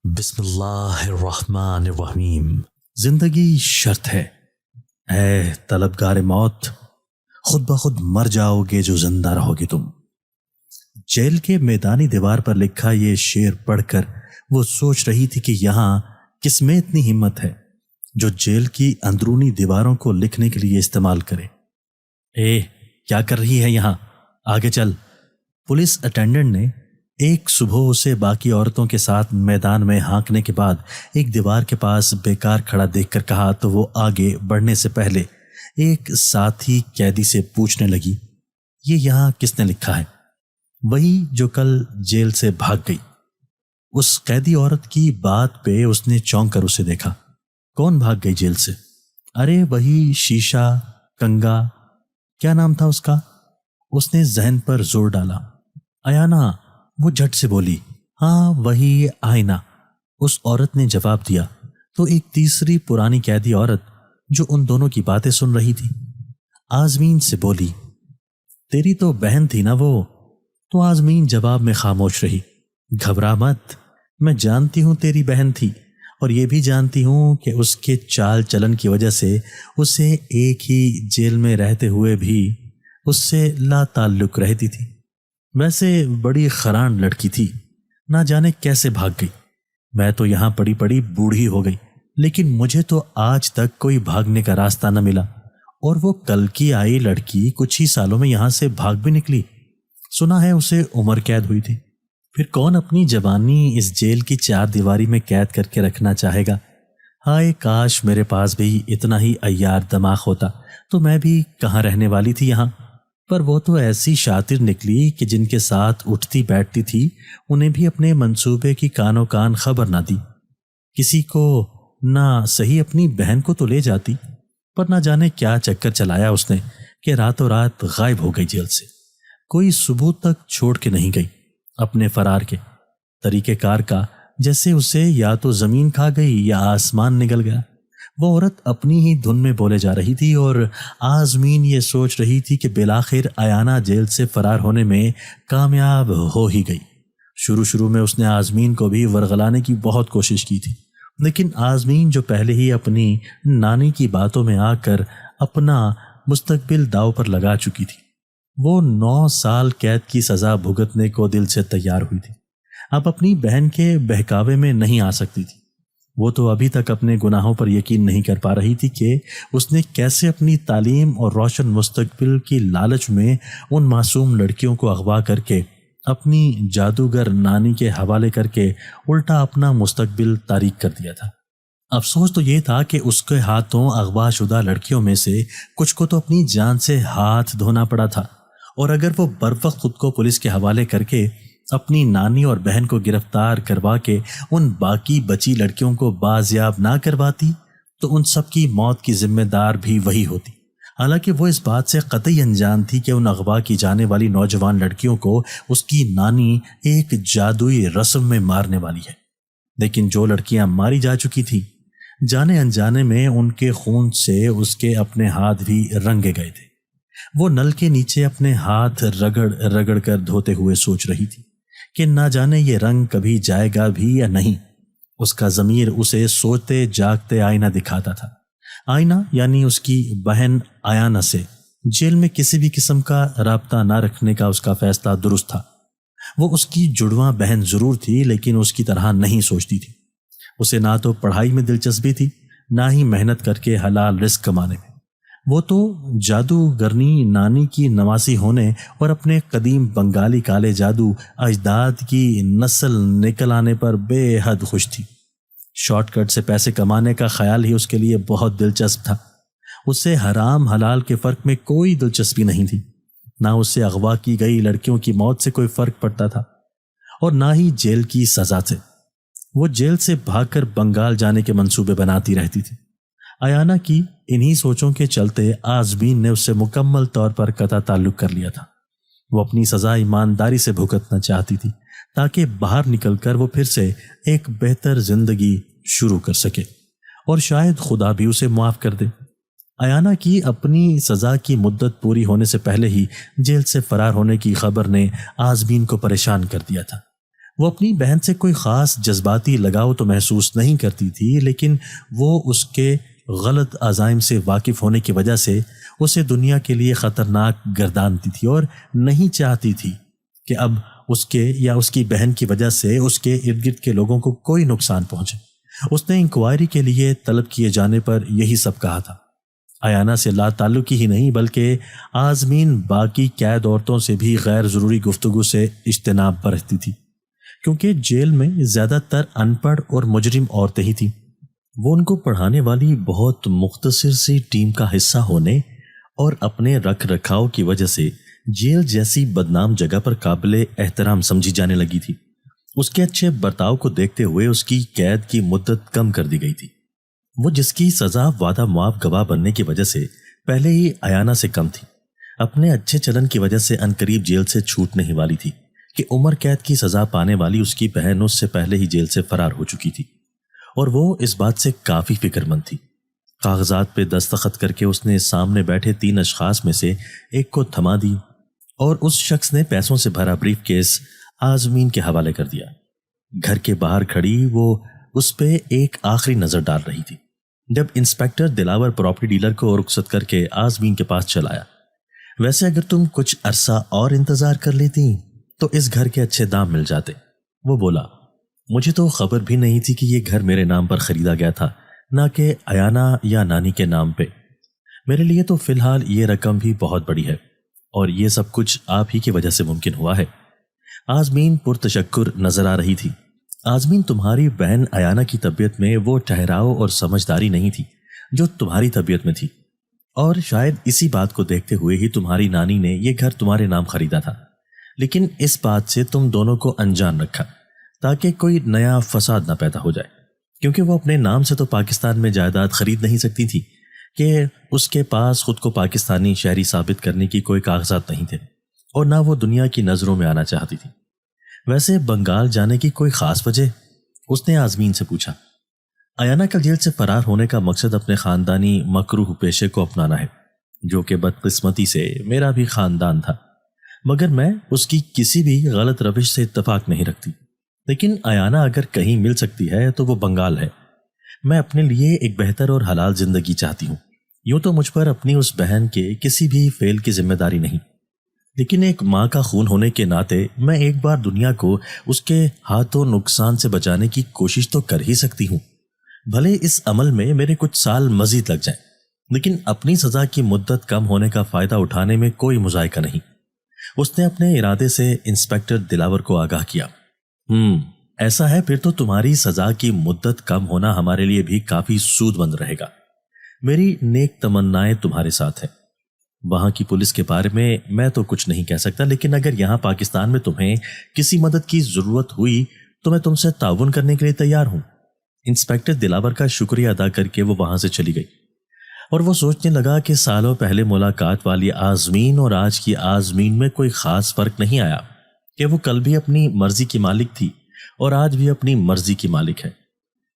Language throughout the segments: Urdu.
بسم اللہ الرحمن الرحیم۔ زندگی شرط ہے، اے طلبگار موت، خود بخود مر جاؤ گے جو زندہ رہو گے تم۔ جیل کے میدانی دیوار پر لکھا یہ شعر پڑھ کر وہ سوچ رہی تھی کہ یہاں کس میں اتنی ہمت ہے جو جیل کی اندرونی دیواروں کو لکھنے کے لیے استعمال کرے۔ اے کیا کر رہی ہے یہاں، آگے چل۔ پولیس اٹینڈنٹ نے ایک صبح اسے باقی عورتوں کے ساتھ میدان میں ہانکنے کے بعد ایک دیوار کے پاس بیکار کھڑا دیکھ کر کہا تو وہ آگے بڑھنے سے پہلے ایک ساتھی قیدی سے پوچھنے لگی، یہ یہاں کس نے لکھا ہے؟ وہی جو کل جیل سے بھاگ گئی۔ اس قیدی عورت کی بات پہ اس نے چونک کر اسے دیکھا۔ کون بھاگ گئی جیل سے؟ ارے وہی شیشہ کنگا، کیا نام تھا اس کا؟ اس نے ذہن پر زور ڈالا۔ ایانا، وہ جھٹ سے بولی۔ ہاں وہی آئینہ، اس عورت نے جواب دیا۔ تو ایک تیسری پرانی قیدی عورت جو ان دونوں کی باتیں سن رہی تھی آزمین سے بولی، تیری تو بہن تھی نا وہ؟ تو آزمین جواب میں خاموش رہی۔ گھبرا مت، میں جانتی ہوں تیری بہن تھی، اور یہ بھی جانتی ہوں کہ اس کے چال چلن کی وجہ سے اسے ایک ہی جیل میں رہتے ہوئے بھی اس سے لا تعلق رہتی تھی۔ ویسے بڑی خران لڑکی تھی، نہ جانے کیسے بھاگ گئی۔ میں تو یہاں پڑی پڑی بوڑھی ہو گئی، لیکن مجھے تو آج تک کوئی بھاگنے کا راستہ نہ ملا، اور وہ کل کی آئی لڑکی کچھ ہی سالوں میں یہاں سے بھاگ بھی نکلی۔ سنا ہے اسے عمر قید ہوئی تھی۔ پھر کون اپنی جوانی اس جیل کی چار دیواری میں قید کر کے رکھنا چاہے گا؟ ہائے کاش میرے پاس بھی اتنا ہی عیار دماغ ہوتا تو میں بھی کہاں رہنے والی تھی یہاں۔ پر وہ تو ایسی شاطر نکلی کہ جن کے ساتھ اٹھتی بیٹھتی تھی انہیں بھی اپنے منصوبے کی کانوں کان خبر نہ دی۔ کسی کو نہ صحیح اپنی بہن کو تو لے جاتی، پر نہ جانے کیا چکر چلایا اس نے کہ راتوں رات غائب ہو گئی جیل سے۔ کوئی ثبوت تک چھوڑ کے نہیں گئی اپنے فرار کے۔ طریقہ کار کا جیسے اسے یا تو زمین کھا گئی یا آسمان نگل گیا۔ وہ عورت اپنی ہی دھن میں بولے جا رہی تھی، اور آزمین یہ سوچ رہی تھی کہ بالآخر ایانا جیل سے فرار ہونے میں کامیاب ہو ہی گئی۔ شروع میں اس نے آزمین کو بھی ورغلانے کی بہت کوشش کی تھی، لیکن آزمین جو پہلے ہی اپنی نانی کی باتوں میں آ کر اپنا مستقبل داؤ پر لگا چکی تھی، وہ 9 سال قید کی سزا بھگتنے کو دل سے تیار ہوئی تھی۔ اب اپنی بہن کے بہکاوے میں نہیں آ سکتی تھی۔ وہ تو ابھی تک اپنے گناہوں پر یقین نہیں کر پا رہی تھی کہ اس نے کیسے اپنی تعلیم اور روشن مستقبل کی لالچ میں ان معصوم لڑکیوں کو اغوا کر کے اپنی جادوگر نانی کے حوالے کر کے الٹا اپنا مستقبل تاریک کر دیا تھا۔ افسوس تو یہ تھا کہ اس کے ہاتھوں اغوا شدہ لڑکیوں میں سے کچھ کو تو اپنی جان سے ہاتھ دھونا پڑا تھا، اور اگر وہ بروقت خود کو پولیس کے حوالے کر کے اپنی نانی اور بہن کو گرفتار کروا کے ان باقی بچی لڑکیوں کو بازیاب نہ کرواتی تو ان سب کی موت کی ذمہ دار بھی وہی ہوتی۔ حالانکہ وہ اس بات سے قطعی انجان تھی کہ ان اغوا کی جانے والی نوجوان لڑکیوں کو اس کی نانی ایک جادوئی رسم میں مارنے والی ہے۔ لیکن جو لڑکیاں ماری جا چکی تھیں، جانے انجانے میں ان کے خون سے اس کے اپنے ہاتھ بھی رنگے گئے تھے۔ وہ نل کے نیچے اپنے ہاتھ رگڑ رگڑ کر دھوتے ہوئے سوچ رہی تھی کہ نہ جانے یہ رنگ کبھی جائے گا بھی یا نہیں۔ اس کا ضمیر اسے سوچتے جاگتے آئینہ دکھاتا تھا۔ آئینہ یعنی اس کی بہن ایانا سے جیل میں کسی بھی قسم کا رابطہ نہ رکھنے کا اس کا فیصلہ درست تھا۔ وہ اس کی جڑواں بہن ضرور تھی، لیکن اس کی طرح نہیں سوچتی تھی۔ اسے نہ تو پڑھائی میں دلچسپی تھی، نہ ہی محنت کر کے حلال رزق کمانے میں۔ وہ تو جادوگرنی نانی کی نواسی ہونے اور اپنے قدیم بنگالی کالے جادو اجداد کی نسل نکل آنے پر بے حد خوش تھی۔ شارٹ کٹ سے پیسے کمانے کا خیال ہی اس کے لیے بہت دلچسپ تھا۔ اسے حرام حلال کے فرق میں کوئی دلچسپی نہیں تھی، نہ اسے اغوا کی گئی لڑکیوں کی موت سے کوئی فرق پڑتا تھا، اور نہ ہی جیل کی سزا سے۔ وہ جیل سے بھاگ کر بنگال جانے کے منصوبے بناتی رہتی تھی۔ ایانا کی انہی سوچوں کے چلتے آزمین نے اس سے مکمل طور پر قطع تعلق کر لیا تھا۔ وہ اپنی سزا ایمانداری سے بھگتنا چاہتی تھی تاکہ باہر نکل کر وہ پھر سے ایک بہتر زندگی شروع کر سکے، اور شاید خدا بھی اسے معاف کر دے۔ ایانا کی اپنی سزا کی مدت پوری ہونے سے پہلے ہی جیل سے فرار ہونے کی خبر نے آزمین کو پریشان کر دیا تھا۔ وہ اپنی بہن سے کوئی خاص جذباتی لگاؤ تو محسوس نہیں کرتی تھی، لیکن وہ اس کے غلط عزائم سے واقف ہونے کی وجہ سے اسے دنیا کے لیے خطرناک گردانتی تھی اور نہیں چاہتی تھی کہ اب اس کے یا اس کی بہن کی وجہ سے اس کے ارد گرد کے لوگوں کو کوئی نقصان پہنچے۔ اس نے انکوائری کے لیے طلب کیے جانے پر یہی سب کہا تھا۔ ایانا سے لا تعلقی ہی نہیں بلکہ آزمین باقی قید عورتوں سے بھی غیر ضروری گفتگو سے اجتناب برتتی تھی، کیونکہ جیل میں زیادہ تر ان پڑھ اور مجرم عورتیں ہی تھیں۔ وہ ان کو پڑھانے والی بہت مختصر سی ٹیم کا حصہ ہونے اور اپنے رکھ رکھاؤ کی وجہ سے جیل جیسی بدنام جگہ پر قابل احترام سمجھی جانے لگی تھی۔ اس کے اچھے برتاؤ کو دیکھتے ہوئے اس کی قید کی مدت کم کر دی گئی تھی۔ وہ جس کی سزا وعدہ معاف گواہ بننے کی وجہ سے پہلے ہی ایانا سے کم تھی، اپنے اچھے چلن کی وجہ سے عنقریب جیل سے چھوٹنے ہی والی تھی کہ عمر قید کی سزا پانے والی اس کی بہن اس سے پہلے ہی جیل سے فرار ہو چکی تھی، اور وہ اس بات سے کافی فکر مند تھی۔ کاغذات پہ دستخط کر کے اس نے سامنے بیٹھے 3 اشخاص میں سے ایک کو تھما دی اور اس شخص نے پیسوں سے بھرا بریف کیس آزمین کے حوالے کر دیا۔ گھر کے باہر کھڑی وہ اس پہ ایک آخری نظر ڈال رہی تھی جب انسپیکٹر دلاور پراپرٹی ڈیلر کو رخصت کر کے آزمین کے پاس چلایا۔ ویسے اگر تم کچھ عرصہ اور انتظار کر لیتی تو اس گھر کے اچھے دام مل جاتے، وہ بولا۔ مجھے تو خبر بھی نہیں تھی کہ یہ گھر میرے نام پر خریدا گیا تھا، نہ کہ ایانا یا نانی کے نام پہ۔ میرے لیے تو فی الحال یہ رقم بھی بہت بڑی ہے، اور یہ سب کچھ آپ ہی کی وجہ سے ممکن ہوا ہے۔ آزمین پرتشکر نظر آ رہی تھی۔ آزمین، تمہاری بہن ایانا کی طبیعت میں وہ ٹھہراؤ اور سمجھداری نہیں تھی جو تمہاری طبیعت میں تھی، اور شاید اسی بات کو دیکھتے ہوئے ہی تمہاری نانی نے یہ گھر تمہارے نام خریدا تھا، لیکن اس بات سے تم دونوں کو انجان رکھا تاکہ کوئی نیا فساد نہ پیدا ہو جائے، کیونکہ وہ اپنے نام سے تو پاکستان میں جائیداد خرید نہیں سکتی تھی کہ اس کے پاس خود کو پاکستانی شہری ثابت کرنے کی کوئی کاغذات نہیں تھے، اور نہ وہ دنیا کی نظروں میں آنا چاہتی تھی۔ ویسے بنگال جانے کی کوئی خاص وجہ؟ اس نے آزمین سے پوچھا۔ ایانا کا جیل سے فرار ہونے کا مقصد اپنے خاندانی مکروہ پیشے کو اپنانا ہے، جو کہ بدقسمتی سے میرا بھی خاندان تھا، مگر میں اس کی کسی بھی غلط روش سے اتفاق نہیں رکھتی۔ لیکن ایانا اگر کہیں مل سکتی ہے تو وہ بنگال ہے۔ میں اپنے لیے ایک بہتر اور حلال زندگی چاہتی ہوں۔ یوں تو مجھ پر اپنی اس بہن کے کسی بھی فعل کی ذمہ داری نہیں، لیکن ایک ماں کا خون ہونے کے ناطے میں ایک بار دنیا کو اس کے ہاتھوں نقصان سے بچانے کی کوشش تو کر ہی سکتی ہوں۔ بھلے اس عمل میں میرے کچھ سال مزید لگ جائیں، لیکن اپنی سزا کی مدت کم ہونے کا فائدہ اٹھانے میں کوئی مذائقہ نہیں۔ اس نے اپنے ارادے سے انسپیکٹر دلاور کو آگاہ کیا۔ ایسا ہے، پھر تو تمہاری سزا کی مدت کم ہونا ہمارے لیے بھی کافی سود مند رہے گا۔ میری نیک تمنائیں تمہارے ساتھ ہیں۔ وہاں کی پولیس کے بارے میں تو کچھ نہیں کہہ سکتا، لیکن اگر یہاں پاکستان میں تمہیں کسی مدد کی ضرورت ہوئی تو میں تم سے تعاون کرنے کے لیے تیار ہوں۔ انسپیکٹر دلاور کا شکریہ ادا کر کے وہ وہاں سے چلی گئی، اور وہ سوچنے لگا کہ سالوں پہلے ملاقات والی آزمین اور آج کی آزمین میں کوئی خاص فرق نہیں آیا، کہ وہ کل بھی اپنی مرضی کی مالک تھی اور آج بھی اپنی مرضی کی مالک ہے۔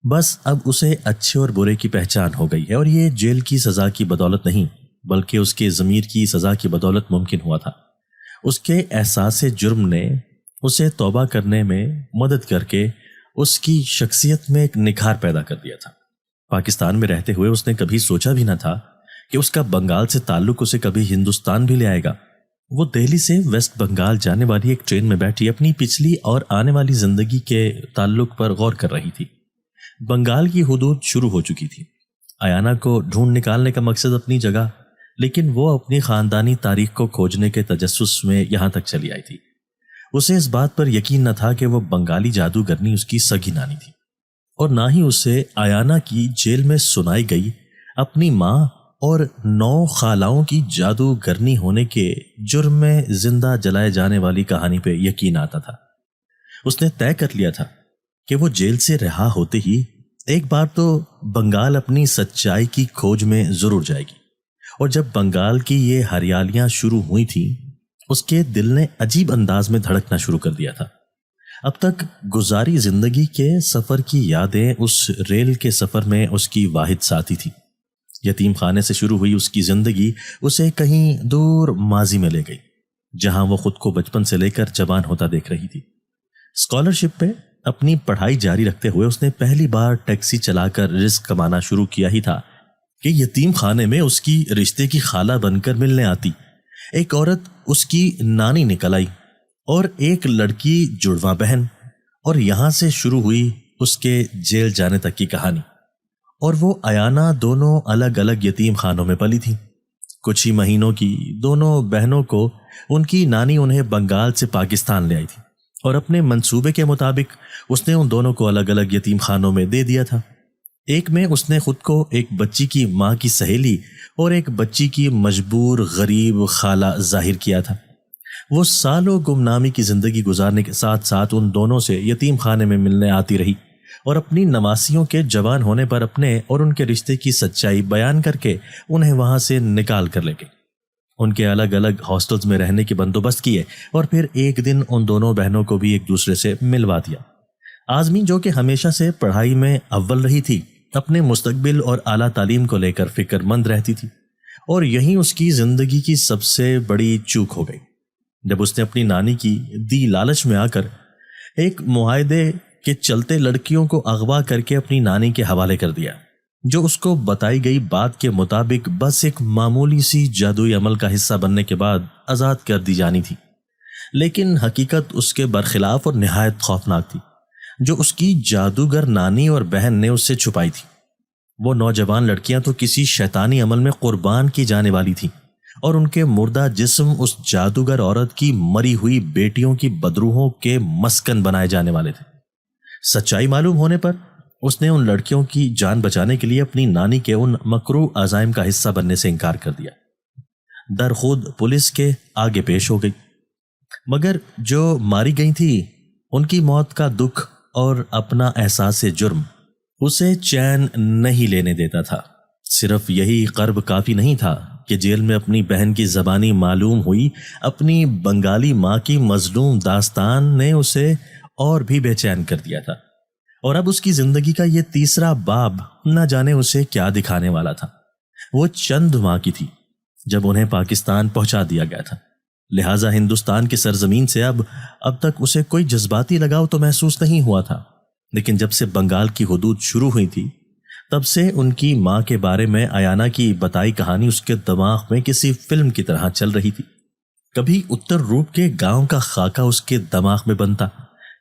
بس اب اسے اچھے اور برے کی پہچان ہو گئی ہے، اور یہ جیل کی سزا کی بدولت نہیں بلکہ اس کے ضمیر کی سزا کی بدولت ممکن ہوا تھا۔ اس کے احساس جرم نے اسے توبہ کرنے میں مدد کر کے اس کی شخصیت میں ایک نکھار پیدا کر دیا تھا۔ پاکستان میں رہتے ہوئے اس نے کبھی سوچا بھی نہ تھا کہ اس کا بنگال سے تعلق اسے کبھی ہندوستان بھی لے آئے گا۔ وہ دہلی سے ویسٹ بنگال جانے والی ایک ٹرین میں بیٹھی اپنی پچھلی اور آنے والی زندگی کے تعلق پر غور کر رہی تھی۔ بنگال کی حدود شروع ہو چکی تھی۔ ایانا کو ڈھونڈ نکالنے کا مقصد اپنی جگہ، لیکن وہ اپنی خاندانی تاریخ کو کھوجنے کے تجسس میں یہاں تک چلی آئی تھی۔ اسے اس بات پر یقین نہ تھا کہ وہ بنگالی جادوگرنی اس کی سگی نانی تھی، اور نہ ہی اسے ایانا کی جیل میں سنائی گئی اپنی ماں اور 9 خالاؤں کی جادوگرنی ہونے کے جرم میں زندہ جلائے جانے والی کہانی پہ یقین آتا تھا۔ اس نے طے کر لیا تھا کہ وہ جیل سے رہا ہوتے ہی ایک بار تو بنگال اپنی سچائی کی کھوج میں ضرور جائے گی، اور جب بنگال کی یہ ہریالیاں شروع ہوئی تھیں اس کے دل نے عجیب انداز میں دھڑکنا شروع کر دیا تھا۔ اب تک گزاری زندگی کے سفر کی یادیں اس ریل کے سفر میں اس کی واحد ساتھی تھی۔ یتیم خانے سے شروع ہوئی اس کی زندگی اسے کہیں دور ماضی میں لے گئی، جہاں وہ خود کو بچپن سے لے کر جوان ہوتا دیکھ رہی تھی۔ اسکالرشپ پہ اپنی پڑھائی جاری رکھتے ہوئے اس نے پہلی بار ٹیکسی چلا کر رزق کمانا شروع کیا ہی تھا کہ یتیم خانے میں اس کی رشتے کی خالہ بن کر ملنے آتی ایک عورت اس کی نانی نکل آئی اور ایک لڑکی جڑواں بہن، اور یہاں سے شروع ہوئی اس کے جیل جانے تک کی کہانی۔ اور وہ ایانا دونوں الگ الگ یتیم خانوں میں پلی تھی۔ کچھ ہی مہینوں کی دونوں بہنوں کو ان کی نانی انہیں بنگال سے پاکستان لے آئی تھی، اور اپنے منصوبے کے مطابق اس نے ان دونوں کو الگ الگ یتیم خانوں میں دے دیا تھا۔ ایک میں اس نے خود کو ایک بچی کی ماں کی سہیلی اور ایک بچی کی مجبور غریب خالہ ظاہر کیا تھا۔ وہ سالوں گمنامی کی زندگی گزارنے کے ساتھ ساتھ ان دونوں سے یتیم خانے میں ملنے آتی رہی، اور اپنی نواسیوں کے جوان ہونے پر اپنے اور ان کے رشتے کی سچائی بیان کر کے انہیں وہاں سے نکال کر لے گئی۔ ان کے الگ الگ ہاسٹلز میں رہنے کے بندوبست کیے، اور پھر ایک دن ان دونوں بہنوں کو بھی ایک دوسرے سے ملوا دیا۔ آزمین، جو کہ ہمیشہ سے پڑھائی میں اول رہی تھی، اپنے مستقبل اور اعلیٰ تعلیم کو لے کر فکر مند رہتی تھی، اور یہی اس کی زندگی کی سب سے بڑی چوک ہو گئی جب اس نے اپنی نانی کی دی لالچ میں آ کر ایک معاہدے کے چلتے لڑکیوں کو اغوا کر کے اپنی نانی کے حوالے کر دیا، جو اس کو بتائی گئی بات کے مطابق بس ایک معمولی سی جادوئی عمل کا حصہ بننے کے بعد آزاد کر دی جانی تھی۔ لیکن حقیقت اس کے برخلاف اور نہایت خوفناک تھی، جو اس کی جادوگر نانی اور بہن نے اس سے چھپائی تھی۔ وہ نوجوان لڑکیاں تو کسی شیطانی عمل میں قربان کی جانے والی تھیں، اور ان کے مردہ جسم اس جادوگر عورت کی مری ہوئی بیٹیوں کی بدروحوں کے مسکن بنائے جانے والے تھے۔ سچائی معلوم ہونے پر اس نے ان لڑکیوں کی جان بچانے کے لیے اپنی نانی کے ان مکروہ عزائم کا حصہ بننے سے انکار کر دیا۔ در خود پولیس کے آگے پیش ہو گئی، مگر جو ماری گئی تھی ان کی موت کا دکھ اور اپنا احساس جرم اسے چین نہیں لینے دیتا تھا۔ صرف یہی قرب کافی نہیں تھا کہ جیل میں اپنی بہن کی زبانی معلوم ہوئی اپنی بنگالی ماں کی مظلوم داستان نے اسے اور بھی بے چین کر دیا تھا، اور اب اس کی زندگی کا یہ تیسرا باب نہ جانے اسے کیا دکھانے والا تھا۔ وہ چند ماہ کی تھی جب انہیں پاکستان پہنچا دیا گیا تھا، لہٰذا ہندوستان کی سرزمین سے اب تک اسے کوئی جذباتی لگاؤ تو محسوس نہیں ہوا تھا، لیکن جب سے بنگال کی حدود شروع ہوئی تھی تب سے ان کی ماں کے بارے میں ایانا کی بتائی کہانی اس کے دماغ میں کسی فلم کی طرح چل رہی تھی۔ کبھی اتر روپ کے گاؤں کا خاکہ اس کے دماغ میں بنتا،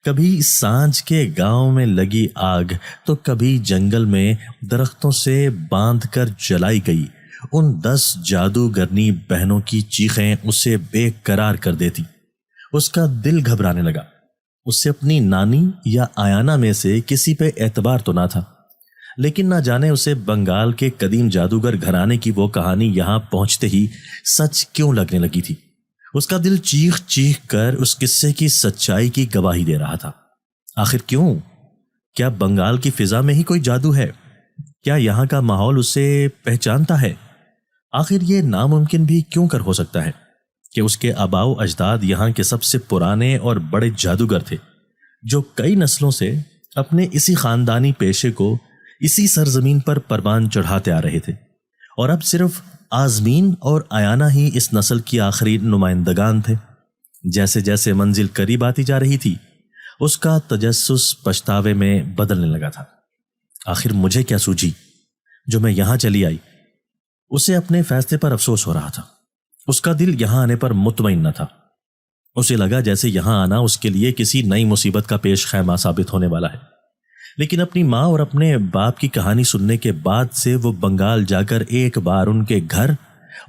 کبھی سانج کے گاؤں میں لگی آگ، تو کبھی جنگل میں درختوں سے باندھ کر جلائی گئی ان 10 جادوگرنی بہنوں کی چیخیں اسے بے قرار کر دیتی۔ اس کا دل گھبرانے لگا۔ اس سے اپنی نانی یا ایانا میں سے کسی پہ اعتبار تو نہ تھا، لیکن نہ جانے اسے بنگال کے قدیم جادوگر گھرانے کی وہ کہانی یہاں پہنچتے ہی سچ کیوں لگنے لگی تھی۔ اس کا دل چیخ چیخ کر اس قصے کی سچائی کی گواہی دے رہا تھا۔ آخر کیوں؟ کیا بنگال کی فضا میں ہی کوئی جادو ہے؟ کیا یہاں کا ماحول اسے پہچانتا ہے؟ آخر یہ ناممکن بھی کیوں کر ہو سکتا ہے کہ اس کے آباء و اجداد یہاں کے سب سے پرانے اور بڑے جادوگر تھے، جو کئی نسلوں سے اپنے اسی خاندانی پیشے کو اسی سرزمین پر پروان چڑھاتے آ رہے تھے، اور اب صرف آزمین اور ایانا ہی اس نسل کی آخری نمائندگان تھے۔ جیسے جیسے منزل قریب آتی جا رہی تھی اس کا تجسس پچھتاوے میں بدلنے لگا تھا۔ آخر مجھے کیا سوجھی جو میں یہاں چلی آئی؟ اسے اپنے فیصلے پر افسوس ہو رہا تھا۔ اس کا دل یہاں آنے پر مطمئن نہ تھا۔ اسے لگا جیسے یہاں آنا اس کے لیے کسی نئی مصیبت کا پیش خیمہ ثابت ہونے والا ہے، لیکن اپنی ماں اور اپنے باپ کی کہانی سننے کے بعد سے وہ بنگال جا کر ایک بار ان کے گھر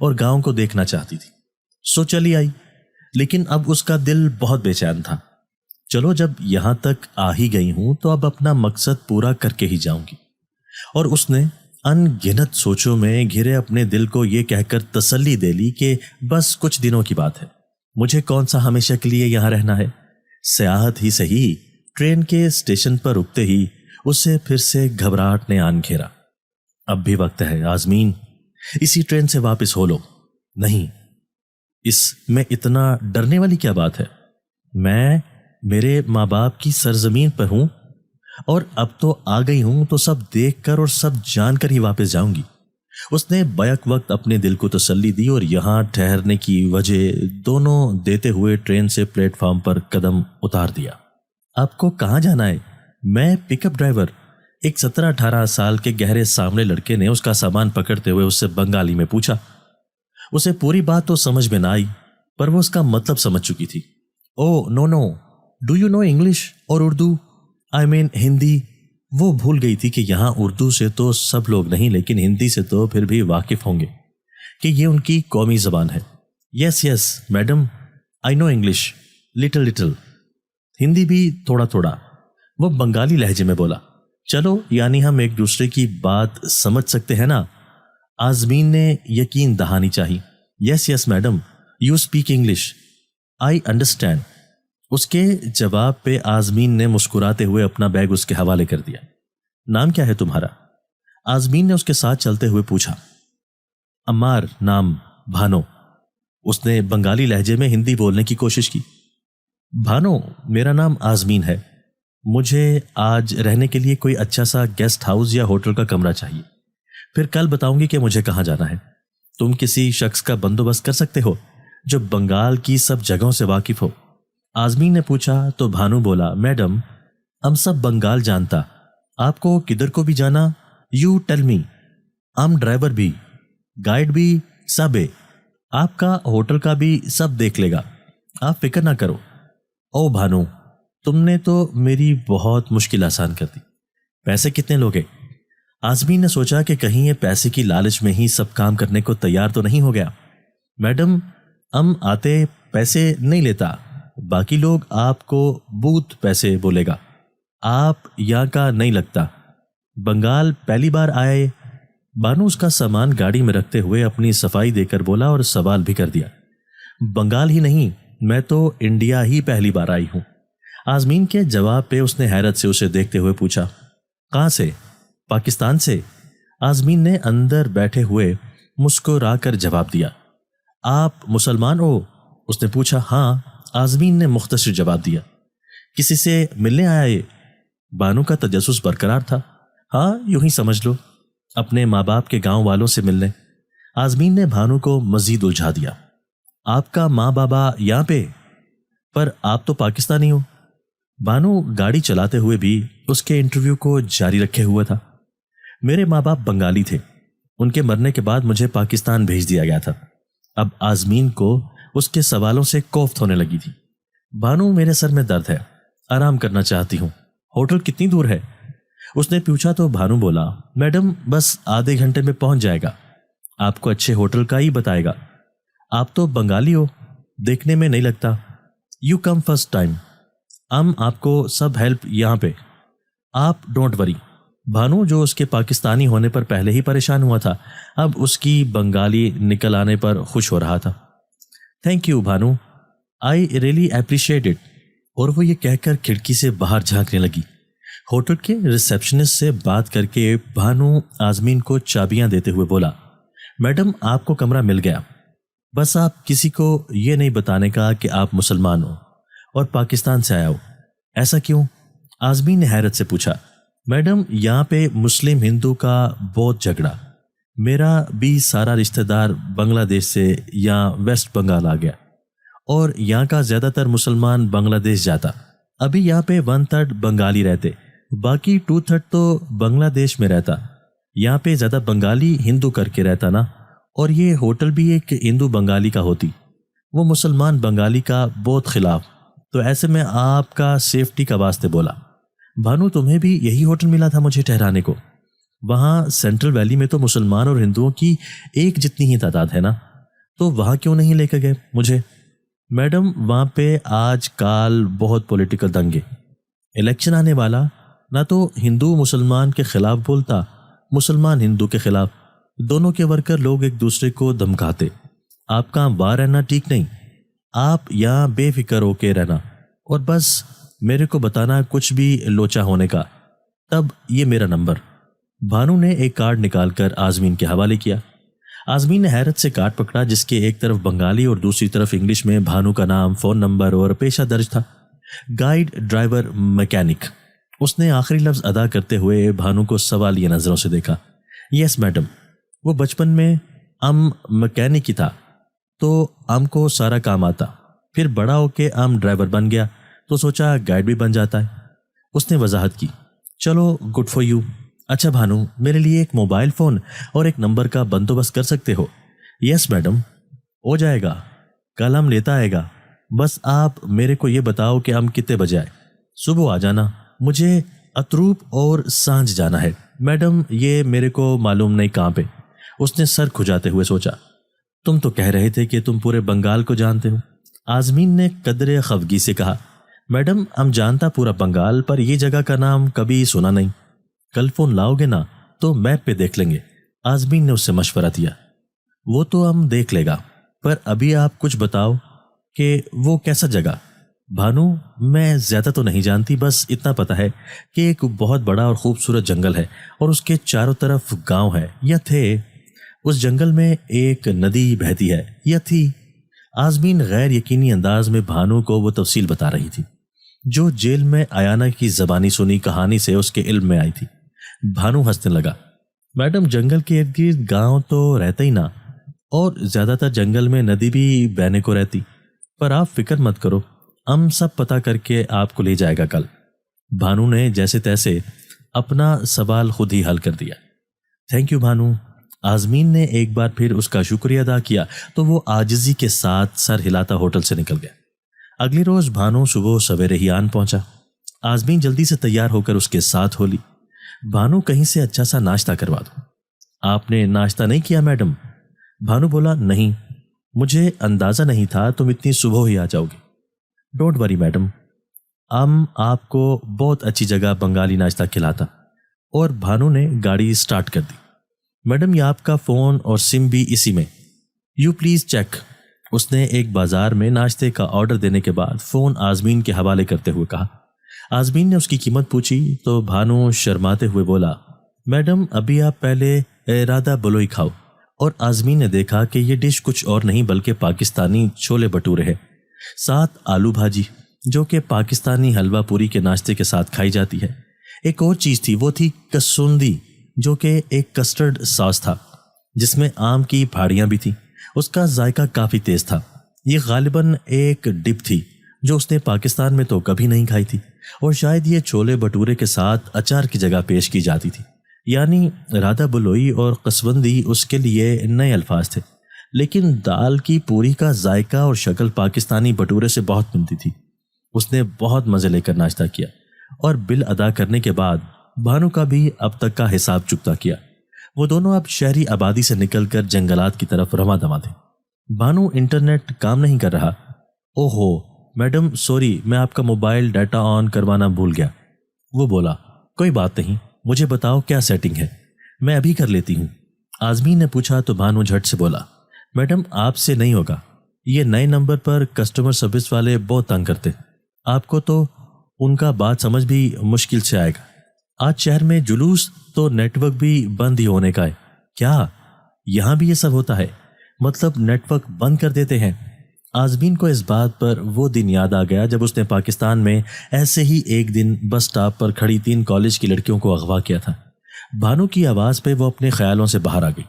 اور گاؤں کو دیکھنا چاہتی تھی، سو چلی آئی۔ لیکن اب اس کا دل بہت بے چین تھا۔ چلو جب یہاں تک آ ہی گئی ہوں تو اب اپنا مقصد پورا کر کے ہی جاؤں گی۔ اور اس نے ان گنت سوچوں میں گھرے اپنے دل کو یہ کہہ کر تسلی دے لی کہ بس کچھ دنوں کی بات ہے، مجھے کون سا ہمیشہ کے لیے یہاں رہنا ہے۔ سیاحت ہی صحیح۔ ٹرین کے اسٹیشن پر رکتے ہی اسے پھر سے گھبراہٹ نے آن گھیرا۔ اب بھی وقت ہے آزمین، اسی ٹرین سے واپس ہو لو۔ نہیں، اس میں اتنا ڈرنے والی کیا بات ہے؟ میں میرے ماں باپ کی سرزمین پر ہوں، اور اب تو آ گئی ہوں تو سب دیکھ کر اور سب جان کر ہی واپس جاؤں گی۔ اس نے بیک وقت اپنے دل کو تسلی دی اور یہاں ٹھہرنے کی وجہ دونوں دیتے ہوئے ٹرین سے پلیٹ فارم پر قدم اتار دیا۔ آپ کو کہاں جانا ہے؟ میں پک اپ ڈرائیور. ایک 17-18 سال کے گہرے سامنے لڑکے نے اس کا سامان پکڑتے ہوئے اس سے بنگالی میں پوچھا. اسے پوری بات تو سمجھ میں نہ آئی پر وہ اس کا مطلب سمجھ چکی تھی. او نو ڈو یو نو انگلش اور اردو؟ آئی مین ہندی. وہ بھول گئی تھی کہ یہاں اردو سے تو سب لوگ نہیں لیکن ہندی سے تو پھر بھی واقف ہوں گے کہ یہ ان کی قومی زبان ہے. یس میڈم آئی نو انگلش لٹل. ہندی بھی تھوڑا تھوڑا. وہ بنگالی لہجے میں بولا. چلو یعنی ہم ایک دوسرے کی بات سمجھ سکتے ہیں نا؟ آزمین نے یقین دہانی چاہی. Yes madam you speak English I understand. اس کے جواب پہ آزمین نے مسکراتے ہوئے اپنا بیگ اس کے حوالے کر دیا. نام کیا ہے تمہارا؟ آزمین نے اس کے ساتھ چلتے ہوئے پوچھا. عمار نام بھانو. اس نے بنگالی لہجے میں ہندی بولنے کی کوشش کی. بھانو میرا نام آزمین ہے. مجھے آج رہنے کے لیے کوئی اچھا سا گیسٹ ہاؤس یا ہوٹل کا کمرہ چاہیے. پھر کل بتاؤں گی کہ مجھے کہاں جانا ہے. تم کسی شخص کا بندوبست کر سکتے ہو جو بنگال کی سب جگہوں سے واقف ہو؟ آزمین نے پوچھا تو بھانو بولا. میڈم ہم سب بنگال جانتا. آپ کو کدھر کو بھی جانا یو ٹیل می. ہم ڈرائیور بھی گائیڈ بھی سب ہے. آپ کا ہوٹل کا بھی سب دیکھ لے گا. آپ فکر نہ کرو. او بھانو تم نے تو میری بہت مشکل آسان کر دی. پیسے کتنے لوگے؟ آزمین نے سوچا کہ کہیں یہ پیسے کی لالچ میں ہی سب کام کرنے کو تیار تو نہیں ہو گیا. میڈم ہم آتے پیسے نہیں لیتا. باقی لوگ آپ کو بہت پیسے بولے گا. آپ یہاں کا نہیں لگتا. بنگال پہلی بار آئے؟ بانو اس کا سامان گاڑی میں رکھتے ہوئے اپنی صفائی دے کر بولا اور سوال بھی کر دیا. بنگال ہی نہیں میں تو انڈیا ہی پہلی بار آئی ہوں. آزمین کے جواب پہ اس نے حیرت سے اسے دیکھتے ہوئے پوچھا. کہاں سے؟ پاکستان سے. آزمین نے اندر بیٹھے ہوئے مسکرا کر جواب دیا. آپ مسلمان ہو؟ اس نے پوچھا. ہاں آزمین نے مختصر جواب دیا. کسی سے ملنے آیا ہے؟ بانو کا تجسس برقرار تھا. ہاں یوں ہی سمجھ لو اپنے ماں باپ کے گاؤں والوں سے ملنے. آزمین نے بانو کو مزید الجھا دیا. آپ کا ماں بابا یہاں پہ پر آپ تو پاکستانی ہو. بانو گاڑی چلاتے ہوئے بھی اس کے انٹرویو کو جاری رکھے ہوئے تھا. میرے ماں باپ بنگالی تھے. ان کے مرنے کے بعد مجھے پاکستان بھیج دیا گیا تھا. اب آزمین کو اس کے سوالوں سے کوفت ہونے لگی تھی. بانو میرے سر میں درد ہے. آرام کرنا چاہتی ہوں. ہوٹل کتنی دور ہے؟ اس نے پوچھا تو بانو بولا. میڈم بس آدھے گھنٹے میں پہنچ جائے گا. آپ کو اچھے ہوٹل کا ہی بتائے گا. آپ تو بنگالی ہو دیکھنے میں نہیں لگتا. You come first time. ہم آپ کو سب ہیلپ یہاں پہ. آپ ڈونٹ وری. بانو جو اس کے پاکستانی ہونے پر پہلے ہی پریشان ہوا تھا اب اس کی بنگالی نکل آنے پر خوش ہو رہا تھا. Thank you Bano I really appreciate it. اور وہ یہ کہہ کر کھڑکی سے باہر جھانکنے لگی. ہوٹل کے ریسیپشنسٹ سے بات کر کے بانو آزمین کو چابیاں دیتے ہوئے بولا. میڈم آپ کو کمرہ مل گیا. بس آپ کسی کو یہ نہیں بتانے کا کہ آپ مسلمان ہو اور پاکستان سے آیا ہو. ایسا کیوں؟ آزمین نے حیرت سے پوچھا. میڈم یہاں پہ مسلم ہندو کا بہت جھگڑا. میرا بھی سارا رشتہ دار بنگلہ دیش سے یا ویسٹ بنگال آ گیا اور یہاں کا زیادہ تر مسلمان بنگلہ دیش جاتا. ابھی یہاں پہ 1/3 بنگالی رہتے باقی 2/3 تو بنگلہ دیش میں رہتا. یہاں پہ زیادہ بنگالی ہندو کر کے رہتا نا. اور یہ ہوٹل بھی ایک ہندو بنگالی کا ہوتی. وہ مسلمان بنگالی کا بہت خلاف. تو ایسے میں آپ کا سیفٹی کا واسطے بولا. بانو تمہیں بھی یہی ہوٹل ملا تھا مجھے ٹھہرانے کو؟ وہاں سینٹرل ویلی میں تو مسلمان اور ہندوؤں کی ایک جتنی ہی تعداد ہے نا. تو وہاں کیوں نہیں لے کے گئے مجھے؟ میڈم وہاں پہ آج کل بہت پولیٹیکل دنگے. الیکشن آنے والا. نہ تو ہندو مسلمان کے خلاف بولتا مسلمان ہندو کے خلاف. دونوں کے ورکر لوگ ایک دوسرے کو دھمکاتے. آپ کا وہاں رہنا ٹھیک نہیں. آپ یہاں بے فکر ہو کے رہنا اور بس میرے کو بتانا کچھ بھی لوچا ہونے کا. تب یہ میرا نمبر. بانو نے ایک کارڈ نکال کر آزمین کے حوالے کیا. آزمین نے حیرت سے کارڈ پکڑا جس کے ایک طرف بنگالی اور دوسری طرف انگلش میں بانو کا نام فون نمبر اور پیشہ درج تھا. Guide driver mechanic. اس نے آخری لفظ ادا کرتے ہوئے بانو کو سوالیہ نظروں سے دیکھا. Yes madam. وہ بچپن میں میکینک ہی تھا تو کو سارا کام آتا. پھر بڑا ہو کے ڈرائیور بن گیا تو سوچا گائیڈ بھی بن جاتا ہے۔ اس نے وضاحت کی، چلو گڈ فار یو۔ اچھا بھانو، میرے لیے ایک موبائل فون اور ایک نمبر کا بندوبست کر سکتے ہو؟ یس میڈم، ہو جائے گا، کل ہم لیتا آئے گا، بس آپ میرے کو یہ بتاؤ کہ ہم کتنے بجے آئے؟ صبح آ جانا، مجھے اتروپ اور سانج جانا ہے۔ میڈم یہ میرے کو معلوم نہیں کہاں پہ۔ اس نے سر کھجاتے ہوئے سوچا، تم تو کہہ رہے تھے کہ تم پورے بنگال کو جانتے ہو۔ آزمین نے قدرے خفگی سے کہا، میڈم ہم جانتا پورا بنگال، پر یہ جگہ کا نام کبھی سنا نہیں۔ کل فون لاؤ گے نا تو میپ پہ دیکھ لیں گے۔ آزمین نے اس سے مشورہ دیا۔ وہ تو ہم دیکھ لے گا، پر ابھی آپ کچھ بتاؤ کہ وہ کیسا جگہ؟ بھانو میں زیادہ تو نہیں جانتی، بس اتنا پتہ ہے کہ ایک بہت بڑا اور خوبصورت جنگل ہے اور اس کے چاروں طرف گاؤں ہے یا تھے۔ اس جنگل میں ایک ندی بہتی ہے یا تھی۔ آزمین غیر یقینی انداز میں بھانو کو وہ تفصیل بتا رہی تھی جو جیل میں ایانا کی زبانی سنی کہانی سے اس کے علم میں آئی تھی۔ بھانو ہنسنے لگا، میڈم جنگل کے ارد گرد گاؤں تو رہتا ہی نہ، اور زیادہ تر جنگل میں ندی بھی بہنے کو رہتی، پر آپ فکر مت کرو، ہم سب پتہ کر کے آپ کو لے جائے گا کل۔ بھانو نے جیسے تیسے اپنا سوال خود ہی حل کر دیا۔ تھینک یو بھانو۔ آزمین نے ایک بار پھر اس کا شکریہ ادا کیا تو وہ عاجزی کے ساتھ سر ہلاتا ہوٹل سے نکل گیا۔ اگلی روز بھانو صبح سویرے ہی آن پہنچا۔ آزمین جلدی سے تیار ہو کر اس کے ساتھ ہو لی۔ بھانو کہیں سے اچھا سا ناشتہ کروا دو۔ آپ نے ناشتہ نہیں کیا میڈم؟ بھانو بولا، نہیں، مجھے اندازہ نہیں تھا تم اتنی صبح ہی آ جاؤ گے۔ ڈونٹ وری میڈم، ہم آپ کو بہت اچھی جگہ بنگالی ناشتہ کھلاتا۔ اور بھانو نے گاڑی سٹارٹ کر دی۔ میڈم یہ آپ کا فون اور سم بھی اسی میں، یو پلیز چیک۔ اس نے ایک بازار میں ناشتے کا آرڈر دینے کے بعد فون آزمین کے حوالے کرتے ہوئے کہا۔ آزمین نے اس کی قیمت پوچھی تو بھانو شرماتے ہوئے بولا، میڈم ابھی آپ پہلے ارادہ بلوئی کھاؤ۔ اور آزمین نے دیکھا کہ یہ ڈش کچھ اور نہیں بلکہ پاکستانی چھولے بھٹورے ہے، ساتھ آلو بھاجی جو کہ پاکستانی حلوہ پوری کے ناشتے کے ساتھ کھائی جاتی ہے۔ ایک اور چیز تھی، وہ تھی کسوندی جو کہ ایک کسٹرڈ ساس تھا جس میں آم کی پھاڑیاں بھی تھیں۔ اس کا ذائقہ کافی تیز تھا۔ یہ غالباً ایک ڈپ تھی جو اس نے پاکستان میں تو کبھی نہیں کھائی تھی، اور شاید یہ چھولے بھٹورے کے ساتھ اچار کی جگہ پیش کی جاتی تھی۔ یعنی رادھا بلوئی اور قسوندی اس کے لیے نئے الفاظ تھے، لیکن دال کی پوری کا ذائقہ اور شکل پاکستانی بھٹورے سے بہت ملتی تھی۔ اس نے بہت مزے لے کر ناشتہ کیا اور بل ادا کرنے کے بعد بھانو کا بھی اب تک کا حساب چکتا کیا۔ وہ دونوں اب شہری آبادی سے نکل کر جنگلات کی طرف رواں دواں تھے۔ بھانو انٹرنیٹ کام نہیں کر رہا۔ اوہو میڈم سوری، میں آپ کا موبائل ڈیٹا آن کروانا بھول گیا۔ وہ بولا، کوئی بات نہیں، مجھے بتاؤ کیا سیٹنگ ہے، میں ابھی کر لیتی ہوں۔ آزمین نے پوچھا تو بھانو جھٹ سے بولا، میڈم آپ سے نہیں ہوگا، یہ نئے نمبر پر کسٹمر سروس والے بہت تنگ کرتے، آپ کو تو ان کا بات سمجھ بھی مشکل سے آئے گا۔ آج شہر میں جلوس تو نیٹ ورک بھی بند ہی ہونے کا ہے۔ کیا یہاں بھی یہ سب ہوتا ہے؟ مطلب نیٹ ورک بند کر دیتے ہیں؟ آزمین کو اس بات پر وہ دن یاد آ گیا جب اس نے پاکستان میں ایسے ہی ایک دن بس سٹاپ پر کھڑی 3 کالج کی لڑکیوں کو اغوا کیا تھا۔ بھانو کی آواز پہ وہ اپنے خیالوں سے باہر آ گئی۔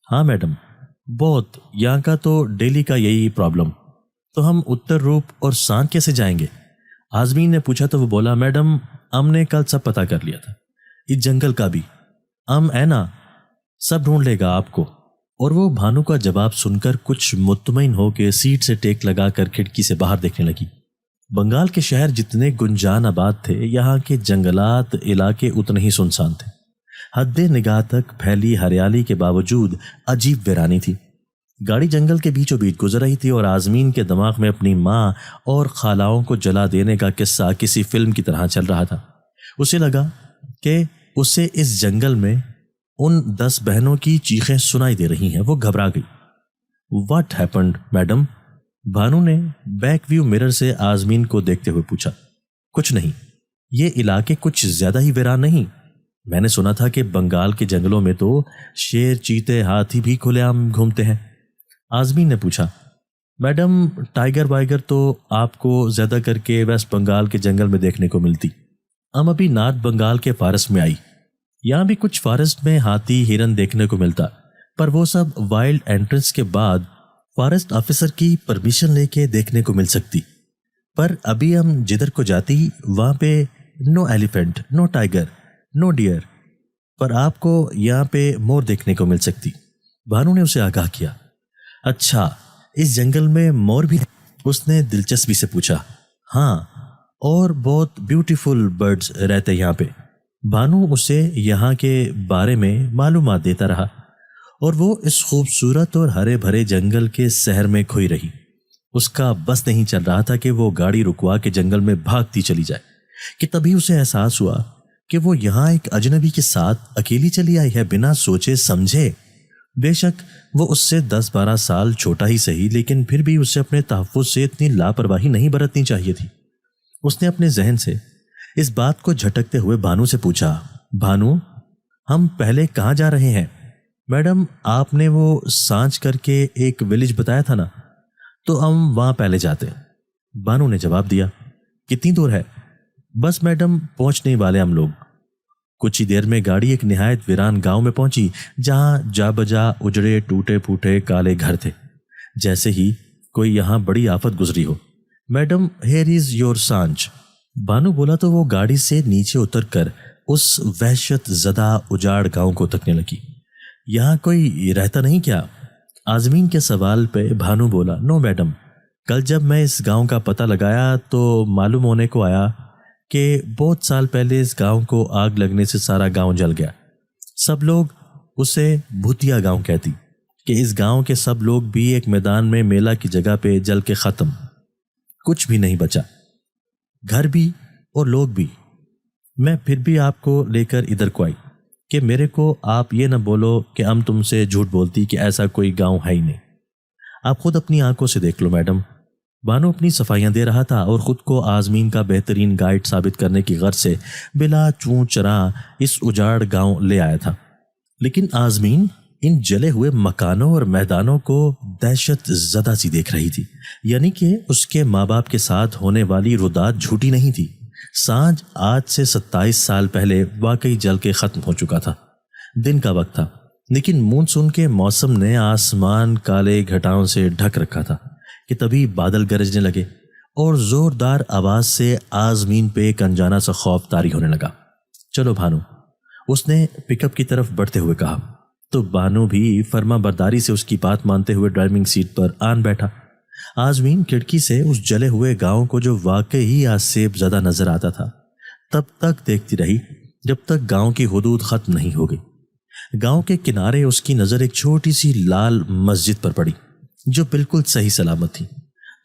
ہاں میڈم، بہت، یہاں کا تو ڈیلی کا یہی پرابلم۔ تو ہم اتر روپ اور سانگ کیسے جائیں گے؟ آزمین نے پوچھا تو وہ بولا، میڈم ہم نے کل سب پتہ کر لیا تھا، اس جنگل کا بھی، ہے نا، سب ڈھونڈ لے گا آپ کو۔ اور وہ بھانو کا جواب سن کر کچھ مطمئن ہو کے سیٹ سے ٹیک لگا کر کھڑکی سے باہر دیکھنے لگی۔ بنگال کے شہر جتنے گنجان آباد تھے، یہاں کے جنگلات علاقے اتنے ہی سنسان تھے۔ حد نگاہ تک پھیلی ہریالی کے باوجود عجیب ویرانی تھی۔ گاڑی جنگل کے بیچوں بیچ گزر رہی تھی اور آزمین کے دماغ میں اپنی ماں اور خالاؤں کو جلا دینے کا قصہ کسی فلم کی طرح چل رہا تھا۔ اسے لگا کہ اسے اس جنگل میں ان 10 بہنوں کی چیخیں سنائی دے رہی ہیں۔ وہ گھبرا گئی۔ What happened madam? بھانو نے بیک ویو مرر سے آزمین کو دیکھتے ہوئے پوچھا۔ کچھ نہیں، یہ علاقے کچھ زیادہ ہی ویران نہیں؟ میں نے سنا تھا کہ بنگال کے جنگلوں میں تو شیر، چیتے، ہاتھی بھی کھلے عام گھومتے ہیں۔ آزمین نے پوچھا، میڈم ٹائیگر وائیگر تو آپ کو زیادہ کر کے ویسٹ بنگال کے جنگل میں دیکھنے کو ملتی، ہم ابھی نارتھ بنگال کے فارسٹ میں آئی، یہاں بھی کچھ فارسٹ میں ہاتھی، ہرن دیکھنے کو ملتا، پر وہ سب وائلڈ انٹرنس کے بعد فارسٹ آفیسر کی پرمیشن لے کے دیکھنے کو مل سکتی۔ پر ابھی ہم جدھر کو جاتی وہاں پہ نو ایلیفینٹ، نو ٹائیگر، نو ڈیئر، پر آپ کو یہاں پہ مور دیکھنے کو مل سکتی۔ بھانو نے اسے آگاہ کیا۔ اچھا، اس جنگل میں مور بھی؟ اس نے دلچسپی سے پوچھا۔ ہاں، اور بہت بیوٹیفل برڈز رہتے یہاں پہ۔ بھانو اسے یہاں کے بارے میں معلومات دیتا رہا اور وہ اس خوبصورت اور ہرے بھرے جنگل کے سحر میں کھوئی رہی۔ اس کا بس نہیں چل رہا تھا کہ وہ گاڑی رکوا کے جنگل میں بھاگتی چلی جائے کہ تبھی اسے احساس ہوا کہ وہ یہاں ایک اجنبی کے ساتھ اکیلی چلی آئی ہے، بنا سوچے سمجھے۔ بے شک وہ اس سے 10-12 سال چھوٹا ہی صحیح، لیکن پھر بھی اسے اپنے تحفظ سے اتنی لاپرواہی نہیں برتنی چاہیے تھی۔ اس نے اپنے ذہن سے اس بات کو جھٹکتے ہوئے بھانو سے پوچھا، بھانو، ہم پہلے کہاں جا رہے ہیں؟ میڈم، آپ نے وہ سانچ کر کے ایک ولیج بتایا تھا نا، تو ہم وہاں پہلے جاتے۔ بھانو نے جواب دیا۔ کتنی دور ہے؟ بس میڈم، پہنچنے والے ہم لوگ۔ کچھ ہی دیر میں گاڑی ایک نہایت ویران گاؤں میں پہنچی جہاں جا بجا اجڑے ٹوٹے پھوٹے کالے گھر تھے، جیسے ہی کوئی یہاں بڑی آفت گزری ہو۔ میڈم، ہیئر از یور سانچ۔ بھانو بولا تو وہ گاڑی سے نیچے اتر کر اس وحشت زدہ اجاڑ گاؤں کو تکنے لگی۔ یہاں کوئی رہتا نہیں کیا؟ آزمین کے سوال پہ بھانو بولا، نو میڈم، کل جب میں اس گاؤں کا پتہ لگایا تو معلوم ہونے کو آیا کہ بہت سال پہلے اس گاؤں کو آگ لگنے سے سارا گاؤں جل گیا۔ سب لوگ اسے بھوتیا گاؤں کہتی کہ اس گاؤں کے سب لوگ بھی ایک میدان میں میلہ کی جگہ پہ جل کے ختم، کچھ بھی نہیں بچا، گھر بھی اور لوگ بھی۔ میں پھر بھی آپ کو لے کر ادھر کو آئی کہ میرے کو آپ یہ نہ بولو کہ ہم تم سے جھوٹ بولتی کہ ایسا کوئی گاؤں ہے ہی نہیں۔ آپ خود اپنی آنکھوں سے دیکھ لو میڈم۔ بھانو اپنی صفائیاں دے رہا تھا اور خود کو آزمین کا بہترین گائیڈ ثابت کرنے کی غرض سے بلا چوں چراں اس اجاڑ گاؤں لے آیا تھا، لیکن آزمین ان جلے ہوئے مکانوں اور میدانوں کو دہشت زدہ سی دیکھ رہی تھی، یعنی کہ اس کے ماں باپ کے ساتھ ہونے والی رودات جھوٹی نہیں تھی۔ سانج آج سے 27 سال پہلے واقعی جل کے ختم ہو چکا تھا۔ دن کا وقت تھا، لیکن مونسون کے موسم نے آسمان کالے گھٹاؤں سے ڈھک رکھا تھا کہ تبھی بادل گرجنے لگے اور زوردار آواز سے آزمین پہ ایک انجانا سا خوف طاری ہونے لگا۔ چلو بھانو، اس نے پک اپ کی طرف بڑھتے ہوئے کہا، تو بھانو بھی فرما برداری سے اس کی بات مانتے ہوئے ڈرائیونگ سیٹ پر آن بیٹھا۔ آزمین کھڑکی سے اس جلے ہوئے گاؤں کو جو واقعی آسیب زدہ نظر آتا تھا تب تک دیکھتی رہی جب تک گاؤں کی حدود ختم نہیں ہو گئی۔ گاؤں کے کنارے اس کی نظر ایک چھوٹی سی لال مسجد پر پڑی جو بالکل صحیح سلامت تھی،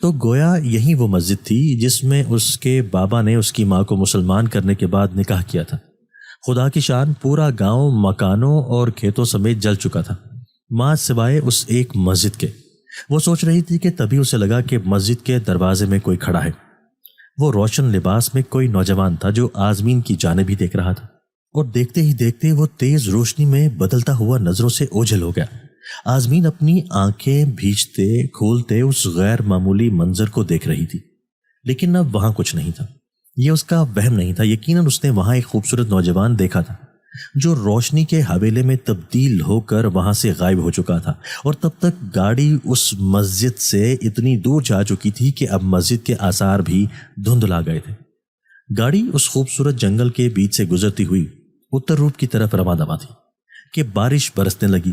تو گویا یہی وہ مسجد تھی جس میں اس کے بابا نے اس کی ماں کو مسلمان کرنے کے بعد نکاح کیا تھا۔ خدا کی شان، پورا گاؤں مکانوں اور کھیتوں سمیت جل چکا تھا، ماں سوائے اس ایک مسجد کے۔ وہ سوچ رہی تھی کہ تبھی اسے لگا کہ مسجد کے دروازے میں کوئی کھڑا ہے۔ وہ روشن لباس میں کوئی نوجوان تھا جو آزمین کی جانب ہی دیکھ رہا تھا، اور دیکھتے ہی دیکھتے وہ تیز روشنی میں بدلتا ہوا نظروں سے اوجھل ہو گیا۔ آزمین اپنی آنکھیں بھیجتے کھولتے اس غیر معمولی منظر کو دیکھ رہی تھی، لیکن اب وہاں کچھ نہیں تھا۔ یہ اس کا وہم نہیں تھا، یقیناً اس نے وہاں ایک خوبصورت نوجوان دیکھا تھا جو روشنی کے حوالے میں تبدیل ہو کر وہاں سے غائب ہو چکا تھا، اور تب تک گاڑی اس مسجد سے اتنی دور جا چکی تھی کہ اب مسجد کے آثار بھی دھندلا گئے تھے۔ گاڑی اس خوبصورت جنگل کے بیچ سے گزرتی ہوئی اتر روپ کی طرف رواں دواں تھی کہ بارش برسنے لگی۔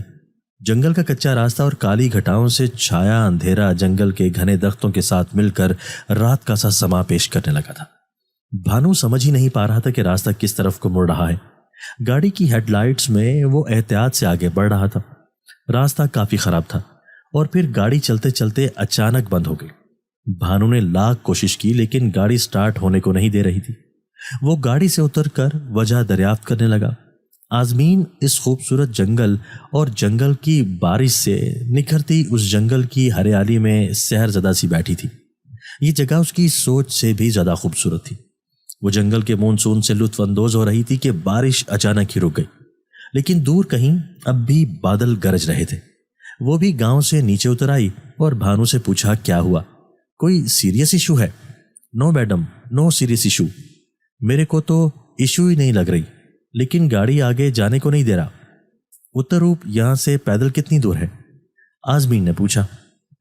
جنگل کا کچا راستہ اور کالی گھٹاؤں سے چھایا اندھیرا جنگل کے گھنے درختوں کے ساتھ مل کر رات کا سا سما پیش کرنے لگا تھا۔ بھانو سمجھ ہی نہیں پا رہا تھا کہ راستہ کس طرف کو مڑ رہا ہے۔ گاڑی کی ہیڈ لائٹس میں وہ احتیاط سے آگے بڑھ رہا تھا۔ راستہ کافی خراب تھا اور پھر گاڑی چلتے چلتے اچانک بند ہو گئی۔ بھانو نے لاکھ کوشش کی لیکن گاڑی سٹارٹ ہونے کو نہیں دے رہی تھی۔ وہ گاڑی سے اتر کر وجہ دریافت کرنے لگا۔ آزمین اس خوبصورت جنگل اور جنگل کی بارش سے نکھرتی اس جنگل کی ہریالی میں سحر زدہ سی بیٹھی تھی۔ یہ جگہ اس کی سوچ سے بھی زیادہ خوبصورت تھی۔ وہ جنگل کے مونسون سے لطف اندوز ہو رہی تھی کہ بارش اچانک ہی رک گئی، لیکن دور کہیں اب بھی بادل گرج رہے تھے۔ وہ بھی گاؤں سے نیچے اتر آئی اور بھانو سے پوچھا، کیا ہوا؟ کوئی سیریس ایشو ہے؟ نو میڈم، نو سیریس ایشو۔ میرے کو تو ایشو ہی نہیں لگ رہی، لیکن گاڑی آگے جانے کو نہیں دے رہا۔ اتر روپ یہاں سے پیدل کتنی دور ہے؟ آزمین نے پوچھا۔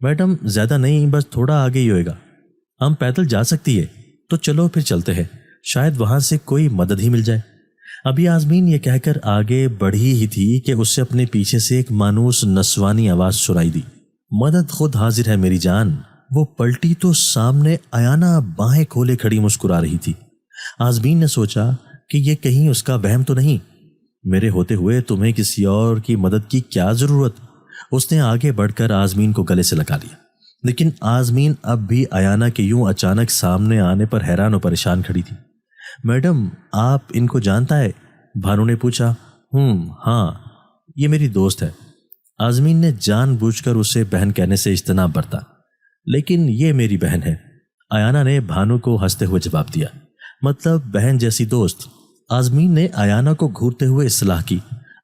میڈم، زیادہ نہیں، بس تھوڑا آگے ہی ہوئے گا۔ ہم پیدل جا سکتی ہے تو چلو پھر چلتے ہیں، شاید وہاں سے کوئی مدد ہی مل جائے۔ ابھی آزمین یہ کہہ کر آگے بڑھی ہی تھی کہ اس سے اپنے پیچھے سے ایک مانوس نسوانی آواز سنائی دی، مدد خود حاضر ہے میری جان۔ وہ پلٹی تو سامنے ایانا باہیں کھولے کھڑی مسکرا رہی تھی۔ آزمین نے سوچا کہ یہ کہیں اس کا وہم تو نہیں، میرے ہوتے ہوئے تمہیں کسی اور کی مدد کی کیا ضرورت؟ اس نے آگے بڑھ کر آزمین کو گلے سے لگا لیا، لیکن آزمین اب بھی ایانا کے یوں اچانک سامنے آنے پر حیران و پریشان کھڑی تھی۔ میڈم آپ ان کو جانتا ہے؟ بھانو نے پوچھا۔ ہاں، یہ میری دوست ہے۔ آزمین نے جان بوجھ کر اسے بہن کہنے سے اجتناب برتا۔ لیکن یہ میری بہن ہے، ایانا نے بھانو کو ہنستے ہوئے جواب دیا۔ مطلب بہن جیسی دوست؟ آزمین نے ایانا کو گھورتے ہوئے اصلاح کی۔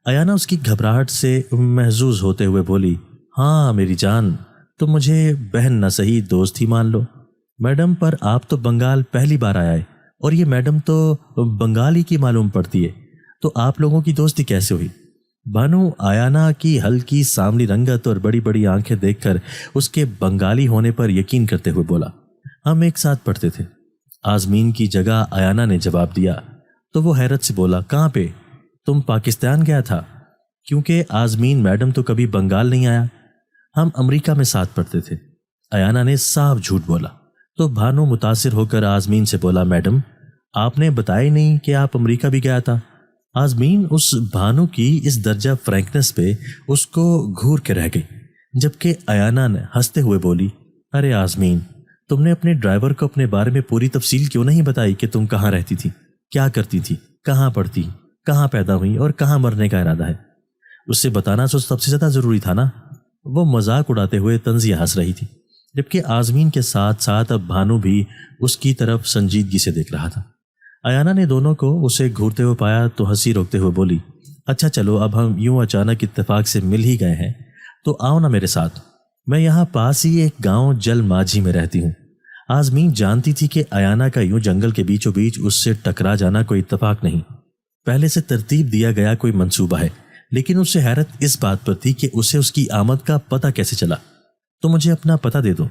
ایانا اس کی گھبراہٹ سے محظوظ ہوتے ہوئے بولی، ہاں میری جان، تم مجھے بہن نہ صحیح دوست ہی مان لو۔ میڈم پر آپ تو بنگال پہلی بار آیا ہے، اور یہ میڈم تو بنگالی کی معلوم پڑتی ہے، تو آپ لوگوں کی دوستی کیسے ہوئی؟ بھانو ایانا کی ہلکی سانولی رنگت اور بڑی بڑی آنکھیں دیکھ کر اس کے بنگالی ہونے پر یقین کرتے ہوئے بولا، ہم ایک ساتھ پڑھتے تھے۔ آزمین کی جگہ ایانا نے جواب دیا تو وہ حیرت سے بولا، کہاں پہ؟ تم پاکستان گیا تھا؟ کیونکہ آزمین میڈم تو کبھی بنگال نہیں آیا، ہم امریکہ میں ساتھ پڑھتے تھے۔ ایانا نے صاف جھوٹ بولا تو بھانو متاثر ہو کر آزمین سے بولا، میڈم آپ نے بتایا نہیں کہ آپ امریکہ بھی گیا تھا۔ آزمین اس بھانو کی اس درجہ فرینکنس پہ اس کو گھور کے رہ گئی، جبکہ ایانا نے ہنستے ہوئے بولی، ارے آزمین، تم نے اپنے ڈرائیور کو اپنے بارے میں پوری تفصیل کیوں نہیں بتائی کہ تم کہاں رہتی تھی، کیا کرتی تھی، کہاں پڑھتی، کہاں پیدا ہوئی اور کہاں مرنے کا ارادہ ہے؟ اس سے بتانا تو سب سے زیادہ ضروری تھا نا۔ وہ مذاق اڑاتے ہوئے طنزیہ ہنس رہی تھی، جبکہ آزمین کے ساتھ ساتھ اب بھانو بھی اس کی طرف سنجیدگی سے دیکھ رہا تھا۔ ایانا نے دونوں کو اسے گھورتے ہوئے پایا تو ہنسی روکتے ہوئے بولی، اچھا چلو، اب ہم یوں اچانک اتفاق سے مل ہی گئے ہیں تو آؤ نا میرے ساتھ، میں یہاں پاس ہی ایک گاؤں جل ماجھی میں رہتی ہوں۔ آزمین جانتی تھی کہ ایانا کا یوں جنگل کے بیچوں بیچ اس سے ٹکرا جانا کوئی اتفاق نہیں، پہلے سے ترتیب دیا گیا کوئی منصوبہ ہے، لیکن اس سے حیرت اس بات پر تھی کہ اسے اس کی آمد کا پتہ کیسے چلا۔ تو مجھے اپنا پتہ دے دو،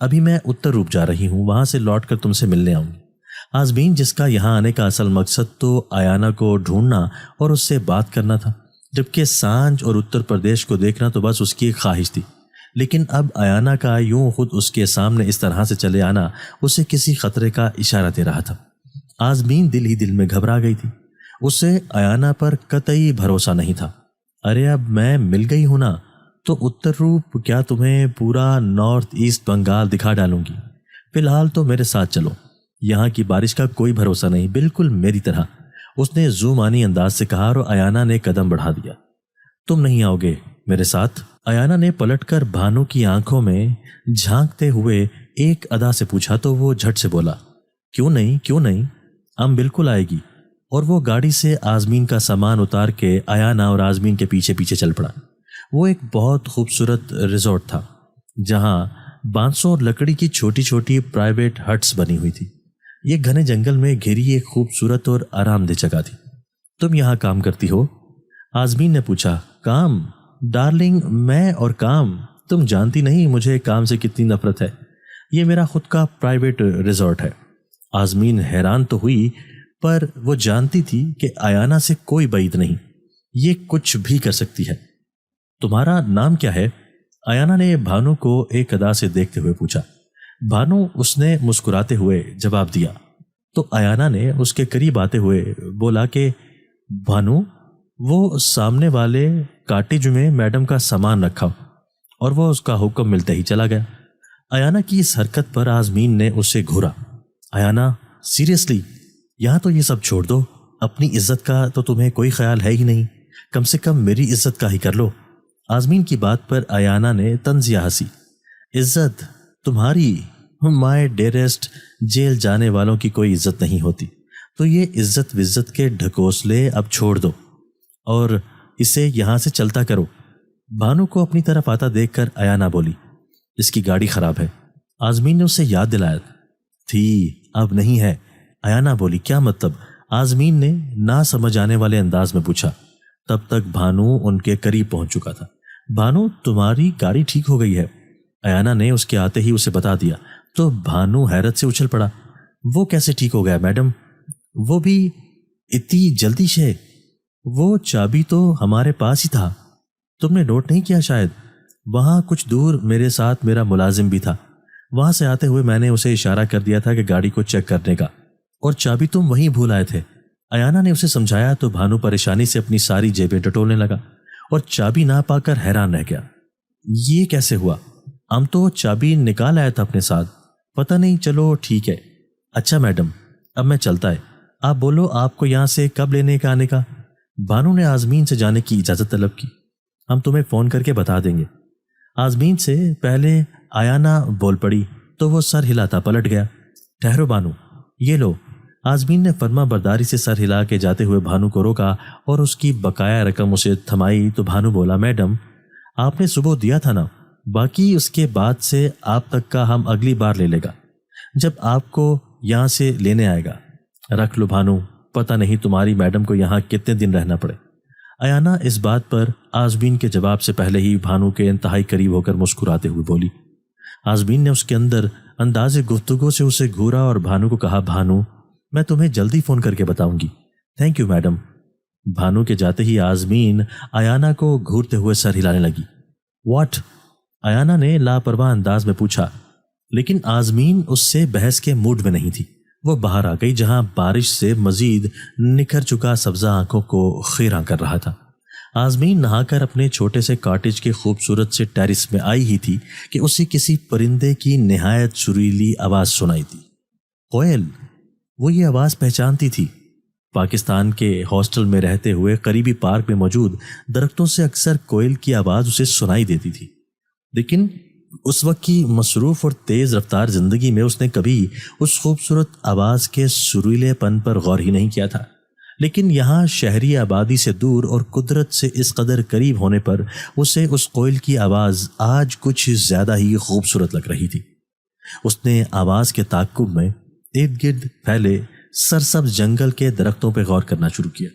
ابھی میں اتر روپ جا رہی ہوں، وہاں سے لوٹ کر تم سے ملنے آؤں گی۔ آزمین جس کا یہاں آنے کا اصل مقصد تو ایانا کو ڈھونڈنا اور اس سے بات کرنا تھا، جبکہ سانج اور اتر پردیش کو دیکھنا تو بس اس کی ایک خواہش تھی، لیکن اب ایانا کا یوں خود اس کے سامنے اس طرح سے چلے آنا اسے کسی خطرے کا اشارہ دے رہا تھا۔ آزمین دل ہی دل میں گھبرا گئی تھی، اسے ایانا پر قطعی بھروسہ نہیں تھا۔ ارے اب میں مل گئی ہوں نا، تو اتر روپ کیا تمہیں پورا نارتھ ایسٹ بنگال دکھا ڈالوں گی؟ فی الحال تو میرے ساتھ چلو، یہاں کی بارش کا کوئی بھروسہ نہیں، بالکل میری طرح، اس نے زومانی انداز سے کہا، اور ایانا نے قدم بڑھا دیا۔ تم نہیں آؤ گے میرے ساتھ؟ ایانا نے پلٹ کر بھانو کی آنکھوں میں جھانکتے ہوئے ایک ادا سے پوچھا تو وہ جھٹ سے بولا، کیوں نہیں، ہم بالکل آئے گی۔ اور وہ گاڑی سے آزمین کا سامان اتار کے ایانا اور آزمین کے پیچھے پیچھے چل پڑا۔ وہ ایک بہت خوبصورت ریزورٹ تھا جہاں بانسوں اور لکڑی کی چھوٹی چھوٹی پرائیویٹ ہٹس بنی ہوئی تھی۔ یہ گھنے جنگل میں گھری ایک خوبصورت اور آرام دہ جگہ تھی۔ تم یہاں کام کرتی ہو؟ آزمین نے پوچھا۔ کام؟ ڈارلنگ، میں اور کام؟ تم جانتی نہیں مجھے کام سے کتنی نفرت ہے، یہ میرا خود کا پرائیویٹ ریزورٹ ہے۔ آزمین حیران تو ہوئی، پر وہ جانتی تھی کہ ایانا سے کوئی بعید نہیں، یہ کچھ بھی کر سکتی ہے۔ تمہارا نام کیا ہے؟ ایانا نے بھانو کو ایک ادا سے دیکھتے ہوئے پوچھا۔ بھانو اس نے مسکراتے ہوئے جواب دیا تو ایانا نے اس کے قریب آتے ہوئے بولا کہ بھانو، وہ سامنے والے کاٹیج میں میڈم کا سامان رکھا، اور وہ اس کا حکم ملتے ہی چلا گیا۔ ایانا کی اس حرکت پر آزمین نے اسے گھورا۔ ایانا، سیریسلی، یہاں تو یہ سب چھوڑ دو، اپنی عزت کا تو تمہیں کوئی خیال ہے ہی نہیں، کم سے کم میری عزت کا ہی کر لو۔ آزمین کی بات پر ایانا نے طنزیہ ہنسی۔ عزت تمہاری؟ مائی ڈیئرسٹ، جیل جانے والوں کی کوئی عزت نہیں ہوتی، تو یہ عزت وزت کے ڈھکوسلے اب چھوڑ دو اور اسے یہاں سے چلتا کرو۔ بھانو کو اپنی طرف آتا دیکھ کر ایانا بولی، اس کی گاڑی خراب ہے۔ آزمین نے اسے یاد دلایا تھی، اب نہیں ہے۔ ایانا بولی، کیا مطلب؟ آزمین نے نہ سمجھ آنے والے انداز میں پوچھا۔ تب تک بھانو ان کے قریب پہنچ چکا تھا۔ بھانو، تمہاری گاڑی ٹھیک ہو گئی ہے، ایانا نے اس کے آتے ہی اسے بتا دیا تو بھانو حیرت سے اچھل پڑا. وہ کیسے ٹھیک ہو گیا میڈم؟ وہ بھی اتنی جلدی سے؟ وہ چابی تو ہمارے پاس ہی تھا. تم نے نوٹ نہیں کیا شاید؟ وہاں کچھ دور میرے ساتھ میرا ملازم بھی تھا. وہاں سے آتے ہوئے میں نے اسے اشارہ کر دیا تھا کہ گاڑی کو چیک کرنے کا، اور چابی تم وہیں بھول آئے تھے. ایانا نے اسے سمجھایا تو بھانو پریشانی سے اپنی ساری جیبیں ٹٹولنے لگا اور چابی نہ پا کر حیران رہ گیا. یہ کیسے ہوا؟ ہم تو چابی نکال آیا تھا اپنے ساتھ. پتہ نہیں، چلو ٹھیک ہے. اچھا میڈم، اب میں چلتا ہے. آپ بولو آپ کو یہاں سے کب لینے کا آنے کا؟ بھانو نے آزمین سے جانے کی اجازت طلب کی. ہم تمہیں فون کر کے بتا دیں گے. آزمین سے پہلے ایانا بول پڑی تو وہ سر ہلاتا پلٹ گیا. ٹھہرو بانو، یہ لو. آزمین نے فرما برداری سے سر ہلا کے جاتے ہوئے بھانو کو روکا اور اس کی بقایا رقم اسے تھمائی تو بھانو بولا، میڈم آپ نے صبح دیا تھا نا، باقی اس کے بعد سے آپ تک کا ہم اگلی بار لے لے گا جب آپ کو یہاں سے لینے آئے گا. رکھ لو بھانو، پتہ نہیں تمہاری میڈم کو یہاں کتنے دن رہنا پڑے. ایانا اس بات پر آزمین کے جواب سے پہلے ہی بھانو کے انتہائی قریب ہو کر مسکراتے ہوئے بولی. آزمین نے اس کے اندر انداز گفتگو سے اسے گھورا اور بھانو کو کہا، بھانو میں تمہیں جلدی فون کر کے بتاؤں گی. Thank you madam. بھانو کے جاتے ہی آزمین ایانا کو گھورتے ہوئے سر ہلانے لگی. واٹ؟ ایانا نے لاپرواہ انداز میں پوچھا، لیکن آزمین اس سے بحث کے موڈ میں نہیں تھی. وہ باہر آ گئی جہاں بارش سے مزید نکھر چکا سبزہ آنکھوں کو خیراں کر رہا تھا. آزمین نہا کر اپنے چھوٹے سے کاٹیج کے خوبصورت سے ٹیرس میں آئی ہی تھی کہ اسے کسی پرندے کی نہایت سریلی آواز سنائی دی. کوئل. وہ یہ آواز پہچانتی تھی. پاکستان کے ہاسٹل میں رہتے ہوئے قریبی پارک میں موجود درختوں سے اکثر کوئل کی آواز اسے سنائی دیتی تھی، لیکن اس وقت کی مصروف اور تیز رفتار زندگی میں اس نے کبھی اس خوبصورت آواز کے سریلے پن پر غور ہی نہیں کیا تھا. لیکن یہاں شہری آبادی سے دور اور قدرت سے اس قدر قریب ہونے پر اسے اس کوئل کی آواز آج کچھ زیادہ ہی خوبصورت لگ رہی تھی. اس نے آواز کے تعاقب میں ارد گرد پھیلے سرسبز جنگل کے درختوں پہ غور کرنا شروع کیا،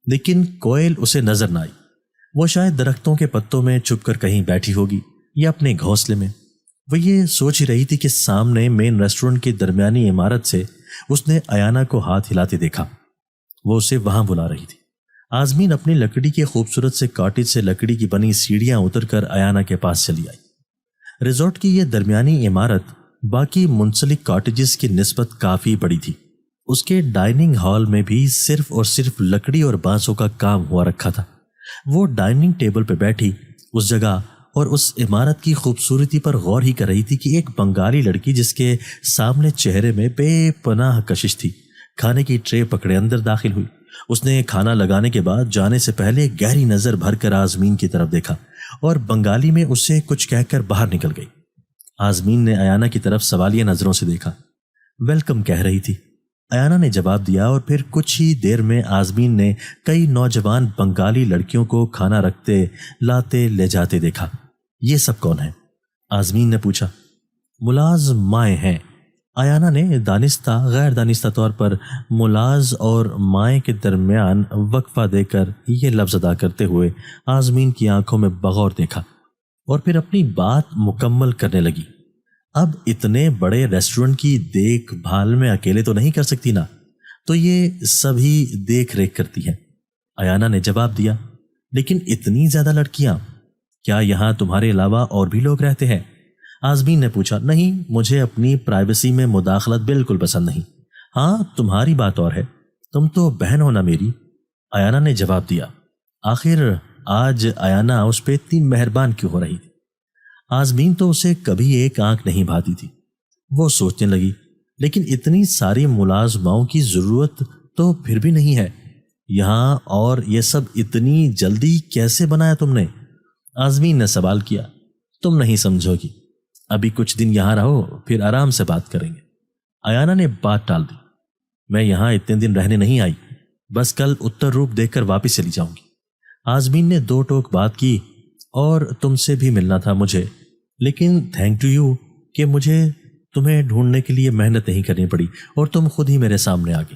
لیکن کوئل اسے نظر نہ آئی. وہ شاید درختوں کے پتوں میں چھپ کر کہیں بیٹھی ہوگی یا اپنے گھونسلے میں. وہ یہ سوچ ہی رہی تھی کہ سامنے مین ریسٹورنٹ کی درمیانی عمارت سے اس نے ایانا کو ہاتھ ہلاتے دیکھا. وہ اسے وہاں بلا رہی تھی. آزمین اپنی لکڑی کے خوبصورت سے کاٹیج سے لکڑی کی بنی سیڑھیاں اتر کر ایانا کے پاس چلی آئی. ریزورٹ کی یہ درمیانی عمارت باقی منسلک کاٹیجز کی نسبت کافی بڑی تھی. اس کے ڈائننگ ہال میں بھی صرف اور صرف لکڑی اور بانسوں کا کام ہوا رکھا تھا. وہ ڈائننگ ٹیبل پہ بیٹھی اس جگہ اور اس عمارت کی خوبصورتی پر غور ہی کر رہی تھی کہ ایک بنگالی لڑکی جس کے سامنے چہرے میں بے پناہ کشش تھی، کھانے کی ٹرے پکڑے اندر داخل ہوئی. اس نے کھانا لگانے کے بعد جانے سے پہلے گہری نظر بھر کر آزمین کی طرف دیکھا اور بنگالی میں اسے کچھ کہہ کر باہر نکل گئی. آزمین نے ایانا کی طرف سوالیہ نظروں سے دیکھا. ویلکم کہہ رہی تھی. ایانا نے جواب دیا اور پھر کچھ ہی دیر میں آزمین نے کئی نوجوان بنگالی لڑکیوں کو کھانا رکھتے لاتے لے جاتے دیکھا. یہ سب کون ہیں؟ آزمین نے پوچھا. ملاز مائیں ہیں. ایانا نے دانستہ غیر دانستہ طور پر ملاز اور مائیں کے درمیان وقفہ دے کر یہ لفظ ادا کرتے ہوئے آزمین کی آنکھوں میں بغور دیکھا اور پھر اپنی بات مکمل کرنے لگی. اب اتنے بڑے ریسٹورنٹ کی دیکھ بھال میں اکیلے تو نہیں کر سکتی نا، تو یہ سبھی دیکھ ریکھ کرتی ہیں. ایانا نے جواب دیا. لیکن اتنی زیادہ لڑکیاں، کیا یہاں تمہارے علاوہ اور بھی لوگ رہتے ہیں؟ آزمین نے پوچھا. نہیں، مجھے اپنی پرائیویسی میں مداخلت بالکل پسند نہیں. ہاں تمہاری بات اور ہے، تم تو بہن ہو نا میری، ایانا نے جواب دیا. آخر آج ایانا اس پہ اتنی مہربان کیوں ہو رہی تھی؟ آزمین تو اسے کبھی ایک آنکھ نہیں بھاتی تھی. وہ سوچنے لگی، لیکن اتنی ساری ملازماؤں کی ضرورت تو پھر بھی نہیں ہے یہاں، اور یہ سب اتنی جلدی کیسے بنایا تم نے؟ آزمین نے سوال کیا. تم نہیں سمجھو گی، ابھی کچھ دن یہاں رہو پھر آرام سے بات کریں گے. ایانا نے بات ٹال دی. میں یہاں اتنے دن رہنے نہیں آئی، بس کل اتر روپ دیکھ کر واپس چلی جاؤں گی. آزمین نے دو ٹوک بات کی. اور تم سے بھی ملنا تھا مجھے، لیکن تھینک ٹو یو کہ مجھے تمہیں ڈھونڈنے کے لیے محنت نہیں کرنی پڑی اور تم خود ہی میرے سامنے آ گئی.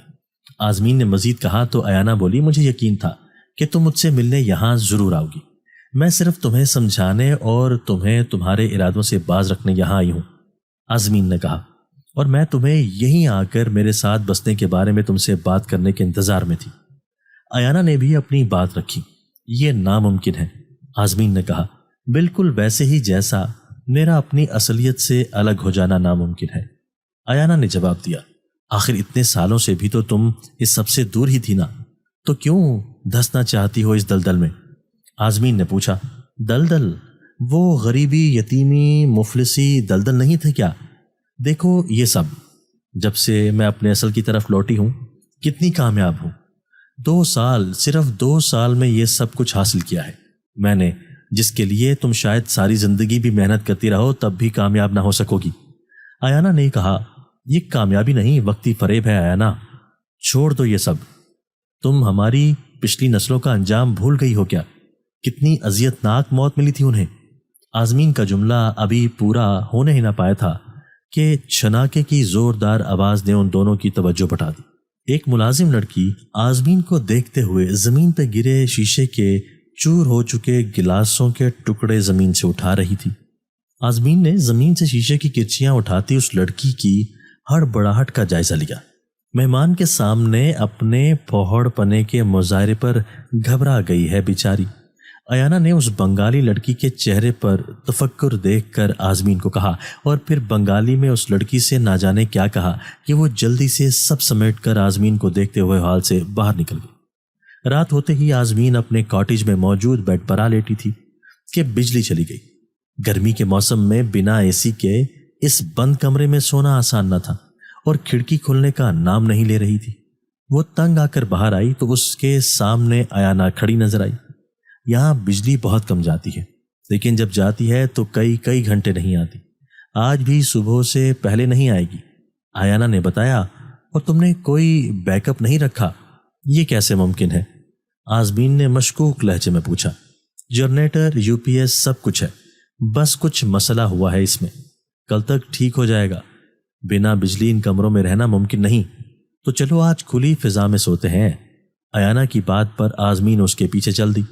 آزمین نے مزید کہا تو ایانا بولی. مجھے یقین تھا کہ تم مجھ سے ملنے یہاں ضرور آؤ گی. میں صرف تمہیں سمجھانے اور تمہیں تمہارے ارادوں سے باز رکھنے یہاں آئی ہوں. آزمین نے کہا، اور میں تمہیں یہیں آ کر میرے ساتھ بسنے کے بارے میں تم سے بات کرنے کے انتظار میں تھی۔ ایانا نے بھی اپنی بات رکھی۔ یہ ناممکن ہے، آزمین نے کہا، بالکل ویسے ہی جیسا میرا اپنی اصلیت سے الگ ہو جانا ناممکن ہے۔ ایانا نے جواب دیا، آخر اتنے سالوں سے بھی تو تم اس سب سے دور ہی تھی نا، تو کیوں دھسنا چاہتی ہو اس دلدل میں؟ آزمین نے پوچھا۔ دلدل؟ وہ غریبی، یتیمی، مفلسی دلدل نہیں تھے کیا؟ دیکھو یہ سب، جب سے میں اپنے اصل کی طرف لوٹی ہوں کتنی کامیاب ہوں۔ 2 سال، صرف 2 سال میں یہ سب کچھ حاصل کیا ہے میں نے، جس کے لیے تم شاید ساری زندگی بھی محنت کرتی رہو تب بھی کامیاب نہ ہو سکو گی۔ ایانا نے کہا، یہ کامیابی نہیں، وقتی فریب ہے ایانا، چھوڑ دو یہ سب۔ تم ہماری پچھلی نسلوں کا انجام بھول گئی ہو کیا؟ کتنی اذیت ناک موت ملی تھی انہیں۔ آزمین کا جملہ ابھی پورا ہونے ہی نہ پایا تھا کہ چھناکے کی زوردار آواز نے ان دونوں کی توجہ بٹا دی۔ ایک ملازم لڑکی آزمین کو دیکھتے ہوئے زمین پہ گرے شیشے کے چور ہو چکے گلاسوں کے ٹکڑے زمین سے اٹھا رہی تھی۔ آزمین نے زمین سے شیشے کی کرچیاں اٹھاتی اس لڑکی کی ہڑبڑاہٹ کا جائزہ لیا۔ مہمان کے سامنے اپنے پھوہڑ پنے کے مظاہرے پر گھبرا گئی ہے بیچاری۔ ایانا نے اس بنگالی لڑکی کے چہرے پر تفکر دیکھ کر آزمین کو کہا، اور پھر بنگالی میں اس لڑکی سے نہ جانے کیا کہا کہ وہ جلدی سے سب سمیٹ کر آزمین کو دیکھتے ہوئے ہال سے باہر نکل گئی۔ رات ہوتے ہی آزمین اپنے کاٹیج میں موجود بیڈ پر آ لیٹی تھی کہ بجلی چلی گئی۔ گرمی کے موسم میں بنا اے سی کے اس بند کمرے میں سونا آسان نہ تھا، اور کھڑکی کھلنے کا نام نہیں لے رہی تھی۔ وہ تنگ آ کر باہر آئی تو اس کے سامنے ایانا کھڑی نظر آئی۔ یہاں بجلی بہت کم جاتی ہے، لیکن جب جاتی ہے تو کئی گھنٹے نہیں آتی۔ آج بھی صبح سے پہلے نہیں آئے گی، ایانا نے بتایا۔ اور تم نے کوئی بیک اپ نہیں رکھا؟ یہ کیسے ممکن ہے؟ آزمین نے مشکوک لہجے میں پوچھا۔ جنریٹر، یو پی ایس، سب کچھ ہے، بس کچھ مسئلہ ہوا ہے اس میں، کل تک ٹھیک ہو جائے گا۔ بنا بجلی ان کمروں میں رہنا ممکن نہیں، تو چلو آج کھلی فضا میں سوتے ہیں۔ ایانا کی بات پر آزمین اس کے پیچھے چل دی۔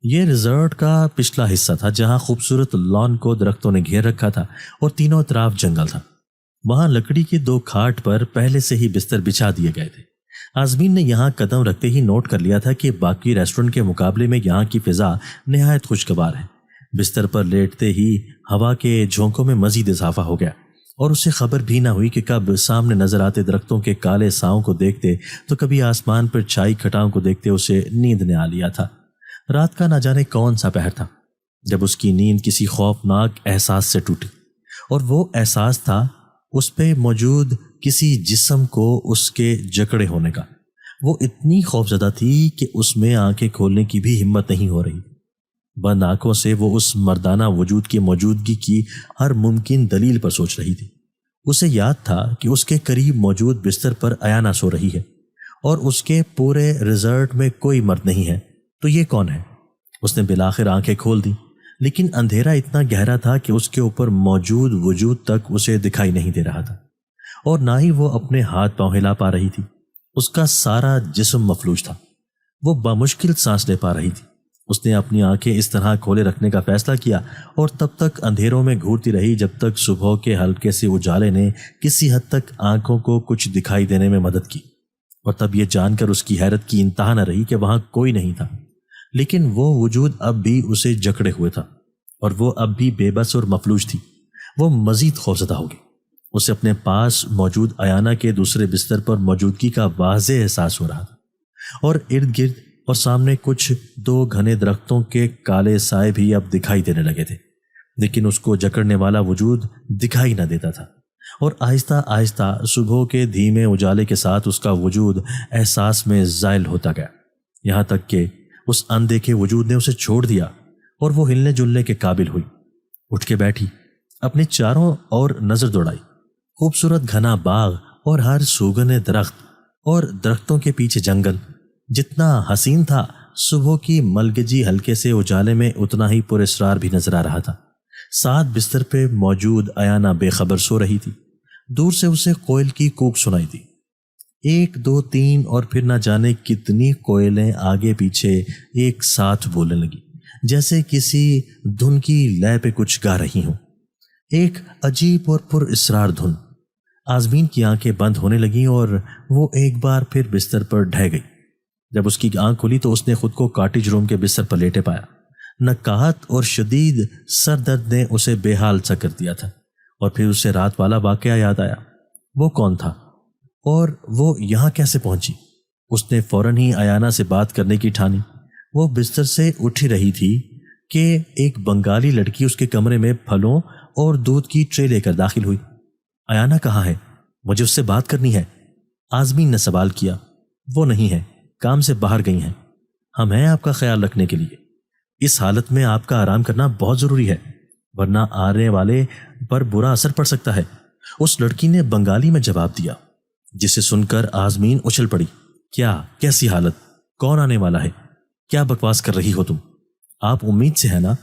یہ ریزورٹ کا پچھلا حصہ تھا جہاں خوبصورت لان کو درختوں نے گھیر رکھا تھا اور تینوں طرف جنگل تھا۔ وہاں لکڑی کے 2 کھاٹ پر پہلے سے ہی بستر بچھا دیے گئے تھے۔ آزمین نے یہاں قدم رکھتے ہی نوٹ کر لیا تھا کہ باقی ریسٹورنٹ کے مقابلے میں یہاں کی فضا نہایت خوشگوار ہے۔ بستر پر لیٹتے ہی ہوا کے جھونکوں میں مزید اضافہ ہو گیا، اور اسے خبر بھی نہ ہوئی کہ کب سامنے نظر آتے درختوں کے کالے ساؤں کو دیکھتے تو کبھی آسمان پر چھائی گھٹاؤں کو دیکھتے اسے نیند نے آ لیا تھا۔ رات کا نہ جانے کون سا پہر تھا جب اس کی نیند کسی خوفناک احساس سے ٹوٹی، اور وہ احساس تھا اس پہ موجود کسی جسم کو اس کے جکڑے ہونے کا۔ وہ اتنی خوفزدہ تھی کہ اس میں آنکھیں کھولنے کی بھی ہمت نہیں ہو رہی۔ بند آنکھوں سے وہ اس مردانہ وجود کی موجودگی کی ہر ممکن دلیل پر سوچ رہی تھی۔ اسے یاد تھا کہ اس کے قریب موجود بستر پر ایانا سو رہی ہے، اور اس کے پورے ریزورٹ میں کوئی مرد نہیں ہے، تو یہ کون ہے؟ اس نے بالآخر آنکھیں کھول دی، لیکن اندھیرا اتنا گہرا تھا کہ اس کے اوپر موجود وجود تک اسے دکھائی نہیں دے رہا تھا، اور نہ ہی وہ اپنے ہاتھ پاؤں ہلا پا رہی تھی۔ اس کا سارا جسم مفلوج تھا، وہ بمشکل سانس لے پا رہی تھی۔ اس نے اپنی آنکھیں اس طرح کھولے رکھنے کا فیصلہ کیا، اور تب تک اندھیروں میں گھورتی رہی جب تک صبح کے ہلکے سے اجالے نے کسی حد تک آنکھوں کو کچھ دکھائی دینے میں مدد کی، اور تب یہ جان کر اس کی حیرت کی انتہا نہ رہی کہ وہاں کوئی نہیں تھا، لیکن وہ وجود اب بھی اسے جکڑے ہوئے تھا، اور وہ اب بھی بے بس اور مفلوج تھی۔ وہ مزید خوفزدہ ہو گئی۔ اسے اپنے پاس موجود ایانا کے دوسرے بستر پر موجودگی کا واضح احساس ہو رہا تھا، اور ارد گرد اور سامنے کچھ 2 گھنے درختوں کے کالے سائے بھی اب دکھائی دینے لگے تھے، لیکن اس کو جکڑنے والا وجود دکھائی نہ دیتا تھا، اور آہستہ آہستہ صبح کے دھیمے اجالے کے ساتھ اس کا وجود احساس میں زائل ہوتا گیا، یہاں تک کہ اس اندیکھے وجود نے اسے چھوڑ دیا، اور وہ ہلنے جلنے کے قابل ہوئی۔ اٹھ کے بیٹھی، اپنے چاروں اور نظر دوڑائی۔ خوبصورت گھنا باغ اور ہر سوگنے درخت، اور درختوں کے پیچھے جنگل جتنا حسین تھا، صبح کی ملگجی ہلکے سے اجالے میں اتنا ہی پراسرار بھی نظر آ رہا تھا۔ ساتھ بستر پہ موجود ایانا بے خبر سو رہی تھی۔ دور سے اسے کوئل کی کوک سنائی دی، 1 2 3، اور پھر نہ جانے کتنی کوئلیں آگے پیچھے ایک ساتھ بولنے لگی، جیسے کسی دھن کی لے پہ کچھ گا رہی ہوں۔ ایک عجیب اور پر اسرار دھن۔ آزمین کی آنکھیں بند ہونے لگیں اور وہ ایک بار پھر بستر پر ڈھہ گئی۔ جب اس کی آنکھ کھلی تو اس نے خود کو کاٹیج روم کے بستر پر لیٹے پایا۔ نکاہت اور شدید سر درد نے اسے بے حال سا کر دیا تھا، اور پھر اسے رات والا واقعہ یاد آیا۔ وہ کون تھا اور وہ یہاں کیسے پہنچی؟ اس نے فوراً ہی ایانا سے بات کرنے کی ٹھانی۔ وہ بستر سے اٹھ رہی تھی کہ ایک بنگالی لڑکی اس کے کمرے میں پھلوں اور دودھ کی ٹرے لے کر داخل ہوئی۔ ایانا کہاں ہے؟ مجھے اس سے بات کرنی ہے، آزمین نے سوال کیا۔ وہ نہیں ہے، کام سے باہر گئی ہیں۔ ہم ہیں آپ کا خیال رکھنے کے لیے۔ اس حالت میں آپ کا آرام کرنا بہت ضروری ہے، ورنہ آنے والے پر برا اثر پڑ سکتا ہے، اس لڑکی نے بنگالی میں جواب دیا، جسے سن کر آزمین اچھل پڑی۔ کیا؟ کیسی حالت؟ کون آنے والا ہے؟ کیا بکواس کر رہی ہو تم؟ آپ امید سے ہے نا؟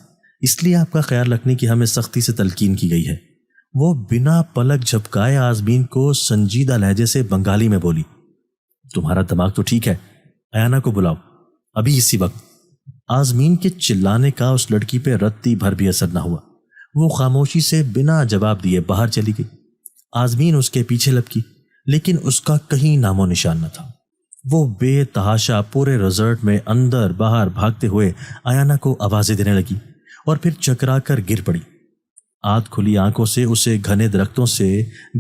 اس لیے آپ کا خیال رکھنے کی ہمیں سختی سے تلقین کی گئی ہے۔ وہ بنا پلک جھپکائے آزمین کو سنجیدہ لہجے سے بنگالی میں بولی۔ تمہارا دماغ تو ٹھیک ہے، ایانا کو بلاؤ ابھی اسی وقت۔ آزمین کے چلانے کا اس لڑکی پہ رتی بھر بھی اثر نہ ہوا۔ وہ خاموشی سے بنا جواب دیے باہر چلی گئی۔ آزمین اس کے پیچھے لپکی، لیکن اس کا کہیں نام و نشان نہ تھا۔ وہ بے تحاشا پورے ریزورٹ میں اندر باہر بھاگتے ہوئے ایانا کو آوازیں دینے لگی اور پھر چکرا کر گر پڑی۔ آدھ کھلی آنکھوں سے اسے گھنے درختوں سے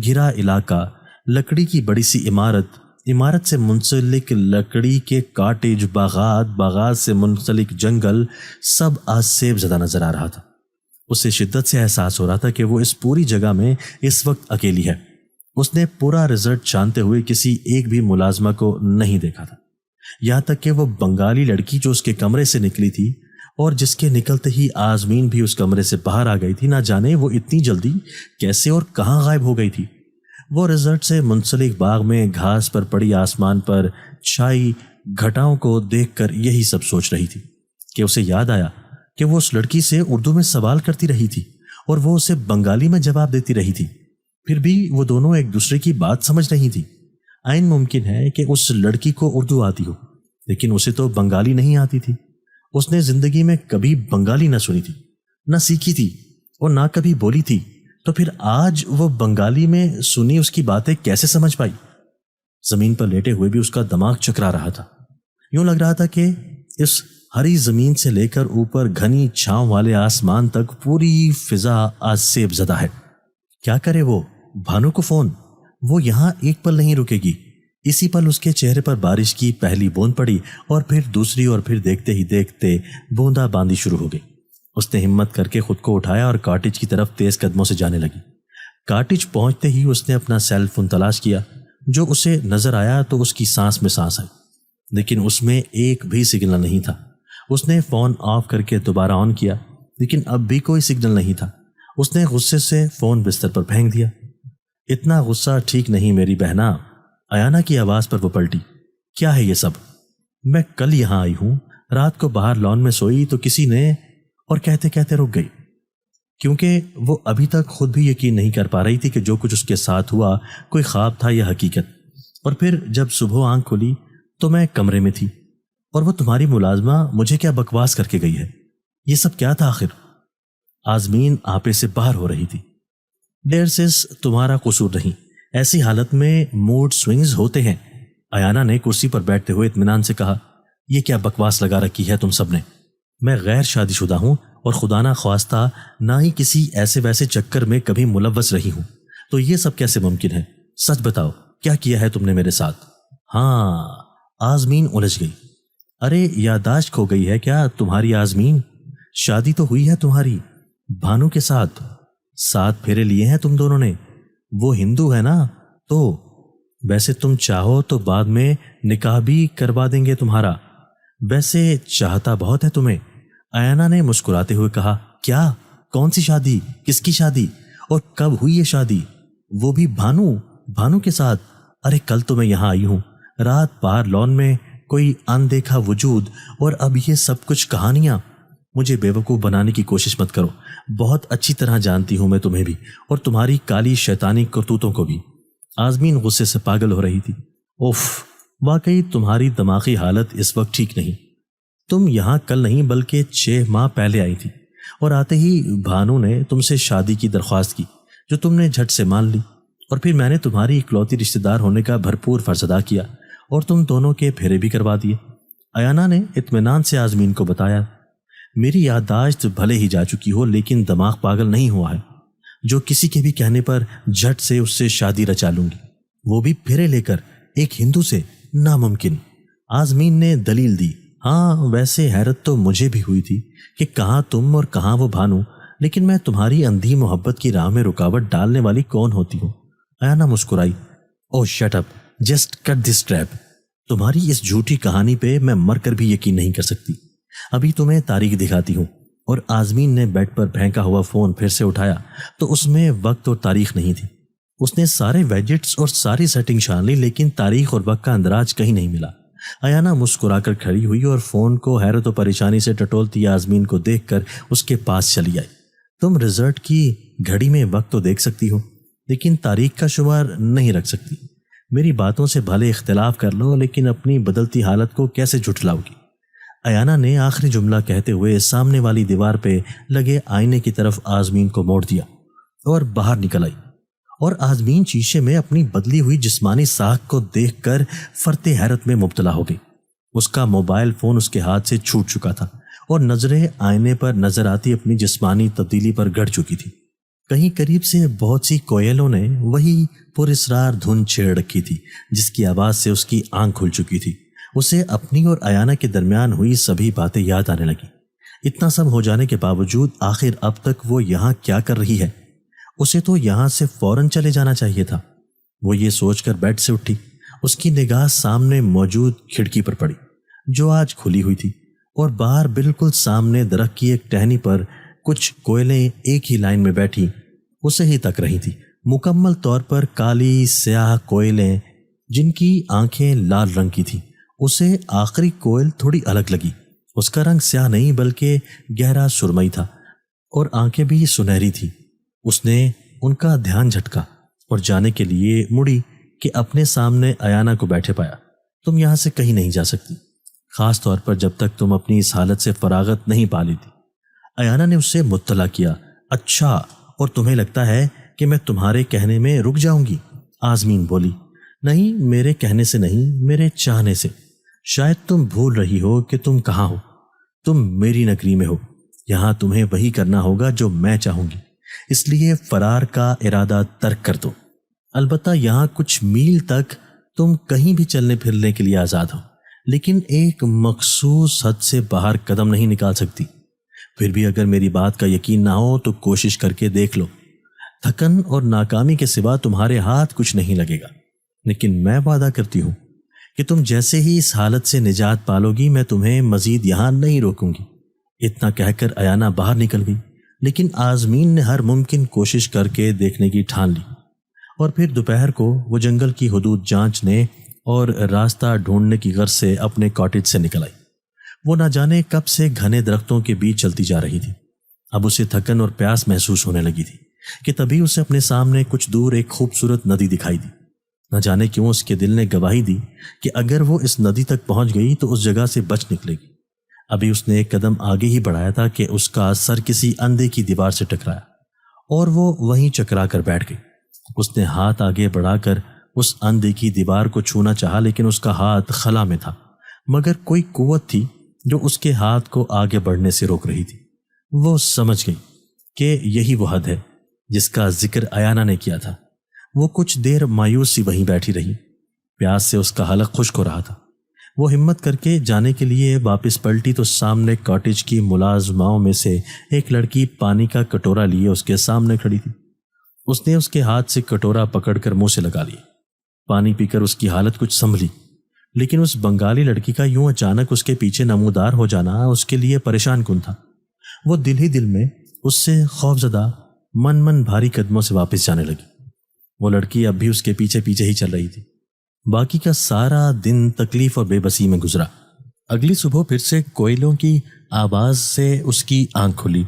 گھرا علاقہ، لکڑی کی بڑی سی عمارت سے منسلک لکڑی کے کاٹیج، باغات سے منسلک جنگل، سب آسیب زدہ نظر آ رہا تھا۔ اسے شدت سے احساس ہو رہا تھا کہ وہ اس پوری جگہ میں اس وقت اکیلی ہے۔ اس نے پورا ریزورٹ چھانتے ہوئے کسی ایک بھی ملازمہ کو نہیں دیکھا تھا، یہاں تک کہ وہ بنگالی لڑکی جو اس کے کمرے سے نکلی تھی اور جس کے نکلتے ہی آزمین بھی اس کمرے سے باہر آ گئی تھی، نہ جانے وہ اتنی جلدی کیسے اور کہاں غائب ہو گئی تھی۔ وہ ریزورٹ سے منسلک باغ میں گھاس پر پڑی آسمان پر چھائی گھٹاؤں کو دیکھ کر یہی سب سوچ رہی تھی کہ اسے یاد آیا کہ وہ اس لڑکی سے اردو میں سوال کرتی رہی تھی اور وہ اسے بنگالی میں جواب دیتی رہی تھی، پھر بھی وہ دونوں ایک دوسرے کی بات سمجھ رہی تھی۔ عین ممکن ہے کہ اس لڑکی کو اردو آتی ہو، لیکن اسے تو بنگالی نہیں آتی تھی۔ اس نے زندگی میں کبھی بنگالی نہ سنی تھی، نہ سیکھی تھی اور نہ کبھی بولی تھی، تو پھر آج وہ بنگالی میں سنی اس کی باتیں کیسے سمجھ پائی؟ زمین پر لیٹے ہوئے بھی اس کا دماغ چکرا رہا تھا۔ یوں لگ رہا تھا کہ اس ہری زمین سے لے کر اوپر گھنی چھاؤں والے آسمان تک پوری فضا آسیب زدہ ہے۔ کیا کرے وہ؟ بھانو کو فون، وہ یہاں ایک پل نہیں رکے گی۔ اسی پل اس کے چہرے پر بارش کی پہلی بوند پڑی اور پھر دوسری، اور پھر دیکھتے ہی دیکھتے بوندا باندی شروع ہو گئی۔ اس نے ہمت کر کے خود کو اٹھایا اور کاٹیج کی طرف تیز قدموں سے جانے لگی۔ کاٹیج پہنچتے ہی اس نے اپنا سیل فون تلاش کیا، جو اسے نظر آیا تو اس کی سانس میں سانس آئی، لیکن اس میں ایک بھی سگنل نہیں تھا۔ اس نے فون آف کر کے دوبارہ آن کیا، لیکن اب بھی کوئی سگنل نہیں تھا۔ اس نے غصے سے فون بستر پر پھینک دیا۔ اتنا غصہ ٹھیک نہیں میری بہنا، ایانا کی آواز پر وہ پلٹی۔ کیا ہے یہ سب؟ میں کل یہاں آئی ہوں، رات کو باہر لان میں سوئی تو کسی نے، اور کہتے کہتے رک گئی، کیونکہ وہ ابھی تک خود بھی یقین نہیں کر پا رہی تھی کہ جو کچھ اس کے ساتھ ہوا کوئی خواب تھا یا حقیقت۔ اور پھر جب صبح آنکھ کھلی تو میں کمرے میں تھی، اور وہ تمہاری ملازمہ مجھے کیا بکواس کر کے گئی ہے؟ یہ سب کیا تھا آخر؟ آزمین آپے سے باہر ہو رہی تھی۔ دیر سے تمہارا قصور نہیں، ایسی حالت میں موڈ سوئنگز ہوتے ہیں، ایانا نے کرسی پر بیٹھتے ہوئے اطمینان سے کہا۔ یہ کیا بکواس لگا رکھی ہے تم سب نے؟ میں غیر شادی شدہ ہوں اور خدا نہ خواستہ نہ ہی کسی ایسے ویسے چکر میں کبھی ملوث رہی ہوں، تو یہ سب کیسے ممکن ہے؟ سچ بتاؤ، کیا کیا ہے تم نے میرے ساتھ؟ ہاں، آزمین الجھ گئی۔ ارے یادداشت کھو گئی ہے کیا تمہاری آزمین؟ شادی تو ہوئی ہے تمہاری بھانو کے ساتھ، 7 پھیرے لیے ہیں تم دونوں نے۔ وہ ہندو ہے نا، تو ویسے تم چاہو تو بعد میں نکاح بھی کروا دیں گے تمہارا۔ ویسے چاہتا بہت ہے تمہیں، ایانا نے مسکراتے ہوئے کہا۔ کیا؟ کون سی شادی؟ کس کی شادی؟ اور کب ہوئی یہ شادی؟ وہ بھی بھانو کے ساتھ؟ ارے کل تو میں یہاں آئی ہوں، رات باہر لان میں کوئی اندیکھا وجود، اور اب یہ سب کچھ کہانیاں۔ مجھے بیوقوف بنانے کی کوشش مت کرو، بہت اچھی طرح جانتی ہوں میں تمہیں بھی اور تمہاری کالی شیطانی کرتوتوں کو بھی۔ آزمین غصے سے پاگل ہو رہی تھی۔ اوف، واقعی تمہاری دماغی حالت اس وقت ٹھیک نہیں۔ تم یہاں کل نہیں بلکہ 6 ماہ پہلے آئی تھی، اور آتے ہی بھانو نے تم سے شادی کی درخواست کی جو تم نے جھٹ سے مان لی، اور پھر میں نے تمہاری اکلوتی رشتہ دار ہونے کا بھرپور فرض ادا کیا اور تم دونوں کے پھیرے بھی کروا دیے۔ ایانا نے اطمینان سے آزمین کو بتایا، میری یادداشت بھلے ہی جا چکی ہو لیکن دماغ پاگل نہیں ہوا ہے، جو کسی کے بھی کہنے پر جھٹ سے اس سے شادی رچا لوں گی، وہ بھی پھیرے لے کر ایک ہندو سے، ناممکن۔ آزمین نے دلیل دی، ہاں ویسے حیرت تو مجھے بھی ہوئی تھی کہ کہاں تم اور کہاں وہ بھانو، لیکن میں تمہاری اندھی محبت کی راہ میں رکاوٹ ڈالنے والی کون ہوتی ہوں؟ ایانا مسکرائی، او شٹ اپ، جسٹ کٹ دس ٹریپ۔ تمہاری اس جھوٹی کہانی پہ میں مر کر بھی یقین نہیں کر سکتی۔ ابھی تمہیں تاریخ دکھاتی ہوں۔ اور آزمین نے بیڈ پر پھینکا ہوا فون پھر سے اٹھایا تو اس میں وقت اور تاریخ نہیں تھی۔ اس نے سارے ویجٹس اور ساری سیٹنگ چھان لی لیکن تاریخ اور وقت کا اندراج کہیں نہیں ملا۔ ایانا مسکرا کر کھڑی ہوئی اور فون کو حیرت و پریشانی سے ٹٹولتی آزمین کو دیکھ کر اس کے پاس چلی آئی۔ تم ریزلٹ کی گھڑی میں وقت تو دیکھ سکتی ہو لیکن تاریخ کا شمار نہیں رکھ سکتی۔ میری باتوں سے بھلے اختلاف کر لو لیکن اپنی بدلتی حالت کو کیسے جھٹلاؤ گی؟ ایانا نے آخری جملہ کہتے ہوئے سامنے والی دیوار پہ لگے آئینے کی طرف آزمین کو موڑ دیا اور باہر نکل آئی، اور آزمین شیشے میں اپنی بدلی ہوئی جسمانی ساکھ کو دیکھ کر فرتے حیرت میں مبتلا ہو گئی۔ اس کا موبائل فون اس کے ہاتھ سے چھوٹ چکا تھا اور نظریں آئینے پر نظر آتی اپنی جسمانی تبدیلی پر گڑ چکی تھی۔ کہیں قریب سے بہت سی کوئلوں نے وہی پراسرار دھن چھیڑ رکھی تھی جس کی آواز سے اس کی آنکھ کھل چکی تھی۔ اسے اپنی اور ایانا کے درمیان ہوئی سبھی باتیں یاد آنے لگی۔ اتنا سب ہو جانے کے باوجود آخر اب تک وہ یہاں کیا کر رہی ہے؟ اسے تو یہاں سے فوراً چلے جانا چاہیے تھا۔ وہ یہ سوچ کر بیڈ سے اٹھی۔ اس کی نگاہ سامنے موجود کھڑکی پر پڑی جو آج کھلی ہوئی تھی، اور باہر بالکل سامنے درخت کی ایک ٹہنی پر کچھ کوئلیں ایک ہی لائن میں بیٹھی اسے ہی تک رہی تھی، مکمل طور پر کالی سیاہ کوئلیں جن کی آنکھیں لال رنگ کی تھیں۔ اسے آخری کوئل تھوڑی الگ لگی۔ اس کا رنگ سیاہ نہیں بلکہ گہرا سرمئی تھا اور آنکھیں بھی سنہری تھیں۔ اس نے ان کا دھیان جھٹکا اور جانے کے لیے مڑی کہ اپنے سامنے ایانا کو بیٹھے پایا۔ تم یہاں سے کہیں نہیں جا سکتی، خاص طور پر جب تک تم اپنی اس حالت سے فراغت نہیں پا لیتی۔ ایانا نے اس سے مطلع کیا، اچھا، اور تمہیں لگتا ہے کہ میں تمہارے کہنے میں رک جاؤں گی؟ آزمین بولی، نہیں، میرے کہنے سے نہیں، میرے چاہنے سے۔ شاید تم بھول رہی ہو کہ تم کہاں ہو۔ تم میری نگری میں ہو۔ یہاں تمہیں وہی کرنا ہوگا جو میں چاہوں گی، اس لیے فرار کا ارادہ ترک کر دو۔ البتہ یہاں کچھ میل تک تم کہیں بھی چلنے پھرنے کے لیے آزاد ہو، لیکن ایک مخصوص حد سے باہر قدم نہیں نکال سکتی۔ پھر بھی اگر میری بات کا یقین نہ ہو تو کوشش کر کے دیکھ لو۔ تھکن اور ناکامی کے سوا تمہارے ہاتھ کچھ نہیں لگے گا، لیکن میں وعدہ کرتی ہوں کہ تم جیسے ہی اس حالت سے نجات پالو گی میں تمہیں مزید یہاں نہیں روکوں گی۔ اتنا کہہ کر ایانا باہر نکل گئی، لیکن آزمین نے ہر ممکن کوشش کر کے دیکھنے کی ٹھان لی، اور پھر دوپہر کو وہ جنگل کی حدود جانچنے اور راستہ ڈھونڈنے کی غرض سے اپنے کاٹیج سے نکل آئی۔ وہ نہ جانے کب سے گھنے درختوں کے بیچ چلتی جا رہی تھی۔ اب اسے تھکن اور پیاس محسوس ہونے لگی تھی کہ تبھی اسے اپنے سامنے کچھ دور ایک خوبصورت ندی دکھائی دی۔ نہ جانے کیوں اس کے دل نے گواہی دی کہ اگر وہ اس ندی تک پہنچ گئی تو اس جگہ سے بچ نکلے گی۔ ابھی اس نے ایک قدم آگے ہی بڑھایا تھا کہ اس کا سر کسی اندھے کی دیوار سے ٹکرایا اور وہ وہیں چکرا کر بیٹھ گئی۔ اس نے ہاتھ آگے بڑھا کر اس اندھے کی دیوار کو چھونا چاہا لیکن اس کا ہاتھ خلا میں تھا، مگر کوئی قوت تھی جو اس کے ہاتھ کو آگے بڑھنے سے روک رہی تھی۔ وہ سمجھ گئی کہ یہی وہ حد ہے جس کا ذکر ایانا نے کیا تھا۔ وہ کچھ دیر مایوس سی وہیں بیٹھی رہی۔ پیاس سے اس کا حلق خشک ہو رہا تھا۔ وہ ہمت کر کے جانے کے لیے واپس پلٹی تو سامنے کاٹیج کی ملازماؤں میں سے ایک لڑکی پانی کا کٹورا لیے اس کے سامنے کھڑی تھی۔ اس نے اس کے ہاتھ سے کٹورا پکڑ کر منہ سے لگا لیا۔ پانی پی کر اس کی حالت کچھ سنبھلی، لیکن اس بنگالی لڑکی کا یوں اچانک اس کے پیچھے نمودار ہو جانا اس کے لیے پریشان کن تھا۔ وہ دل ہی دل میں اس سے خوفزدہ من بھاری قدموں سے واپس جانے لگی۔ وہ لڑکی اب بھی اس کے پیچھے پیچھے ہی چل رہی تھی۔ باقی کا سارا دن تکلیف اور بے بسی میں گزرا۔ اگلی صبح پھر سے کوئلوں کی آواز سے اس کی آنکھ کھلی۔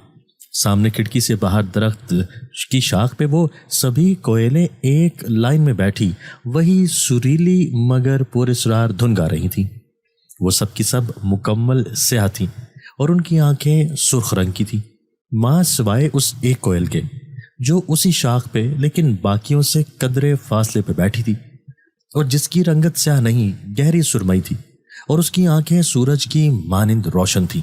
سامنے کھڑکی سے باہر درخت کی شاخ پہ وہ سبھی کوئلیں ایک لائن میں بیٹھی وہی سریلی مگر پراسرار دھن گا رہی تھیں۔ وہ سب کی سب مکمل سیاہ تھیں اور ان کی آنکھیں سرخ رنگ کی تھیں۔ ماں سوائے اس ایک کوئل کے جو اسی شاخ پہ لیکن باقیوں سے قدرے فاصلے پہ بیٹھی تھی اور جس کی رنگت سیاہ نہیں گہری سرمئی تھی اور اس کی آنکھیں سورج کی مانند روشن تھیں،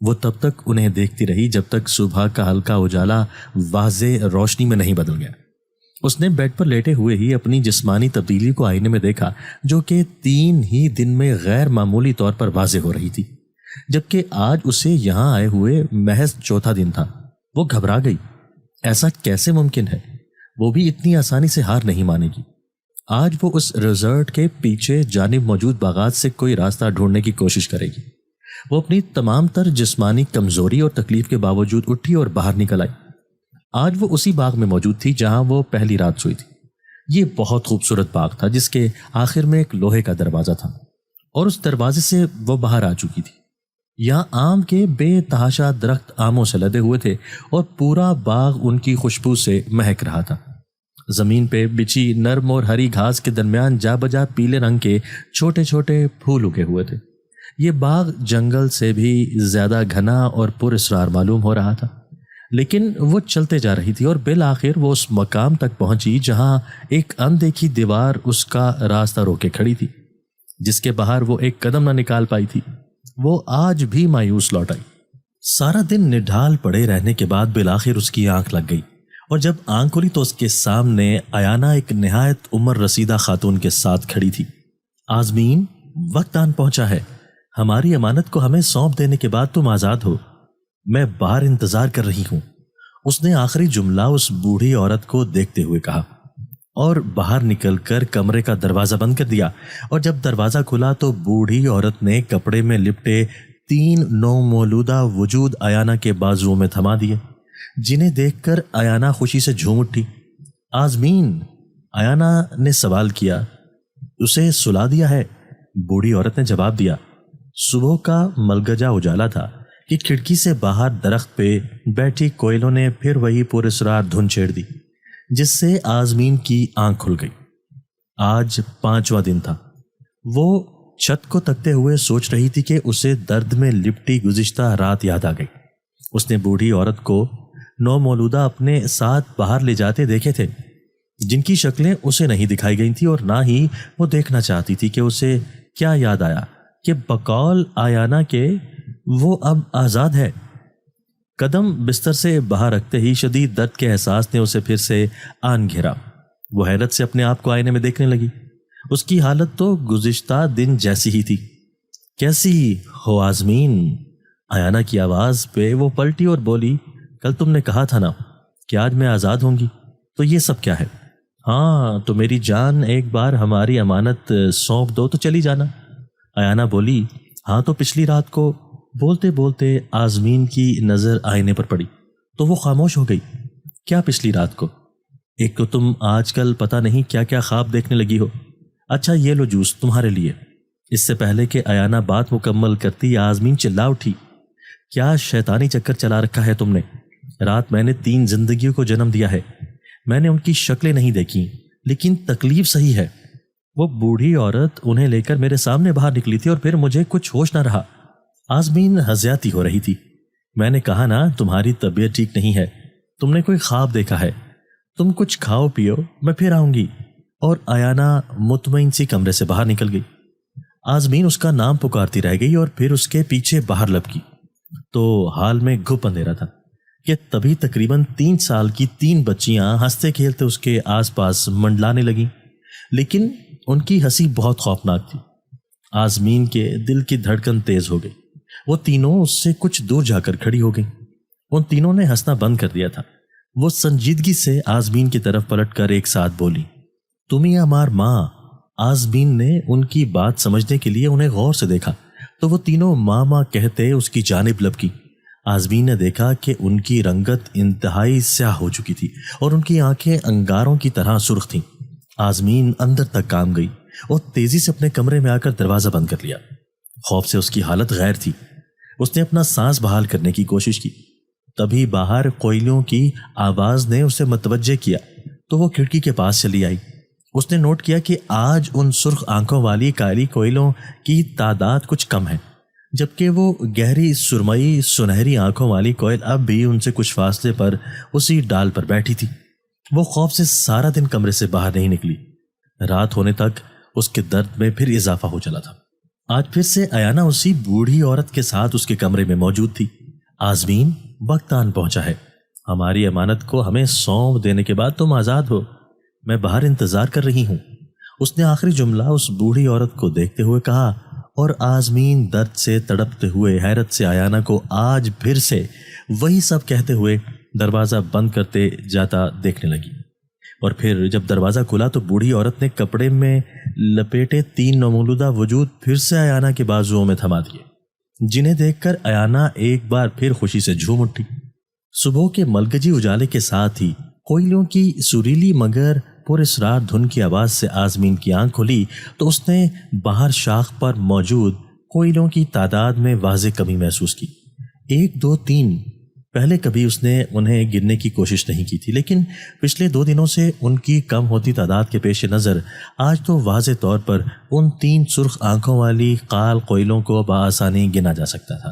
وہ تب تک انہیں دیکھتی رہی جب تک صبح کا ہلکا اجالا واضح روشنی میں نہیں بدل گیا۔ اس نے بیڈ پر لیٹے ہوئے ہی اپنی جسمانی تبدیلی کو آئینے میں دیکھا جو کہ 3 ہی دن میں غیر معمولی طور پر واضح ہو رہی تھی، جبکہ آج اسے یہاں آئے ہوئے محض 4تھا دن تھا۔ وہ گھبرا گئی، ایسا کیسے ممکن ہے؟ وہ بھی اتنی آسانی سے ہار نہیں مانے گی۔ آج وہ اس ریزورٹ کے پیچھے جانب موجود باغات سے کوئی راستہ ڈھونڈنے کی کوشش کرے گی۔ وہ اپنی تمام تر جسمانی کمزوری اور تکلیف کے باوجود اٹھی اور باہر نکل آئی۔ آج وہ اسی باغ میں موجود تھی جہاں وہ پہلی رات سوئی تھی۔ یہ بہت خوبصورت باغ تھا جس کے آخر میں ایک لوہے کا دروازہ تھا اور اس دروازے سے وہ باہر آ چکی تھی۔ یہاں آم کے بے تحاشا درخت آموں سے لدے ہوئے تھے اور پورا باغ ان کی خوشبو سے مہک رہا تھا۔ زمین پہ بچھی نرم اور ہری گھاس کے درمیان جا بجا پیلے رنگ کے چھوٹے چھوٹے پھول اگے ہوئے تھے۔ یہ باغ جنگل سے بھی زیادہ گھنا اور پر اسرار معلوم ہو رہا تھا، لیکن وہ چلتے جا رہی تھی اور بالآخر وہ اس مقام تک پہنچی جہاں ایک اندیکھی دیوار اس کا راستہ روکے کھڑی تھی، جس کے باہر وہ ایک قدم نہ نکال پائی تھی۔ وہ آج بھی مایوس لوٹ آئی۔ سارا دن نڈھال پڑے رہنے کے بعد بالآخر اس کی آنکھ لگ گئی اور جب آنکھ کھلی تو اس کے سامنے ایانا ایک نہایت عمر رسیدہ خاتون کے ساتھ کھڑی تھی۔ آزمین، وقت آن پہنچا ہے، ہماری امانت کو ہمیں سونپ دینے کے بعد تم آزاد ہو، میں باہر انتظار کر رہی ہوں۔ اس نے آخری جملہ اس بوڑھی عورت کو دیکھتے ہوئے کہا اور باہر نکل کر کمرے کا دروازہ بند کر دیا، اور جب دروازہ کھلا تو بوڑھی عورت نے کپڑے میں لپٹے 3 نومولودہ وجود ایانا کے بازوؤں میں تھما دیے، جنہیں دیکھ کر ایانا خوشی سے جھوم اٹھی۔ آزمین، ایانا نے سوال کیا، اسے سلا دیا ہے؟ بوڑھی عورت نے جواب دیا۔ صبح کا ملگجا اجالا تھا کہ کھڑکی سے باہر درخت پہ بیٹھی کوئلوں نے پھر وہی پراسرار دھن چھیڑ دی، جس سے آزمین کی آنکھ کھل گئی۔ آج 5واں دن تھا۔ وہ چھت کو تکتے ہوئے سوچ رہی تھی کہ اسے درد میں لپٹی گزشتہ رات یاد آ گئی۔ اس نے بوڑھی عورت کو نومولودہ اپنے ساتھ باہر لے جاتے دیکھے تھے، جن کی شکلیں اسے نہیں دکھائی گئی تھی، اور نہ ہی وہ دیکھنا چاہتی تھی کہ اسے کیا یاد آیا کہ بقول ایانا کے وہ اب آزاد ہے۔ قدم بستر سے باہر رکھتے ہی شدید درد کے احساس نے اسے پھر سے آن گھیرا۔ وہ حیرت سے اپنے آپ کو آئینے میں دیکھنے لگی۔ اس کی حالت تو گزشتہ دن جیسی ہی تھی۔ کیسی ہو آزمین؟ ایانا کی آواز پہ وہ پلٹی اور بولی، کل تم نے کہا تھا نا کہ آج میں آزاد ہوں گی، تو یہ سب کیا ہے؟ ہاں تو میری جان، ایک بار ہماری امانت سونپ دو تو چلی جانا۔ ایانا بولی، ہاں تو پچھلی رات کو۔ بولتے بولتے آزمین کی نظر آئینے پر پڑی تو وہ خاموش ہو گئی۔ کیا پچھلی رات کو؟ ایک تو تم آج کل پتہ نہیں کیا کیا خواب دیکھنے لگی ہو۔ اچھا یہ لو جوس تمہارے لیے۔ اس سے پہلے کہ ایانا بات مکمل کرتی آزمین چلا اٹھی، کیا شیطانی چکر چلا رکھا ہے تم نے؟ رات میں نے 3 زندگیوں کو جنم دیا ہے، میں نے ان کی شکلیں نہیں دیکھی، لیکن تکلیف صحیح ہے۔ وہ بوڑھی عورت انہیں لے کر میرے سامنے باہر نکلی تھی اور پھر مجھے کچھ ہوش نہ رہا۔ آزمین ہذیاتی ہو رہی تھی۔ میں نے کہا نا تمہاری طبیعت ٹھیک نہیں ہے، تم نے کوئی خواب دیکھا ہے، تم کچھ کھاؤ پیو، میں پھر آؤں گی۔ اور ایانا مطمئن سی کمرے سے باہر نکل گئی۔ آزمین اس کا نام پکارتی رہ گئی اور پھر اس کے پیچھے باہر لپکی تو حال میں گھپ اندھیرا تھا کہ تبھی تقریباً 3 سال کی 3 بچیاں ہنستے کھیلتے اس کے آس پاس منڈلانے لگیں، لیکن ان کی ہنسی بہت خوفناک تھی۔ آزمین کے دل کی دھڑکن تیز ہو گئی۔ وہ تینوں اس سے کچھ دور جا کر کھڑی ہو گئیں۔ ان تینوں نے ہنسنا بند کر دیا تھا۔ وہ سنجیدگی سے آزمین کی طرف پلٹ کر ایک ساتھ بولی، تم ہی ہمار ماں۔ آزمین نے ان کی بات سمجھنے کے لیے انہیں غور سے دیکھا تو وہ تینوں ماں ماں کہتے اس کی جانب لپکی۔ آزمین نے دیکھا کہ ان کی رنگت انتہائی سیاہ ہو چکی تھی اور ان کی آنکھیں انگاروں کی طرح سرخ تھیں۔ آزمین اندر تک کام گئی اور تیزی سے اپنے کمرے میں آ کر دروازہ بند کر لیا۔ خوف سے اس کی حالت غیر تھی۔ اس نے اپنا سانس بحال کرنے کی کوشش کی، تبھی باہر کوئلوں کی آواز نے اسے متوجہ کیا تو وہ کھڑکی کے پاس چلی آئی۔ اس نے نوٹ کیا کہ آج ان سرخ آنکھوں والی کالی کوئلوں کی تعداد کچھ کم ہے، جبکہ وہ گہری سرمئی سنہری آنکھوں والی کوئل اب بھی ان سے کچھ فاصلے پر اسی ڈال پر بیٹھی تھی۔ وہ خوف سے سارا دن کمرے سے باہر نہیں نکلی۔ رات ہونے تک اس کے درد میں پھر اضافہ ہو چلا تھا۔ آج پھر سے ایانا اسی بوڑھی عورت کے ساتھ اس کے کمرے میں موجود تھی۔ آزمین، وقت آن پہنچا ہے، ہماری امانت کو ہمیں سونپ دینے کے بعد تم آزاد ہو، میں باہر انتظار کر رہی ہوں۔ اس نے آخری جملہ اس بوڑھی عورت کو دیکھتے ہوئے کہا، اور آزمین درد سے تڑپتے ہوئے حیرت سے ایانا کو آج پھر سے وہی سب کہتے ہوئے دروازہ بند کرتے جاتا دیکھنے لگی۔ اور پھر جب دروازہ کھلا تو بوڑھی عورت نے کپڑے میں لپیٹے 3 نومولودہ وجود پھر سے ایانا کے بازوؤں میں تھما دیے، جنہیں دیکھ کر ایانا ایک بار پھر خوشی سے جھوم اٹھی۔ صبح کے ملگجی اجالے کے ساتھ ہی کوئلوں کی سریلی مگر پراسرار دھن کی آواز سے آزمین کی آنکھ کھلی تو اس نے باہر شاخ پر موجود کوئلوں کی تعداد میں واضح کمی محسوس کی۔ 1 2 3 پہلے کبھی اس نے انہیں گننے کی کوشش نہیں کی تھی، لیکن پچھلے 2 دنوں سے ان کی کم ہوتی تعداد کے پیش نظر آج تو واضح طور پر ان 3 سرخ آنکھوں والی قال کوئلوں کو بآسانی گنا جا سکتا تھا۔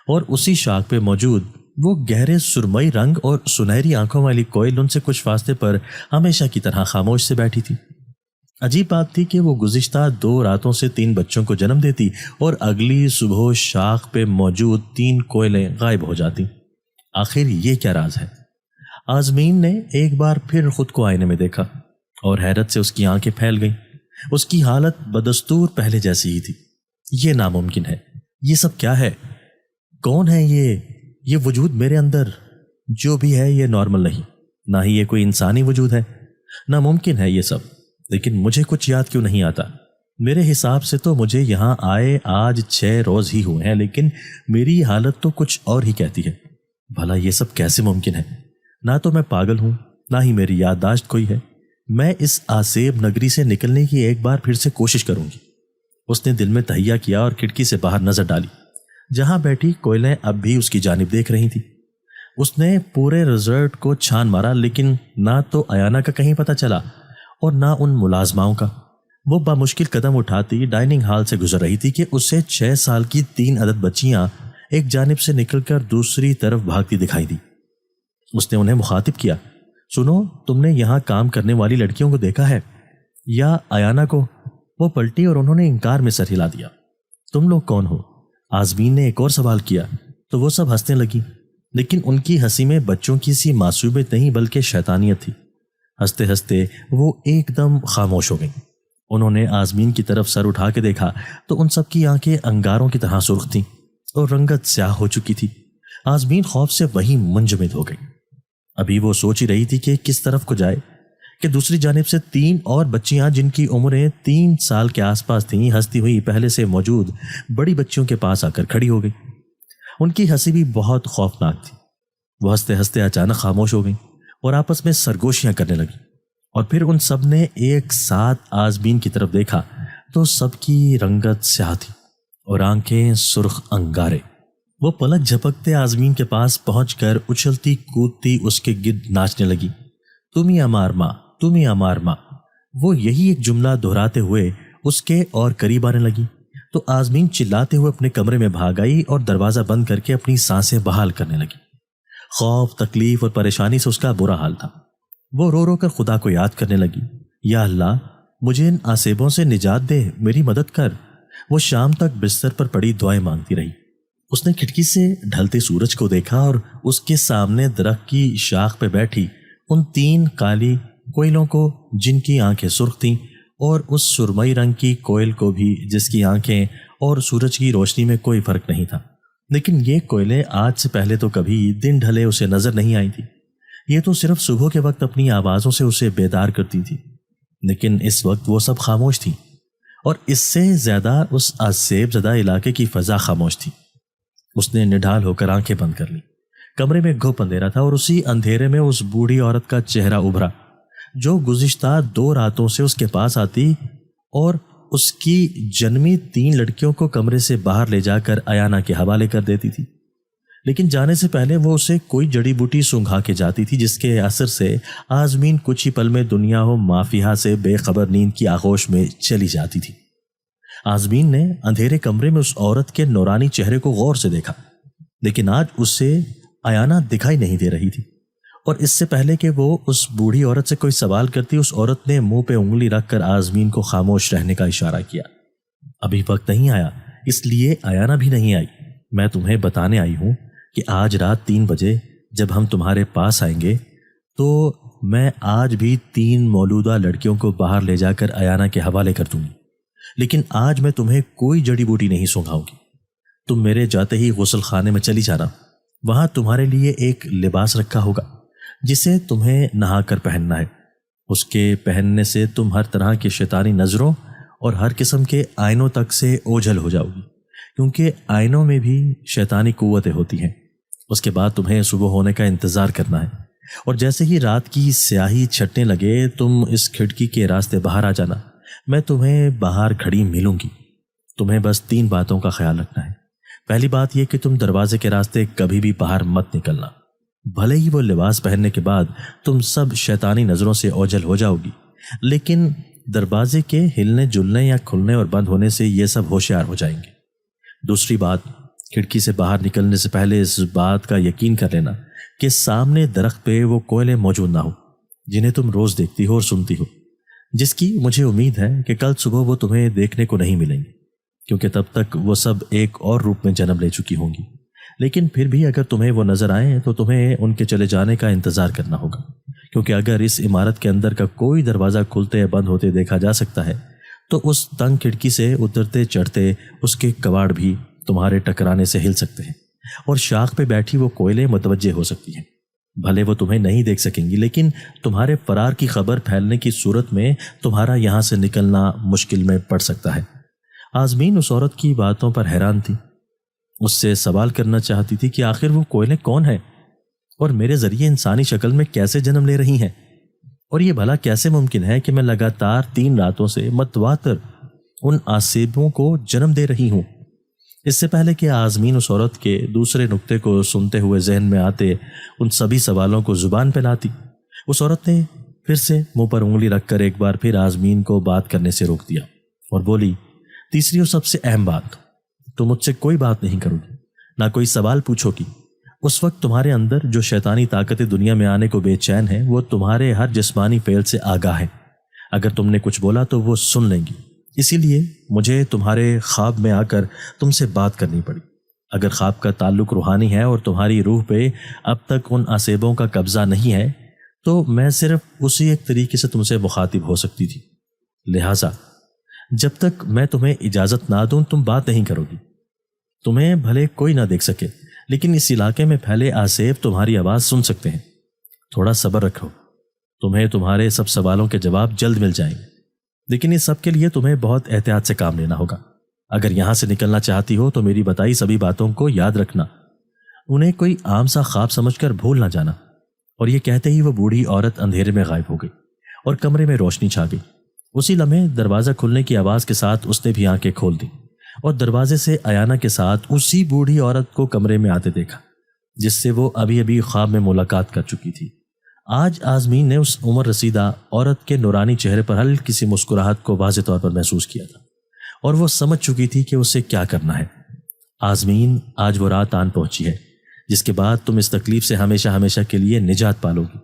اور اسی شاخ پہ موجود وہ گہرے سرمئی رنگ اور سنہری آنکھوں والی کوئل ان سے کچھ فاصلے پر ہمیشہ کی طرح خاموش سے بیٹھی تھی۔ عجیب بات تھی کہ وہ گزشتہ 2 راتوں سے 3 بچوں کو جنم دیتی اور اگلی صبح شاخ پہ موجود 3 کوئلیں غائب ہو جاتی۔ آخر یہ کیا راز ہے؟ آزمین نے ایک بار پھر خود کو آئینے میں دیکھا اور حیرت سے اس کی آنکھیں پھیل گئیں۔ اس کی حالت بدستور پہلے جیسی ہی تھی۔ یہ ناممکن ہے، یہ سب کیا ہے؟ کون ہے یہ وجود میرے اندر؟ جو بھی ہے یہ نارمل نہیں، نہ ہی یہ کوئی انسانی وجود ہے، ناممکن ہے یہ سب۔ لیکن مجھے کچھ یاد کیوں نہیں آتا؟ میرے حساب سے تو مجھے یہاں آئے آج 6 روز ہی ہوئے ہیں، لیکن میری حالت تو کچھ اور ہی کہتی ہے۔ بھلا یہ سب کیسے ممکن ہے؟ نہ تو میں پاگل ہوں، نہ ہی میری یادداشت کوئی ہے۔ میں اس آسیب نگری سے نکلنے کی ایک بار پھر سے کوشش کروں گی۔ اس نے دل میں تہیہ کیا اور کھڑکی سے باہر نظر ڈالی، جہاں بیٹھی کوئلیں اب بھی اس کی جانب دیکھ رہی تھی۔ اس نے پورے ریزورٹ کو چھان مارا، لیکن نہ تو ایانا کا کہیں پتہ چلا اور نہ ان ملازماؤں کا۔ وہ بمشکل قدم اٹھاتی ڈائننگ ہال سے گزر رہی تھی کہ اسے 6 سال کی 3 عدد بچیاں ایک جانب سے نکل کر دوسری طرف بھاگتی دکھائی دی۔ اس نے انہیں مخاطب کیا، سنو، تم نے یہاں کام کرنے والی لڑکیوں کو دیکھا ہے یا ایانا کو؟ وہ پلٹی اور انہوں نے انکار میں سر ہلا دیا۔ تم لوگ کون ہو؟ آزمین نے ایک اور سوال کیا تو وہ سب ہنسنے لگی، لیکن ان کی ہنسی میں بچوں کی سی معصومیت نہیں بلکہ شیطانیت تھی۔ ہنستے ہنستے وہ ایک دم خاموش ہو گئیں۔ انہوں نے آزمین کی طرف سر اٹھا کے دیکھا تو ان سب کی آنکھیں انگاروں کی طرح سرخ تھیں اور رنگت سیاہ ہو چکی تھی۔ آزمین خوف سے وہیں منجمد ہو گئی۔ ابھی وہ سوچ ہی رہی تھی کہ کس طرف کو جائے کہ دوسری جانب سے 3 اور بچیاں جن کی عمریں 3 سال کے آس پاس تھیں، ہنستی ہوئی پہلے سے موجود بڑی بچیوں کے پاس آ کر کھڑی ہو گئی۔ ان کی ہنسی بھی بہت خوفناک تھی۔ وہ ہنستے ہنستے اچانک خاموش ہو گئیں اور آپس میں سرگوشیاں کرنے لگیں، اور پھر ان سب نے ایک ساتھ آزمین کی طرف دیکھا تو سب کی رنگت سیاہ تھی اور آنکھیں سرخ انگارے۔ وہ پلک جھپکتے آزمین کے پاس پہنچ کر اچھلتی کودتی اس کے گرد ناچنے لگی۔ تمہیں امار ماں، تمہیں امار ماں۔ وہ یہی ایک جملہ دہراتے ہوئے اس کے اور قریب آنے لگی تو آزمین چلاتے ہوئے اپنے کمرے میں بھاگ آئی اور دروازہ بند کر کے اپنی سانسیں بحال کرنے لگی۔ خوف، تکلیف اور پریشانی سے اس کا برا حال تھا۔ وہ رو رو کر خدا کو یاد کرنے لگی، یا اللہ، مجھے ان آسیبوں سے نجات دے، میری مدد کر۔ وہ شام تک بستر پر پڑی دعائیں مانگتی رہی۔ اس نے کھڑکی سے ڈھلتے سورج کو دیکھا اور اس کے سامنے درخت کی شاخ پہ بیٹھی ان 3 کالی کوئلوں کو جن کی آنکھیں سرخ تھیں، اور اس سرمئی رنگ کی کوئل کو بھی جس کی آنکھیں اور سورج کی روشنی میں کوئی فرق نہیں تھا۔ لیکن یہ کوئلیں آج سے پہلے تو کبھی دن ڈھلے اسے نظر نہیں آئی تھی۔ یہ تو صرف صبح کے وقت اپنی آوازوں سے اسے بیدار کرتی تھی، لیکن اس وقت وہ سب خاموش تھی، اور اس سے زیادہ اس آسیب زدہ علاقے کی فضا خاموش تھی۔ اس نے نڈھال ہو کر آنکھیں بند کر لی۔ کمرے میں گھپ اندھیرا تھا اور اسی اندھیرے میں اس بوڑھی عورت کا چہرہ ابھرا جو گزشتہ 2 راتوں سے اس کے پاس آتی اور اس کی جنمی 3 لڑکیوں کو کمرے سے باہر لے جا کر ایانا کے حوالے کر دیتی تھی۔ لیکن جانے سے پہلے وہ اسے کوئی جڑی بوٹی سونگھا کے جاتی تھی جس کے اثر سے آزمین کچھ ہی پل میں دنیا و مافیہ سے بے خبر نیند کی آغوش میں چلی جاتی تھی۔ آزمین نے اندھیرے کمرے میں اس عورت کے نورانی چہرے کو غور سے دیکھا، لیکن آج اس سے آیانہ دکھائی نہیں دے رہی تھی، اور اس سے پہلے کہ وہ اس بوڑھی عورت سے کوئی سوال کرتی، اس عورت نے منہ پہ انگلی رکھ کر آزمین کو خاموش رہنے کا اشارہ کیا۔ ابھی وقت نہیں آیا، اس لیے آیانہ بھی نہیں آئی۔ میں تمہیں بتانے آئی ہوں کہ آج رات 3 بجے جب ہم تمہارے پاس آئیں گے تو میں آج بھی 3 مولودہ لڑکیوں کو باہر لے جا کر آیانہ کے حوالے کر دوں گی، لیکن آج میں تمہیں کوئی جڑی بوٹی نہیں سونگھاؤں گی۔ تم میرے جاتے ہی غسل خانے میں چلی جانا، وہاں تمہارے لیے ایک لباس رکھا ہوگا جسے تمہیں نہا کر پہننا ہے۔ اس کے پہننے سے تم ہر طرح کی شیطانی نظروں اور ہر قسم کے آئینوں تک سے اوجھل ہو جاؤ گی، کیونکہ آئینوں میں بھی شیطانی قوتیں ہوتی ہیں۔ اس کے بعد تمہیں صبح ہونے کا انتظار کرنا ہے، اور جیسے ہی رات کی سیاہی چھٹنے لگے تم اس کھڑکی کے راستے باہر آ جانا، میں تمہیں باہر کھڑی ملوں گی۔ تمہیں بس 3 باتوں کا خیال رکھنا ہے۔ پہلی بات یہ کہ تم دروازے کے راستے کبھی بھی باہر مت نکلنا، بھلے ہی وہ لباس پہننے کے بعد تم سب شیطانی نظروں سے اوجھل ہو جاؤ گی، لیکن دروازے کے ہلنے جلنے یا کھلنے اور بند ہونے سے یہ سب ہوشیار ہو جائیں گے۔ دوسری بات، کھڑکی سے باہر نکلنے سے پہلے اس بات کا یقین کر لینا کہ سامنے درخت پہ وہ کوئلے موجود نہ ہو جنہیں تم روز دیکھتی ہو اور سنتی ہو، جس کی مجھے امید ہے کہ کل صبح وہ تمہیں دیکھنے کو نہیں ملیں گے، کیونکہ تب تک وہ سب ایک اور روپ میں جنم لے چکی ہوں گی۔ لیکن پھر بھی اگر تمہیں وہ نظر آئیں تو تمہیں ان کے چلے جانے کا انتظار کرنا ہوگا، کیونکہ اگر اس عمارت کے اندر کا کوئی دروازہ کھلتے یا بند ہوتے دیکھا جا سکتا ہے تو اس تنگ کھڑکی سے اترتے چڑھتے اس کے کواڑ بھی تمہارے ٹکرانے سے ہل سکتے ہیں، اور شاخ پہ بیٹھی وہ کوئلیں متوجہ ہو سکتی ہیں۔ بھلے وہ تمہیں نہیں دیکھ سکیں گی، لیکن تمہارے فرار کی خبر پھیلنے کی صورت میں تمہارا یہاں سے نکلنا مشکل میں پڑ سکتا ہے۔ آزمین اس عورت کی باتوں پر حیران تھی، اس سے سوال کرنا چاہتی تھی کہ آخر وہ کوئلیں کون ہیں اور میرے ذریعے انسانی شکل میں کیسے جنم لے رہی ہیں، اور یہ بھلا کیسے ممکن ہے کہ میں لگاتار 3 راتوں سے متواتر ان آسیبوں کو جنم دے رہی ہوں۔ اس سے پہلے کہ آزمین اس عورت کے دوسرے نکتے کو سنتے ہوئے ذہن میں آتے ان سبھی سوالوں کو زبان پہ لاتی، اس عورت نے پھر سے منہ پر انگلی رکھ کر ایک بار پھر آزمین کو بات کرنے سے روک دیا اور بولی، تیسری اور سب سے اہم بات، تم مجھ سے کوئی بات نہیں کرو گی، نہ کوئی سوال پوچھو گی۔ اس وقت تمہارے اندر جو شیطانی طاقتیں دنیا میں آنے کو بے چین ہیں وہ تمہارے ہر جسمانی فعل سے آگاہ ہیں۔ اگر تم نے کچھ بولا تو وہ سن لیں گی، اسی لیے مجھے تمہارے خواب میں آ کر تم سے بات کرنی پڑی۔ اگر خواب کا تعلق روحانی ہے اور تمہاری روح پہ اب تک ان آسیبوں کا قبضہ نہیں ہے تو میں صرف اسی ایک طریقے سے تم سے مخاطب ہو سکتی تھی، لہٰذا جب تک میں تمہیں اجازت نہ دوں تم بات نہیں کرو گی۔ تمہیں بھلے کوئی نہ دیکھ سکے، لیکن اس علاقے میں پھیلے آسیب تمہاری آواز سن سکتے ہیں۔ تھوڑا صبر رکھو، تمہیں تمہارے سب سوالوں کے جواب جلد مل جائیں گے، لیکن اس سب کے لیے تمہیں بہت احتیاط سے کام لینا ہوگا۔ اگر یہاں سے نکلنا چاہتی ہو تو میری بتائی سبھی باتوں کو یاد رکھنا، انہیں کوئی عام سا خواب سمجھ کر بھول نہ جانا۔ اور یہ کہتے ہی وہ بوڑھی عورت اندھیرے میں غائب ہو گئی اور کمرے میں روشنی چھا گئی۔ اسی لمحے دروازہ کھلنے کی آواز کے ساتھ اس نے بھی آنکھیں کھول دی اور دروازے سے آیانہ کے ساتھ اسی بوڑھی عورت کو کمرے میں آتے دیکھا جس سے وہ ابھی ابھی خواب میں ملاقات کر چکی تھی۔ آج آزمین نے اس عمر رسیدہ عورت کے نورانی چہرے پر ہلکی سی مسکراہٹ کو واضح طور پر محسوس کیا تھا، اور وہ سمجھ چکی تھی کہ اسے کیا کرنا ہے۔ آزمین، آج وہ رات آن پہنچی ہے جس کے بعد تم اس تکلیف سے ہمیشہ ہمیشہ کے لیے نجات پالو گی۔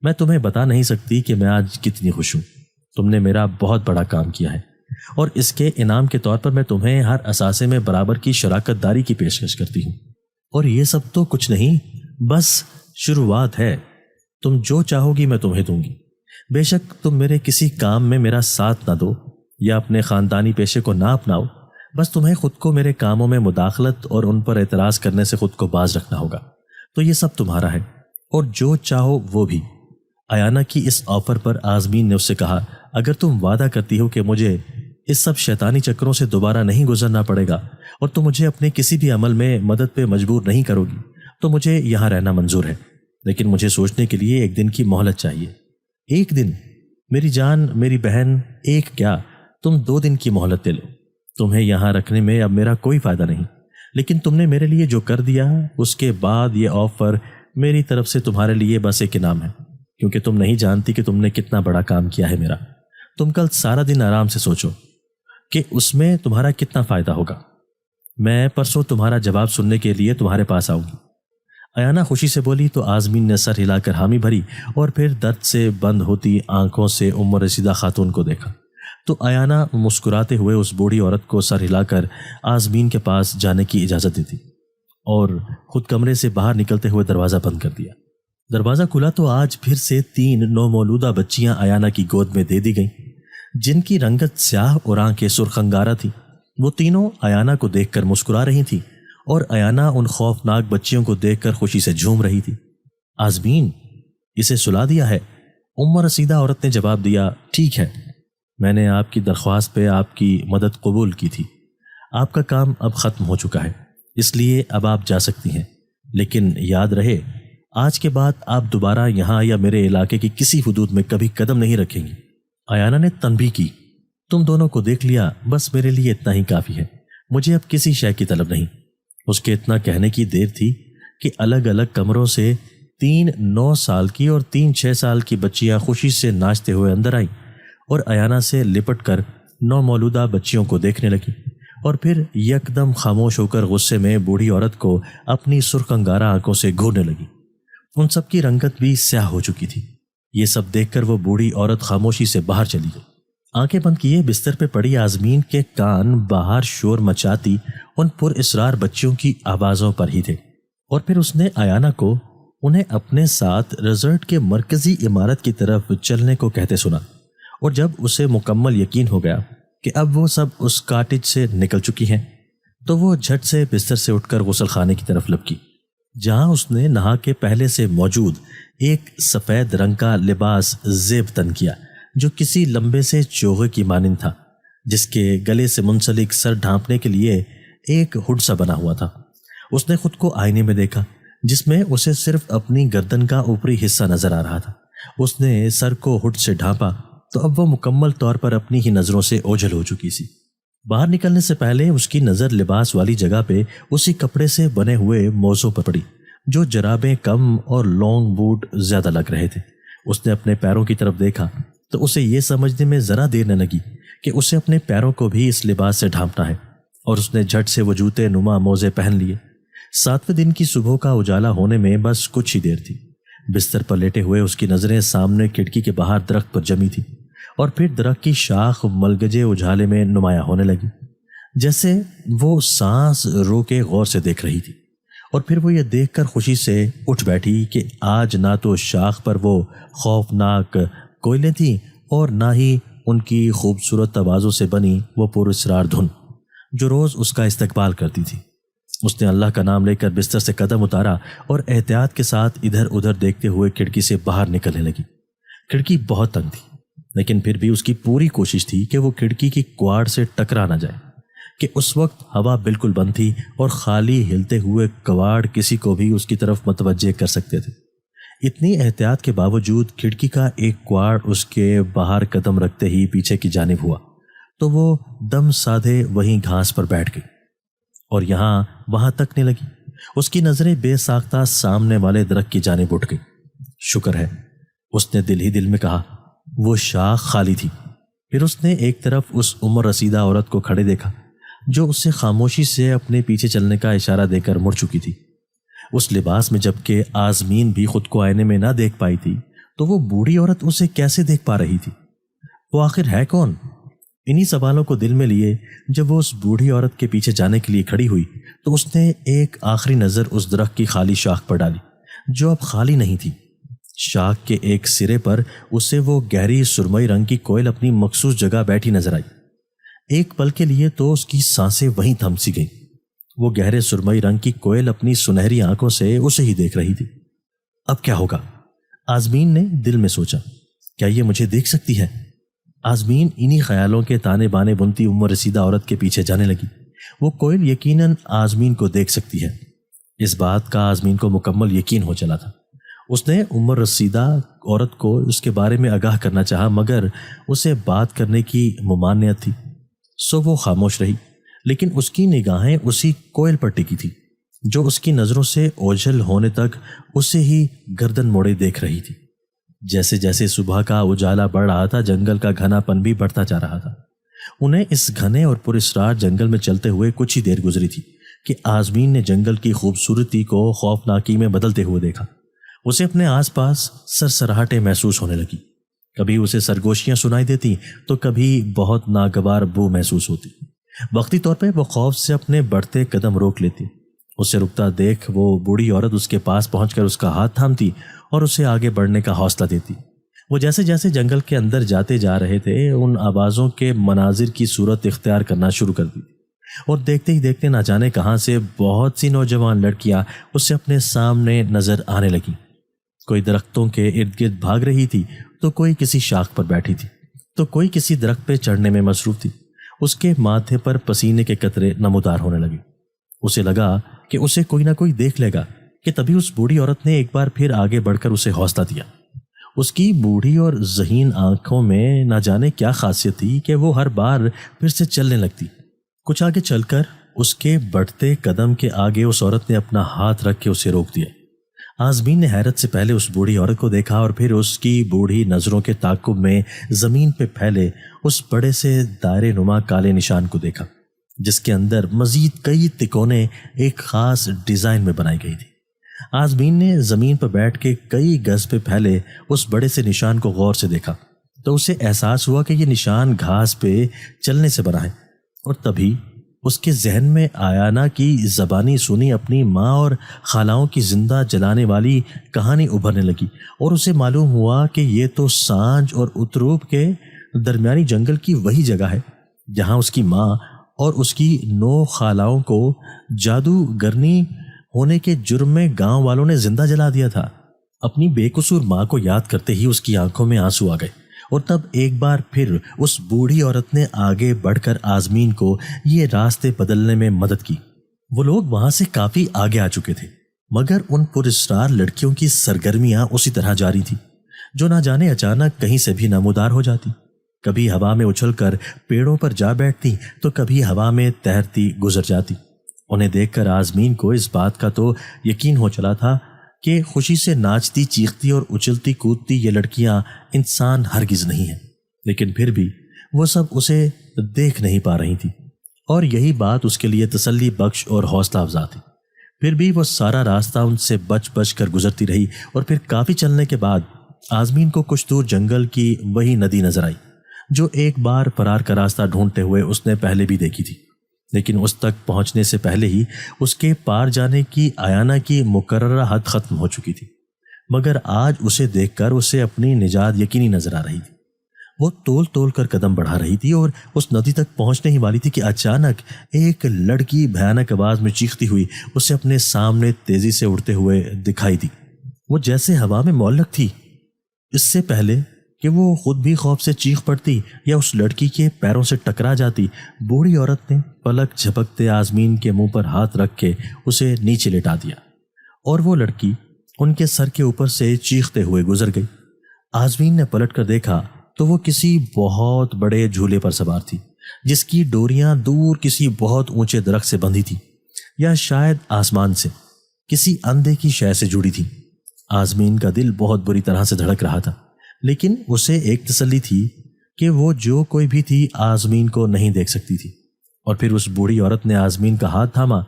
میں تمہیں بتا نہیں سکتی کہ میں آج کتنی خوش ہوں۔ تم نے میرا بہت بڑا کام کیا ہے، اور اس کے انعام کے طور پر میں تمہیں ہر اثاثے میں برابر کی شراکت داری کی پیشکش کرتی ہوں۔ اور یہ سب تو کچھ نہیں، بس شروعات ہے۔ تم جو چاہو گی میں تمہیں دوں گی۔ بے شک تم میرے کسی کام میں میرا ساتھ نہ دو یا اپنے خاندانی پیشے کو نہ اپناؤ، بس تمہیں خود کو میرے کاموں میں مداخلت اور ان پر اعتراض کرنے سے خود کو باز رکھنا ہوگا۔ تو یہ سب تمہارا ہے، اور جو چاہو وہ بھی۔ آیانہ کی اس آفر پر آزمین نے اس سے کہا، اگر تم وعدہ کرتی ہو کہ مجھے اس سب شیطانی چکروں سے دوبارہ نہیں گزرنا پڑے گا اور تم مجھے اپنے کسی بھی عمل میں مدد پہ مجبور نہیں کرو گی تو مجھے یہاں رہنا منظور ہے، لیکن مجھے سوچنے کے لیے 1 دن کی مہلت چاہیے۔ 1 دن؟ میری جان، میری بہن، ایک کیا، تم 2 دن کی مہلت لے لو۔ تمہیں یہاں رکھنے میں اب میرا کوئی فائدہ نہیں، لیکن تم نے میرے لیے جو کر دیا اس کے بعد یہ آفر میری طرف سے تمہارے لیے بس ایک انعام ہے، کیونکہ تم نہیں جانتی کہ تم نے کتنا بڑا کام کیا ہے میرا۔ تم کل سارا دن آرام سے سوچو کہ اس میں تمہارا کتنا فائدہ ہوگا۔ میں پرسوں تمہارا جواب سننے کے لیے تمہارے پاس آؤں گی۔ ایانا خوشی سے بولی تو آزمین نے سر ہلا کر حامی بھری اور پھر درد سے بند ہوتی آنکھوں سے رسیدہ خاتون کو دیکھا تو ایانا مسکراتے ہوئے اس بوڑھی عورت کو سر ہلا کر آزمین کے پاس جانے کی اجازت دی تھی اور خود کمرے سے باہر نکلتے ہوئے دروازہ بند کر دیا۔ دروازہ کھلا تو آج پھر سے 3 نومولودہ بچیاں ایانا کی گود میں دے دی گئیں، جن کی رنگت سیاہ اور آنکھیں سرخ انگارہ تھی۔ وہ تینوں ایانا کو دیکھ کر مسکرا رہی تھیں اور ایانا ان خوفناک بچیوں کو دیکھ کر خوشی سے جھوم رہی تھی۔ آزمین، اسے سلا دیا ہے؟ رسیدہ عورت نے جواب دیا، ٹھیک ہے، میں نے آپ کی درخواست پہ آپ کی مدد قبول کی تھی۔ آپ کا کام اب ختم ہو چکا ہے، اس لیے اب آپ جا سکتی ہیں، لیکن یاد رہے آج کے بعد آپ دوبارہ یہاں یا میرے علاقے کی کسی حدود میں کبھی قدم نہیں رکھیں گی۔ ایانا نے تنبیہ کی، تم دونوں کو دیکھ لیا، بس میرے لیے اتنا ہی کافی ہے، مجھے اب کسی شے کی طلب نہیں۔ اس کے اتنا کہنے کی دیر تھی کہ الگ الگ کمروں سے 3 9 سال کی اور 3 6 سال کی بچیاں خوشی سے ناچتے ہوئے اندر آئیں اور ایانا سے لپٹ کر نومولودہ بچیوں کو دیکھنے لگیں اور پھر یکدم خاموش ہو کر غصے میں بوڑھی عورت کو اپنی سرخ انگارہ آنکھوں سے گھورنے لگی۔ ان سب کی رنگت بھی سیاہ ہو چکی تھی۔ یہ سب دیکھ کر وہ بوڑھی عورت خاموشی سے باہر چلی گئی۔ آنکھیں بند کیے بستر پہ پڑی آزمین کے کان باہر شور مچاتی ان پر اسرار بچیوں کی آوازوں پر ہی تھے، اور پھر اس نے ایانا کو انہیں اپنے ساتھ ریزورٹ کے مرکزی عمارت کی طرف چلنے کو کہتے سنا، اور جب اسے مکمل یقین ہو گیا کہ اب وہ سب اس کاٹیج سے نکل چکی ہیں تو وہ جھٹ سے بستر سے اٹھ کر غسل خانے کی طرف لپکی، جہاں اس نے نہا کے پہلے سے موجود ایک سفید رنگ کا لباس زیب تن کیا جو کسی لمبے سے چوغے کی مانند تھا، جس کے گلے سے منسلک سر ڈھانپنے کے لیے ایک ہڈ سا بنا ہوا تھا۔ اس نے خود کو آئینے میں دیکھا جس میں اسے صرف اپنی گردن کا اوپری حصہ نظر آ رہا تھا۔ اس نے سر کو ہڈ سے ڈھانپا تو اب وہ مکمل طور پر اپنی ہی نظروں سے اوجھل ہو چکی سی۔ باہر نکلنے سے پہلے اس کی نظر لباس والی جگہ پہ اسی کپڑے سے بنے ہوئے موزوں پر پڑی جو جرابیں کم اور لانگ بوٹ زیادہ لگ رہے تھے۔ اس نے اپنے پیروں کی طرف دیکھا تو اسے یہ سمجھنے میں ذرا دیر نہ لگی کہ اسے اپنے پیروں کو بھی اس لباس سے ڈھانپنا ہے، اور اس نے جھٹ سے وہ جوتے نما موزے پہن لیے۔ 7ویں دن کی صبح کا اجالا ہونے میں بس کچھ ہی دیر تھی۔ بستر پر لیٹے ہوئے اس کی نظریں سامنے کھڑکی کے باہر درخت پر جمی تھی، اور پھر درخت کی شاخ ملگجے اجالے میں نمایاں ہونے لگی، جیسے وہ سانس رو کے غور سے دیکھ رہی تھی۔ اور پھر وہ یہ دیکھ کر خوشی سے اٹھ بیٹھی کہ آج نہ تو شاخ پر وہ خوفناک کوئلیں تھیں اور نہ ہی ان کی خوبصورت توازوں سے بنی وہ پراسرار دھن جو روز اس کا استقبال کرتی تھی۔ اس نے اللہ کا نام لے کر بستر سے قدم اتارا اور احتیاط کے ساتھ ادھر ادھر دیکھتے ہوئے کھڑکی سے باہر نکلنے لگی۔ کھڑکی بہت تنگ تھی، لیکن پھر بھی اس کی پوری کوشش تھی کہ وہ کھڑکی کی کواڑ سے ٹکرا نہ جائے، کہ اس وقت ہوا بالکل بند تھی اور خالی ہلتے ہوئے کواڑ کسی کو بھی اس کی طرف متوجہ کر سکتے تھے۔ اتنی احتیاط کے باوجود کھڑکی کا ایک کواڑ اس کے باہر قدم رکھتے ہی پیچھے کی جانب ہوا تو وہ دم سادھے وہیں گھاس پر بیٹھ گئی اور یہاں وہاں تکنے لگی۔ اس کی نظریں بے ساختہ سامنے والے درخت کی جانب اٹھ گئی۔ شکر ہے، اس نے دل ہی دل میں کہا، وہ شاخ خالی تھی۔ پھر اس نے ایک طرف اس عمر رسیدہ عورت کو کھڑے دیکھا جو اس سے خاموشی سے اپنے پیچھے چلنے کا اشارہ دے کر مڑ چکی تھی۔ اس لباس میں جبکہ آزمین بھی خود کو آئینے میں نہ دیکھ پائی تھی تو وہ بوڑھی عورت اسے کیسے دیکھ پا رہی تھی؟ وہ آخر ہے کون؟ انہی سوالوں کو دل میں لیے جب وہ اس بوڑھی عورت کے پیچھے جانے کے لیے کھڑی ہوئی تو اس نے ایک آخری نظر اس درخت کی خالی شاخ پر ڈالی جو اب خالی نہیں تھی۔ شاخ کے ایک سرے پر اسے وہ گہری سرمئی رنگ کی کوئل اپنی مخصوص جگہ بیٹھی نظر آئی۔ ایک پل کے لیے تو اس کی سانسیں وہیں تھم سی گئیں۔ وہ گہرے سرمئی رنگ کی کوئل اپنی سنہری آنکھوں سے اسے ہی دیکھ رہی تھی۔ اب کیا ہوگا؟ آزمین نے دل میں سوچا، کیا یہ مجھے دیکھ سکتی ہے؟ آزمین انہی خیالوں کے تانے بانے بنتی عمر رسیدہ عورت کے پیچھے جانے لگی۔ وہ کوئل یقیناً آزمین کو دیکھ سکتی ہے، اس بات کا آزمین کو مکمل یقین ہو چلا تھا۔ اس نے عمر رسیدہ عورت کو اس کے بارے میں آگاہ کرنا چاہا مگر اسے بات کرنے کی ممانعت تھی، سو وہ خاموش رہی، لیکن اس کی نگاہیں اسی کوئل پر ٹکی تھی جو اس کی نظروں سے اوجھل ہونے تک اسے ہی گردن موڑے دیکھ رہی تھی۔ جیسے جیسے صبح کا اجالا بڑھ رہا تھا جنگل کا گھنا پن بھی بڑھتا جا رہا تھا۔ انہیں اس گھنے اور پراسرار جنگل میں چلتے ہوئے کچھ ہی دیر گزری تھی کہ آزمین نے جنگل کی خوبصورتی کو خوفناکی میں بدلتے ہوئے دیکھا۔ اسے اپنے آس پاس سرسراہٹیں محسوس ہونے لگی، کبھی اسے سرگوشیاں سنائی دیتی تو کبھی بہت ناگوار بو محسوس ہوتی۔ وقتی طور پہ وہ خوف سے اپنے بڑھتے قدم روک لیتی۔ اسے رکتا دیکھ وہ بوڑھی عورت اس کے پاس پہنچ کر اس کا ہاتھ تھامتی اور اسے آگے بڑھنے کا حوصلہ دیتی۔ وہ جیسے جیسے جنگل کے اندر جاتے جا رہے تھے ان آوازوں کے مناظر کی صورت اختیار کرنا شروع کر دی اور دیکھتے ہی دیکھتے نہ جانے کہاں سے بہت سی نوجوان لڑکیاں اسے اپنے سامنے نظر آنے لگیں۔ کوئی درختوں کے ارد گرد بھاگ رہی تھی تو کوئی کسی شاخ پر بیٹھی تھی تو کوئی کسی درخت پہ چڑھنے میں مصروف تھی۔ اس کے ماتھے پر پسینے کے قطرے نمودار ہونے لگے۔ اسے لگا کہ اسے کوئی نہ کوئی دیکھ لے گا کہ تبھی اس بوڑھی عورت نے ایک بار پھر آگے بڑھ کر اسے حوصلہ دیا۔ اس کی بوڑھی اور ذہین آنکھوں میں نہ جانے کیا خاصیت تھی کہ وہ ہر بار پھر سے چلنے لگتی۔ کچھ آگے چل کر اس کے بڑھتے قدم کے آگے اس عورت نے اپنا ہاتھ رکھ کے اسے روک دیا۔ آزمین نے حیرت سے پہلے اس بوڑھی عورت کو دیکھا اور پھر اس کی بوڑھی نظروں کے تعاقب میں زمین پہ پھیلے اس بڑے سے دائرے نما کالے نشان کو دیکھا جس کے اندر مزید کئی تکونے ایک خاص ڈیزائن میں بنائی گئی تھی۔ آزمین نے زمین پر بیٹھ کے کئی گز پہ پھیلے اس بڑے سے نشان کو غور سے دیکھا تو اسے احساس ہوا کہ یہ نشان گھاس پہ چلنے سے بنا ہے، اور تبھی اس کے ذہن میں آیانہ کی زبانی سنی اپنی ماں اور خالاؤں کی زندہ جلانے والی کہانی ابھرنے لگی، اور اسے معلوم ہوا کہ یہ تو سانج اور اتروب کے درمیانی جنگل کی وہی جگہ ہے جہاں اس کی ماں اور اس کی 9 خالاؤں کو جادوگرنی ہونے کے جرم میں گاؤں والوں نے زندہ جلا دیا تھا۔ اپنی بے قصور ماں کو یاد کرتے ہی اس کی آنکھوں میں آنسو آ گئے، اور تب ایک بار پھر اس بوڑھی عورت نے آگے بڑھ کر آزمین کو یہ راستے بدلنے میں مدد کی۔ وہ لوگ وہاں سے کافی آگے آ چکے تھے، مگر ان پراسرار لڑکیوں کی سرگرمیاں اسی طرح جاری تھی جو نہ جانے اچانک کہیں سے بھی نمودار ہو جاتی، کبھی ہوا میں اچھل کر پیڑوں پر جا بیٹھتی تو کبھی ہوا میں تیرتی گزر جاتی۔ انہیں دیکھ کر آزمین کو اس بات کا تو یقین ہو چلا تھا کہ خوشی سے ناچتی چیختی اور اچھلتی کودتی یہ لڑکیاں انسان ہرگز نہیں ہیں، لیکن پھر بھی وہ سب اسے دیکھ نہیں پا رہی تھی، اور یہی بات اس کے لیے تسلی بخش اور حوصلہ افزا تھی۔ پھر بھی وہ سارا راستہ ان سے بچ بچ کر گزرتی رہی، اور پھر کافی چلنے کے بعد آزمین کو کچھ دور جنگل کی وہی ندی نظر آئی جو ایک بار فرار کا راستہ ڈھونڈتے ہوئے اس نے پہلے بھی دیکھی تھی، لیکن اس تک پہنچنے سے پہلے ہی اس کے پار جانے کی آیانہ کی مقررہ حد ختم ہو چکی تھی، مگر آج اسے دیکھ کر اسے اپنی نجات یقینی نظر آ رہی تھی۔ وہ تول تول کر قدم بڑھا رہی تھی اور اس ندی تک پہنچنے ہی والی تھی کہ اچانک ایک لڑکی بھیانک آواز میں چیختی ہوئی اسے اپنے سامنے تیزی سے اڑتے ہوئے دکھائی دی۔ وہ جیسے ہوا میں معلق تھی۔ اس سے پہلے کہ وہ خود بھی خوف سے چیخ پڑتی یا اس لڑکی کے پیروں سے ٹکرا جاتی، بوڑھی عورت نے پلک جھپکتے آزمین کے منہ پر ہاتھ رکھ کے اسے نیچے لٹا دیا، اور وہ لڑکی ان کے سر کے اوپر سے چیختے ہوئے گزر گئی۔ آزمین نے پلٹ کر دیکھا تو وہ کسی بہت بڑے جھولے پر سوار تھی جس کی ڈوریاں دور کسی بہت اونچے درخت سے بندھی تھی، یا شاید آسمان سے کسی اندھے کی شے سے جڑی تھی۔ آزمین کا دل بہت بری طرح سے دھڑک رہا تھا، لیکن اسے ایک تسلی تھی کہ وہ جو کوئی بھی تھی آزمین کو نہیں دیکھ سکتی تھی۔ اور پھر اس بوڑھی عورت نے آزمین کا ہاتھ تھاما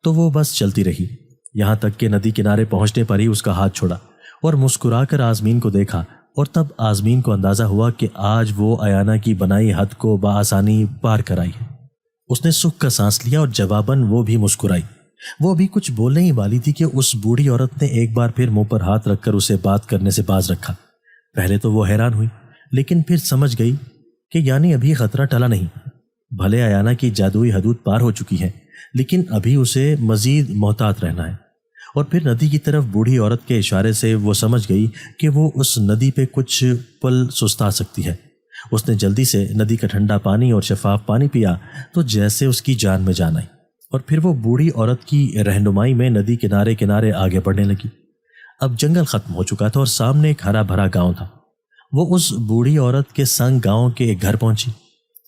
تو وہ بس چلتی رہی، یہاں تک کہ ندی کنارے پہنچنے پر ہی اس کا ہاتھ چھوڑا اور مسکرا کر آزمین کو دیکھا، اور تب آزمین کو اندازہ ہوا کہ آج وہ آیانہ کی بنائی حد کو بآسانی پار کر آئی ہے۔ اس نے سکھ کا سانس لیا اور جواباً وہ بھی مسکرائی۔ وہ ابھی کچھ بولنے ہی والی تھی کہ اس بوڑھی عورت نے ایک بار پھر منہ پر ہاتھ رکھ کر اسے بات کرنے سے باز رکھا۔ پہلے تو وہ حیران ہوئی، لیکن پھر سمجھ گئی کہ یعنی ابھی خطرہ ٹلا نہیں۔ بھلے آیانہ کی جادوئی حدود پار ہو چکی ہے، لیکن ابھی اسے مزید محتاط رہنا ہے۔ اور پھر ندی کی طرف بوڑھی عورت کے اشارے سے وہ سمجھ گئی کہ وہ اس ندی پہ کچھ پل سستا سکتی ہے۔ اس نے جلدی سے ندی کا ٹھنڈا پانی اور شفاف پانی پیا تو جیسے اس کی جان میں جان آئی، اور پھر وہ بوڑھی عورت کی رہنمائی میں ندی کنارے کنارے آگے بڑھنے لگی۔ اب جنگل ختم ہو چکا تھا اور سامنے ایک ہرا بھرا گاؤں تھا۔ وہ اس بوڑھی عورت کے سنگ گاؤں کے ایک گھر پہنچی۔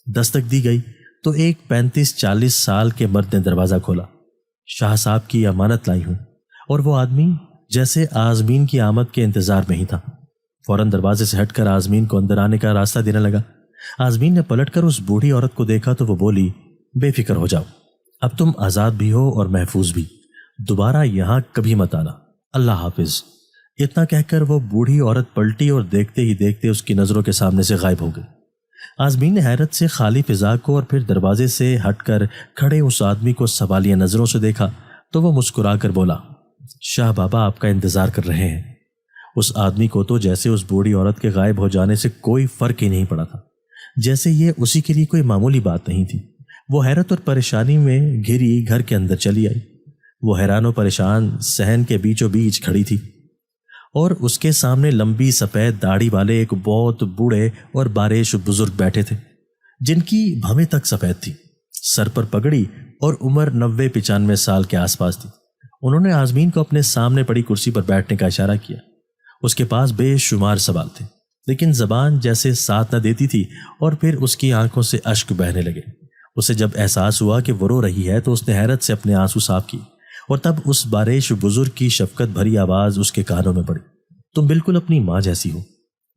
دستک دی گئی تو ایک 35-40 سال کے مرد نے دروازہ کھولا۔ شاہ صاحب کی امانت لائی ہوں۔ اور وہ آدمی جیسے آزمین کی آمد کے انتظار میں ہی تھا، فوراً دروازے سے ہٹ کر آزمین کو اندر آنے کا راستہ دینے لگا۔ آزمین نے پلٹ کر اس بوڑھی عورت کو دیکھا تو وہ بولی، بے فکر ہو جاؤ، اب تم آزاد بھی ہو اور محفوظ بھی، دوبارہ یہاں کبھی مت آنا، اللہ حافظ۔ اتنا کہہ کر وہ بوڑھی عورت پلٹی اور دیکھتے ہی دیکھتے اس کی نظروں کے سامنے سے غائب ہو گئی۔ آزمین نے حیرت سے خالی فضا کو اور پھر دروازے سے ہٹ کر کھڑے اس آدمی کو سوالیہ نظروں سے دیکھا تو وہ مسکرا کر بولا، شاہ بابا آپ کا انتظار کر رہے ہیں۔ اس آدمی کو تو جیسے اس بوڑھی عورت کے غائب ہو جانے سے کوئی فرق ہی نہیں پڑا تھا، جیسے یہ اسی کے لیے کوئی معمولی بات نہیں تھی۔ وہ حیرت اور پریشانی میں گھری گھر کے اندر چلی آئی۔ وہ حیران و پریشان صحن کے بیچوں بیچ کھڑی تھی اور اس کے سامنے لمبی سفید داڑھی والے ایک بہت بوڑھے اور باریش بزرگ بیٹھے تھے، جن کی بھویں تک سفید تھی، سر پر پگڑی اور عمر 90-95 سال کے آس پاس تھی۔ انہوں نے آزمین کو اپنے سامنے پڑی کرسی پر بیٹھنے کا اشارہ کیا۔ اس کے پاس بے شمار سوال تھے، لیکن زبان جیسے ساتھ نہ دیتی تھی اور پھر اس کی آنکھوں سے اشک بہنے لگے۔ اسے جب احساس ہوا کہ وہ رو رہی ہے تو اس نے حیرت سے اپنے آنسو صاف کی اور تب اس باریش بزرگ کی شفقت بھری آواز اس کے کانوں میں پڑی، تم بالکل اپنی ماں جیسی ہو۔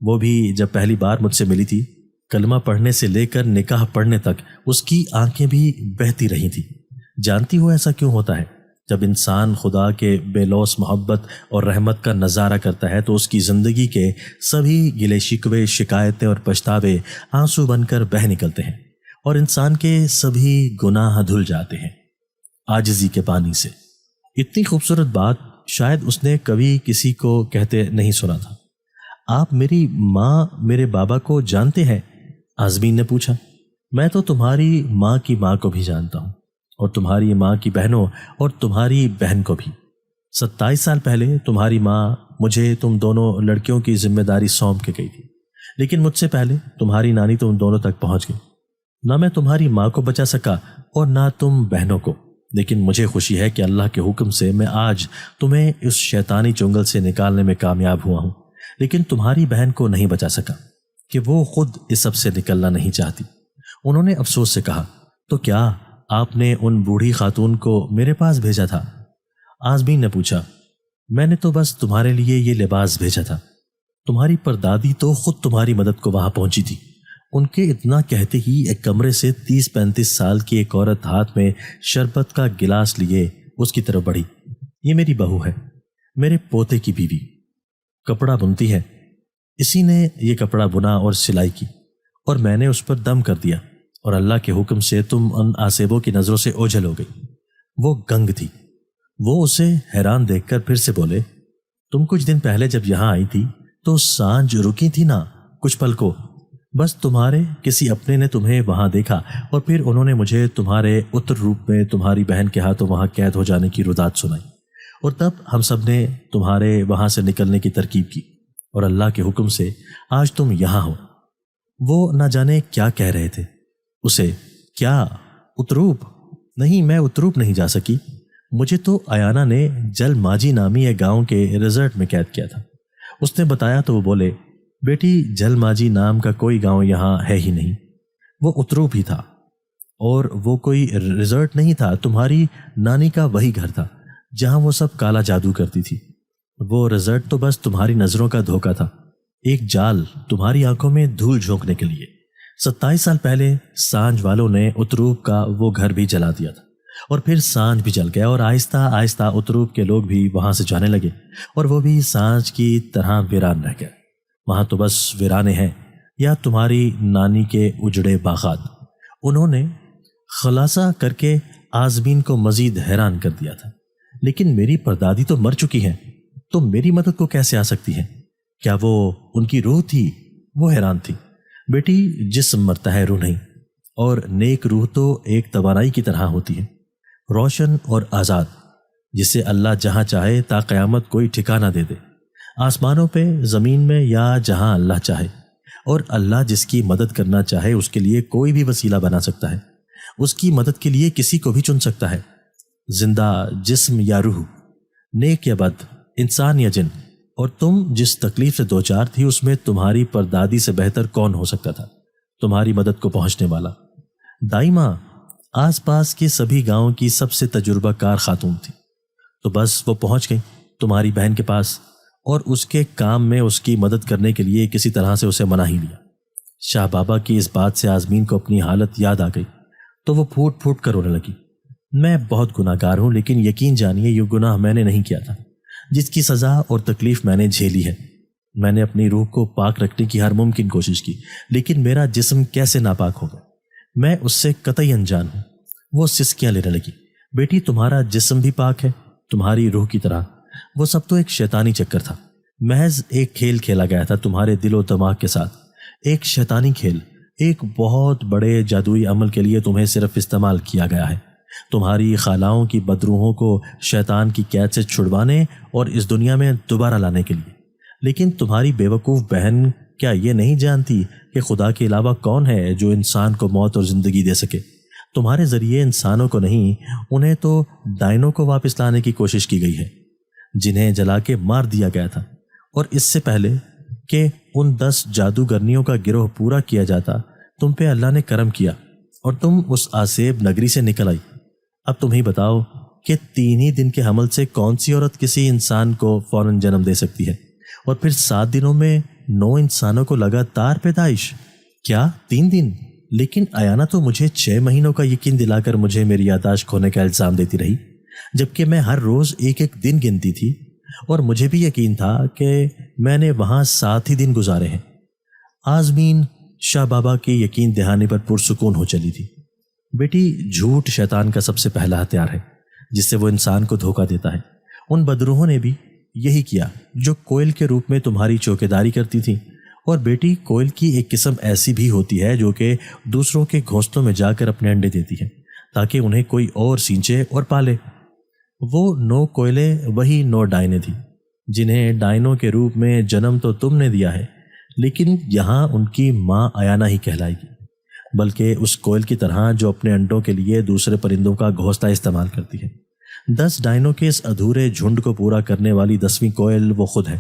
وہ بھی جب پہلی بار مجھ سے ملی تھی، کلمہ پڑھنے سے لے کر نکاح پڑھنے تک اس کی آنکھیں بھی بہتی رہی تھیں۔ جانتی ہو ایسا کیوں ہوتا ہے؟ جب انسان خدا کے بے لوث محبت اور رحمت کا نظارہ کرتا ہے تو اس کی زندگی کے سبھی گلے شکوے، شکایتیں اور پچھتاوے آنسو بن کر بہہ نکلتے ہیں اور انسان کے سبھی گناہ دھل جاتے ہیں عاجزی کے پانی سے۔ اتنی خوبصورت بات شاید اس نے کبھی کسی کو کہتے نہیں سنا تھا۔ آپ میری ماں میرے بابا کو جانتے ہیں؟ آزمین نے پوچھا۔ میں تو تمہاری ماں کی ماں کو بھی جانتا ہوں اور تمہاری ماں کی بہنوں اور تمہاری بہن کو بھی۔ 27 سال پہلے تمہاری ماں مجھے تم دونوں لڑکیوں کی ذمہ داری سونپ کے گئی تھی، لیکن مجھ سے پہلے تمہاری نانی تم دونوں تک پہنچ گئی۔ نہ میں تمہاری ماں کو بچا سکا اور نہ تم بہنوں کو، لیکن مجھے خوشی ہے کہ اللہ کے حکم سے میں آج تمہیں اس شیطانی چنگل سے نکالنے میں کامیاب ہوا ہوں، لیکن تمہاری بہن کو نہیں بچا سکا کہ وہ خود اس سب سے نکلنا نہیں چاہتی۔ انہوں نے افسوس سے کہا، تو کیا آپ نے ان بوڑھی خاتون کو میرے پاس بھیجا تھا؟ آزمین نے پوچھا۔ میں نے تو بس تمہارے لیے یہ لباس بھیجا تھا۔ تمہاری پردادی تو خود تمہاری مدد کو وہاں پہنچی تھی۔ ان کے اتنا کہتے ہی ایک کمرے سے 30-35 سال کی ایک عورت ہاتھ میں شربت کا گلاس لیے اس کی طرف بڑھی۔ یہ میری بہو ہے، میرے پوتے کی بیوی، کپڑا بنتی ہے۔ اسی نے یہ کپڑا بنا اور سلائی کی اور میں نے اس پر دم کر دیا اور اللہ کے حکم سے تم ان آسیبوں کی نظروں سے اوجھل ہو گئی۔ وہ گنگ تھی۔ وہ اسے حیران دیکھ کر پھر سے بولے، تم کچھ دن پہلے جب یہاں آئی تھی تو سانج رکی تھی نا کچھ پل کو، بس تمہارے کسی اپنے نے تمہیں وہاں دیکھا اور پھر انہوں نے مجھے تمہارے اتر روپ میں تمہاری بہن کے ہاتھوں وہاں قید ہو جانے کی رداد سنائی، اور تب ہم سب نے تمہارے وہاں سے نکلنے کی ترکیب کی اور اللہ کے حکم سے آج تم یہاں ہو۔ وہ نہ جانے کیا کہہ رہے تھے اسے۔ کیا اتروپ؟ نہیں، میں اتروپ نہیں جا سکی، مجھے تو ایانا نے جل ماجی نامی ایک گاؤں کے ریزورٹ میں قید کیا تھا۔ اس نے بتایا تو وہ بولے، بیٹی جل ماجی نام کا کوئی گاؤں یہاں ہے ہی نہیں، وہ اتروپ ہی تھا، اور وہ کوئی ریزورٹ نہیں تھا، تمہاری نانی کا وہی گھر تھا جہاں وہ سب کالا جادو کرتی تھی۔ وہ ریزورٹ تو بس تمہاری نظروں کا دھوکہ تھا، ایک جال تمہاری آنکھوں میں دھول جھونکنے کے لیے۔ 27 سال پہلے سانج والوں نے اتروپ کا وہ گھر بھی جلا دیا تھا، اور پھر سانج بھی جل گیا اور آہستہ آہستہ اتروپ کے لوگ بھی وہاں سے جانے لگے اور وہ بھی سانج کی طرح ویران رہ گئے۔ وہاں تو بس ویرانے ہیں یا تمہاری نانی کے اجڑے باغات۔ انہوں نے خلاصہ کر کے آزمین کو مزید حیران کر دیا تھا۔ لیکن میری پردادی تو مر چکی ہیں، تو میری مدد کو کیسے آ سکتی ہیں؟ کیا وہ ان کی روح تھی؟ وہ حیران تھی۔ بیٹی، جسم مرتا ہے، روح نہیں، اور نیک روح تو ایک توانائی کی طرح ہوتی ہے، روشن اور آزاد، جسے اللہ جہاں چاہے تا قیامت کوئی ٹھکانہ دے دے، آسمانوں پہ، زمین میں، یا جہاں اللہ چاہے، اور اللہ جس کی مدد کرنا چاہے اس کے لیے کوئی بھی وسیلہ بنا سکتا ہے، اس کی مدد کے لیے کسی کو بھی چن سکتا ہے، زندہ جسم یا روح، نیک یا بد، انسان یا جن۔ اور تم جس تکلیف سے دوچار تھی اس میں تمہاری پردادی سے بہتر کون ہو سکتا تھا، تمہاری مدد کو پہنچنے والا؟ دائمہ آس پاس کے سبھی گاؤں کی سب سے تجربہ کار خاتون تھی، تو بس وہ پہنچ گئی تمہاری بہن کے پاس اور اس کے کام میں اس کی مدد کرنے کے لیے کسی طرح سے اسے منا ہی لیا۔ شاہ بابا کی اس بات سے آزمین کو اپنی حالت یاد آ گئی تو وہ پھوٹ پھوٹ کر رونے لگی۔ میں بہت گناہ گار ہوں، لیکن یقین جانیے یہ گناہ میں نے نہیں کیا تھا، جس کی سزا اور تکلیف میں نے جھیلی ہے۔ میں نے اپنی روح کو پاک رکھنے کی ہر ممکن کوشش کی، لیکن میرا جسم کیسے ناپاک ہوگا؟ میں اس سے قطعی انجان ہوں۔ وہ سسکیاں لینے لگی۔ بیٹی، تمہارا جسم بھی پاک ہے، تمہاری روح کی طرح۔ وہ سب تو ایک شیطانی چکر تھا، محض ایک کھیل کھیلا گیا تھا تمہارے دل و دماغ کے ساتھ، ایک شیطانی کھیل، ایک بہت بڑے جادوئی عمل کے لیے تمہیں صرف استعمال کیا گیا ہے، تمہاری خالاؤں کی بدروحوں کو شیطان کی قید سے چھڑوانے اور اس دنیا میں دوبارہ لانے کے لیے۔ لیکن تمہاری بیوقوف بہن کیا یہ نہیں جانتی کہ خدا کے علاوہ کون ہے جو انسان کو موت اور زندگی دے سکے؟ تمہارے ذریعے انسانوں کو نہیں، انہیں تو ڈائنوں کو واپس لانے کی کوشش کی گئی ہے، جنہیں جلا کے مار دیا گیا تھا۔ اور اس سے پہلے کہ ان 10 جادوگرنیوں کا گروہ پورا کیا جاتا، تم پہ اللہ نے کرم کیا اور تم اس آسیب نگری سے نکل آئی۔ اب تم ہی بتاؤ کہ 3 ہی دن کے حمل سے کون سی عورت کسی انسان کو فوراً جنم دے سکتی ہے؟ اور پھر 7 دنوں میں 9 انسانوں کو لگاتار پیدائش؟ کیا 3 دن؟ لیکن ایانا تو مجھے 6 مہینوں کا یقین دلا کر مجھے میری یادداشت کھونے کا الزام دیتی رہی، جبکہ میں ہر روز ایک ایک دن گنتی تھی، اور مجھے بھی یقین تھا کہ میں نے وہاں 7 ہی دن گزارے ہیں۔ آزمین شاہ بابا کی یقین دہانی پر پرسکون ہو چلی تھی۔ بیٹی، جھوٹ شیطان کا سب سے پہلا ہتھیار ہے جس سے وہ انسان کو دھوکہ دیتا ہے۔ ان بدروحوں نے بھی یہی کیا جو کوئل کے روپ میں تمہاری چوکیداری کرتی تھی۔ اور بیٹی، کوئل کی ایک قسم ایسی بھی ہوتی ہے جو کہ دوسروں کے گھونسلوں میں جا کر اپنے انڈے دیتی ہے تاکہ انہیں کوئی اور سینچے اور پالے۔ وہ 9 کوئلے وہی 9 ڈائنیں تھیں جنہیں ڈائنوں کے روپ میں جنم تو تم نے دیا ہے، لیکن یہاں ان کی ماں ایانا ہی کہلائے گی، بلکہ اس کوئل کی طرح جو اپنے انڈوں کے لیے دوسرے پرندوں کا گھونسلہ استعمال کرتی ہے۔ 10 ڈائنوں کے اس ادھورے جھنڈ کو پورا کرنے والی 10ویں کوئل وہ خود ہے۔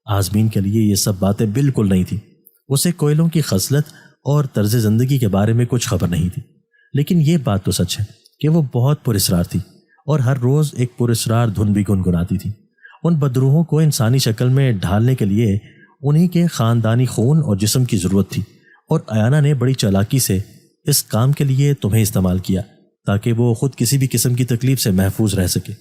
آزمین کے لیے یہ سب باتیں بالکل نہیں تھیں۔ اسے کوئلوں کی خصلت اور طرز زندگی کے بارے میں کچھ خبر نہیں تھی، لیکن یہ بات تو سچ ہے کہ وہ بہت پراسرار تھی اور ہر روز ایک پراسرار دھن بھی گنگناتی تھی۔ ان بدروحوں کو انسانی شکل میں ڈھالنے کے لیے انہی کے خاندانی خون اور جسم کی ضرورت تھی، اور ایانا نے بڑی چالاکی سے اس کام کے لیے تمہیں استعمال کیا تاکہ وہ خود کسی بھی قسم کی تکلیف سے محفوظ رہ سکے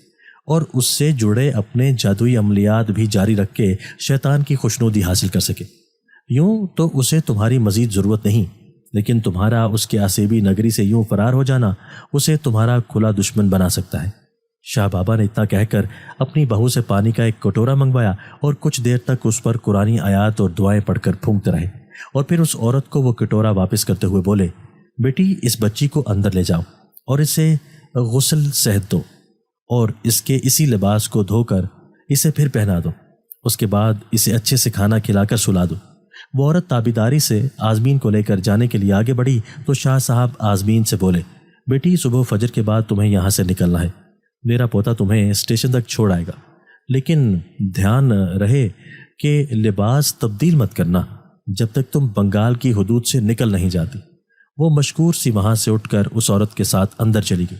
اور اس سے جڑے اپنے جادوئی عملیات بھی جاری رکھ کے شیطان کی خوشنودی حاصل کر سکے۔ یوں تو اسے تمہاری مزید ضرورت نہیں، لیکن تمہارا اس کے آسیبی نگری سے یوں فرار ہو جانا اسے تمہارا کھلا دشمن بنا سکتا ہے۔ شاہ بابا نے اتنا کہہ کر اپنی بہو سے پانی کا ایک کٹورا منگوایا اور کچھ دیر تک اس پر قرآنی آیات اور دعائیں پڑھ کر پھونکتے رہے، اور پھر اس عورت کو وہ کٹورا واپس کرتے ہوئے بولے، بیٹی، اس بچی کو اندر لے جاؤ اور اسے غسل صحت دو اور اس کے اسی لباس کو دھو کر اسے پھر پہنا دو، اس کے بعد اسے اچھے سے کھانا کھلا کر سلا دو۔ وہ عورت تابیداری سے آزمین کو لے کر جانے کے لیے آگے بڑھی تو شاہ صاحب آزمین سے بولے، بیٹی، صبح فجر کے بعد تمہیں یہاں سے نکلنا ہے، میرا پوتا تمہیں اسٹیشن تک چھوڑ آئے گا، لیکن دھیان رہے کہ لباس تبدیل مت کرنا جب تک تم بنگال کی حدود سے نکل نہیں جاتی۔ وہ مشکور سی وہاں سے اٹھ کر اس عورت کے ساتھ اندر چلی گئی۔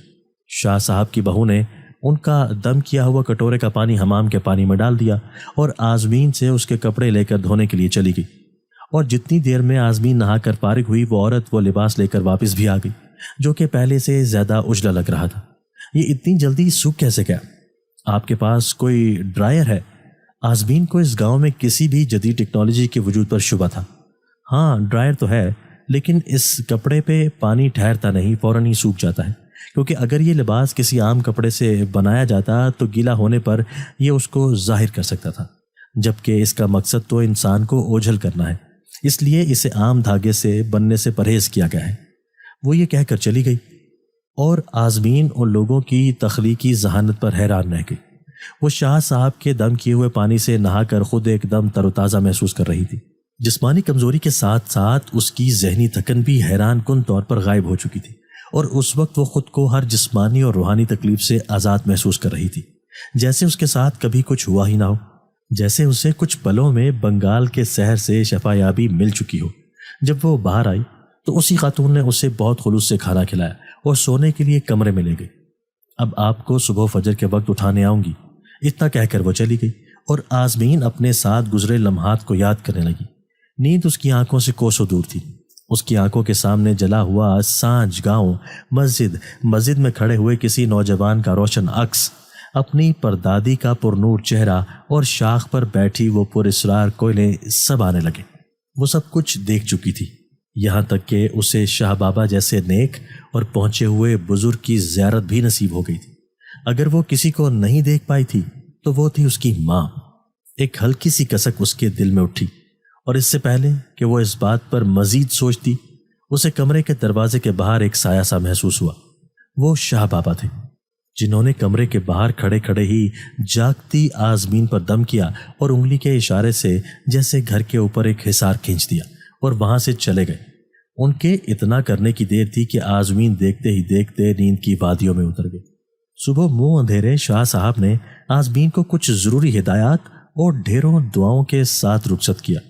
شاہ صاحب کی بہو نے ان کا دم کیا ہوا کٹورے کا پانی حمام کے پانی میں ڈال دیا اور آزمین سے اس کے کپڑے لے کر دھونے کے لیے چلی گئی، اور جتنی دیر میں آزمین نہا کر فارغ ہوئی وہ عورت وہ لباس لے کر واپس بھی آ گئی جو کہ پہلے سے زیادہ اجلا لگ رہا تھا۔ یہ اتنی جلدی سوکھ کیسے گیا؟ آپ کے پاس کوئی ڈرائر ہے؟ آزمین کو اس گاؤں میں کسی بھی جدید ٹیکنالوجی کے وجود پر شبہ تھا۔ ہاں، ڈرائر تو ہے، لیکن اس کپڑے پہ پانی ٹھہرتا نہیں، فوراً ہی سوکھ جاتا ہے، کیونکہ اگر یہ لباس کسی عام کپڑے سے بنایا جاتا تو گیلا ہونے پر یہ اس کو ظاہر کر سکتا تھا، جبکہ اس کا مقصد تو انسان کو اوجھل کرنا ہے، اس لیے اسے عام دھاگے سے بننے سے پرہیز کیا گیا ہے۔ وہ یہ کہہ کر چلی گئی اور آزمین ان لوگوں کی تخلیقی ذہانت پر حیران رہ گئی۔ وہ شاہ صاحب کے دم کیے ہوئے پانی سے نہا کر خود ایک دم تر و تازہ محسوس کر رہی تھی۔ جسمانی کمزوری کے ساتھ ساتھ اس کی ذہنی تھکن بھی حیران کن طور پر غائب ہو چکی تھی، اور اس وقت وہ خود کو ہر جسمانی اور روحانی تکلیف سے آزاد محسوس کر رہی تھی، جیسے اس کے ساتھ کبھی کچھ ہوا ہی نہ ہو، جیسے اسے کچھ پلوں میں بنگال کے سحر سے شفا یابی مل چکی ہو۔ جب وہ باہر آئی تو اسی خاتون نے اسے بہت خلوص سے کھانا کھلایا اور سونے کے لیے کمرے میں لے گئی۔ اب آپ کو صبح فجر کے وقت اٹھانے آؤں گی، اتنا کہہ کر وہ چلی گئی، اور آزمین اپنے ساتھ گزرے لمحات کو یاد کرنے لگی۔ نیند اس کی آنکھوں سے کوسوں دور تھی۔ اس کی آنکھوں کے سامنے جلا ہوا سانج گاؤں، مسجد میں کھڑے ہوئے کسی نوجوان کا روشن عکس، اپنی پردادی کا پرنور چہرہ اور شاخ پر بیٹھی وہ پراسرار کوئلیں سب آنے لگے۔ وہ سب کچھ دیکھ چکی تھی، یہاں تک کہ اسے شاہ بابا جیسے نیک اور پہنچے ہوئے بزرگ کی زیارت بھی نصیب ہو گئی تھی۔ اگر وہ کسی کو نہیں دیکھ پائی تھی تو وہ تھی اس کی ماں۔ ایک ہلکی سی کسک اس کے دل میں اٹھی، اور اس سے پہلے کہ وہ اس بات پر مزید سوچتی، اسے کمرے کے دروازے کے باہر ایک سایہ سا محسوس ہوا۔ وہ شاہ بابا تھے، جنہوں نے کمرے کے باہر کھڑے کھڑے ہی جاگتی آزمین پر دم کیا اور انگلی کے اشارے سے جیسے گھر کے اوپر ایک حصار کھینچ دیا اور وہاں سے چلے گئے۔ ان کے اتنا کرنے کی دیر تھی کہ آزمین دیکھتے ہی دیکھتے نیند کی وادیوں میں اتر گئی۔ صبح منہ اندھیرے شاہ صاحب نے آزمین کو کچھ ضروری ہدایات اور ڈھیروں دعاؤں کے ساتھ رخصت کیا،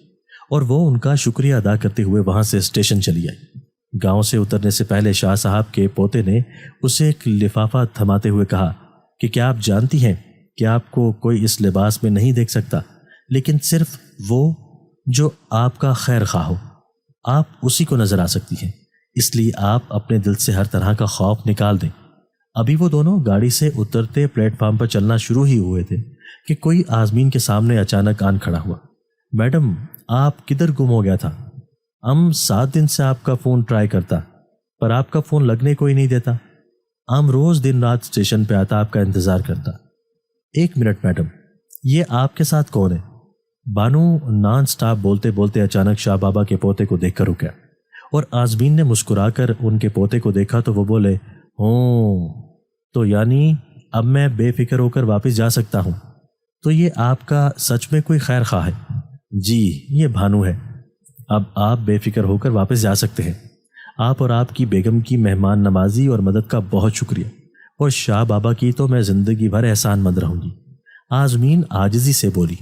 اور وہ ان کا شکریہ ادا کرتے ہوئے وہاں سے اسٹیشن چلی آئی۔ گاؤں سے اترنے سے پہلے شاہ صاحب کے پوتے نے اسے ایک لفافہ تھماتے ہوئے کہا کہ کیا آپ جانتی ہیں کہ آپ کو کوئی اس لباس میں نہیں دیکھ سکتا، لیکن صرف وہ جو آپ کا خیر خواہ ہو، آپ اسی کو نظر آ سکتی ہیں، اس لیے آپ اپنے دل سے ہر طرح کا خوف نکال دیں۔ ابھی وہ دونوں گاڑی سے اترتے پلیٹ فارم پر چلنا شروع ہی ہوئے تھے کہ کوئی آزمین کے سامنے اچانک آن کھڑا ہوا۔ میڈم، آپ کدھر گم ہو گیا تھا؟ ہم 7 دن سے آپ کا فون ٹرائی کرتا، پر آپ کا فون لگنے کو ہی نہیں دیتا۔ ہم روز دن رات اسٹیشن پہ آتا، آپ کا انتظار کرتا۔ 1 منٹ میڈم، یہ آپ کے ساتھ کون ہے؟ بانو نان سٹاپ بولتے بولتے اچانک شاہ بابا کے پوتے کو دیکھ کر رکا، اور آزمین نے مسکرا کر ان کے پوتے کو دیکھا تو وہ بولے، تو یعنی اب میں بے فکر ہو کر واپس جا سکتا ہوں؟ تو یہ آپ کا سچ میں کوئی خیر خواہ ہے؟ جی، یہ بھانو ہے۔ اب آپ بے فکر ہو کر واپس جا سکتے ہیں۔ آپ اور آپ کی بیگم کی مہمان نوازی اور مدد کا بہت شکریہ، اور شاہ بابا کی تو میں زندگی بھر احسان مند رہوں گی۔ آزمین عاجزی سے بولی،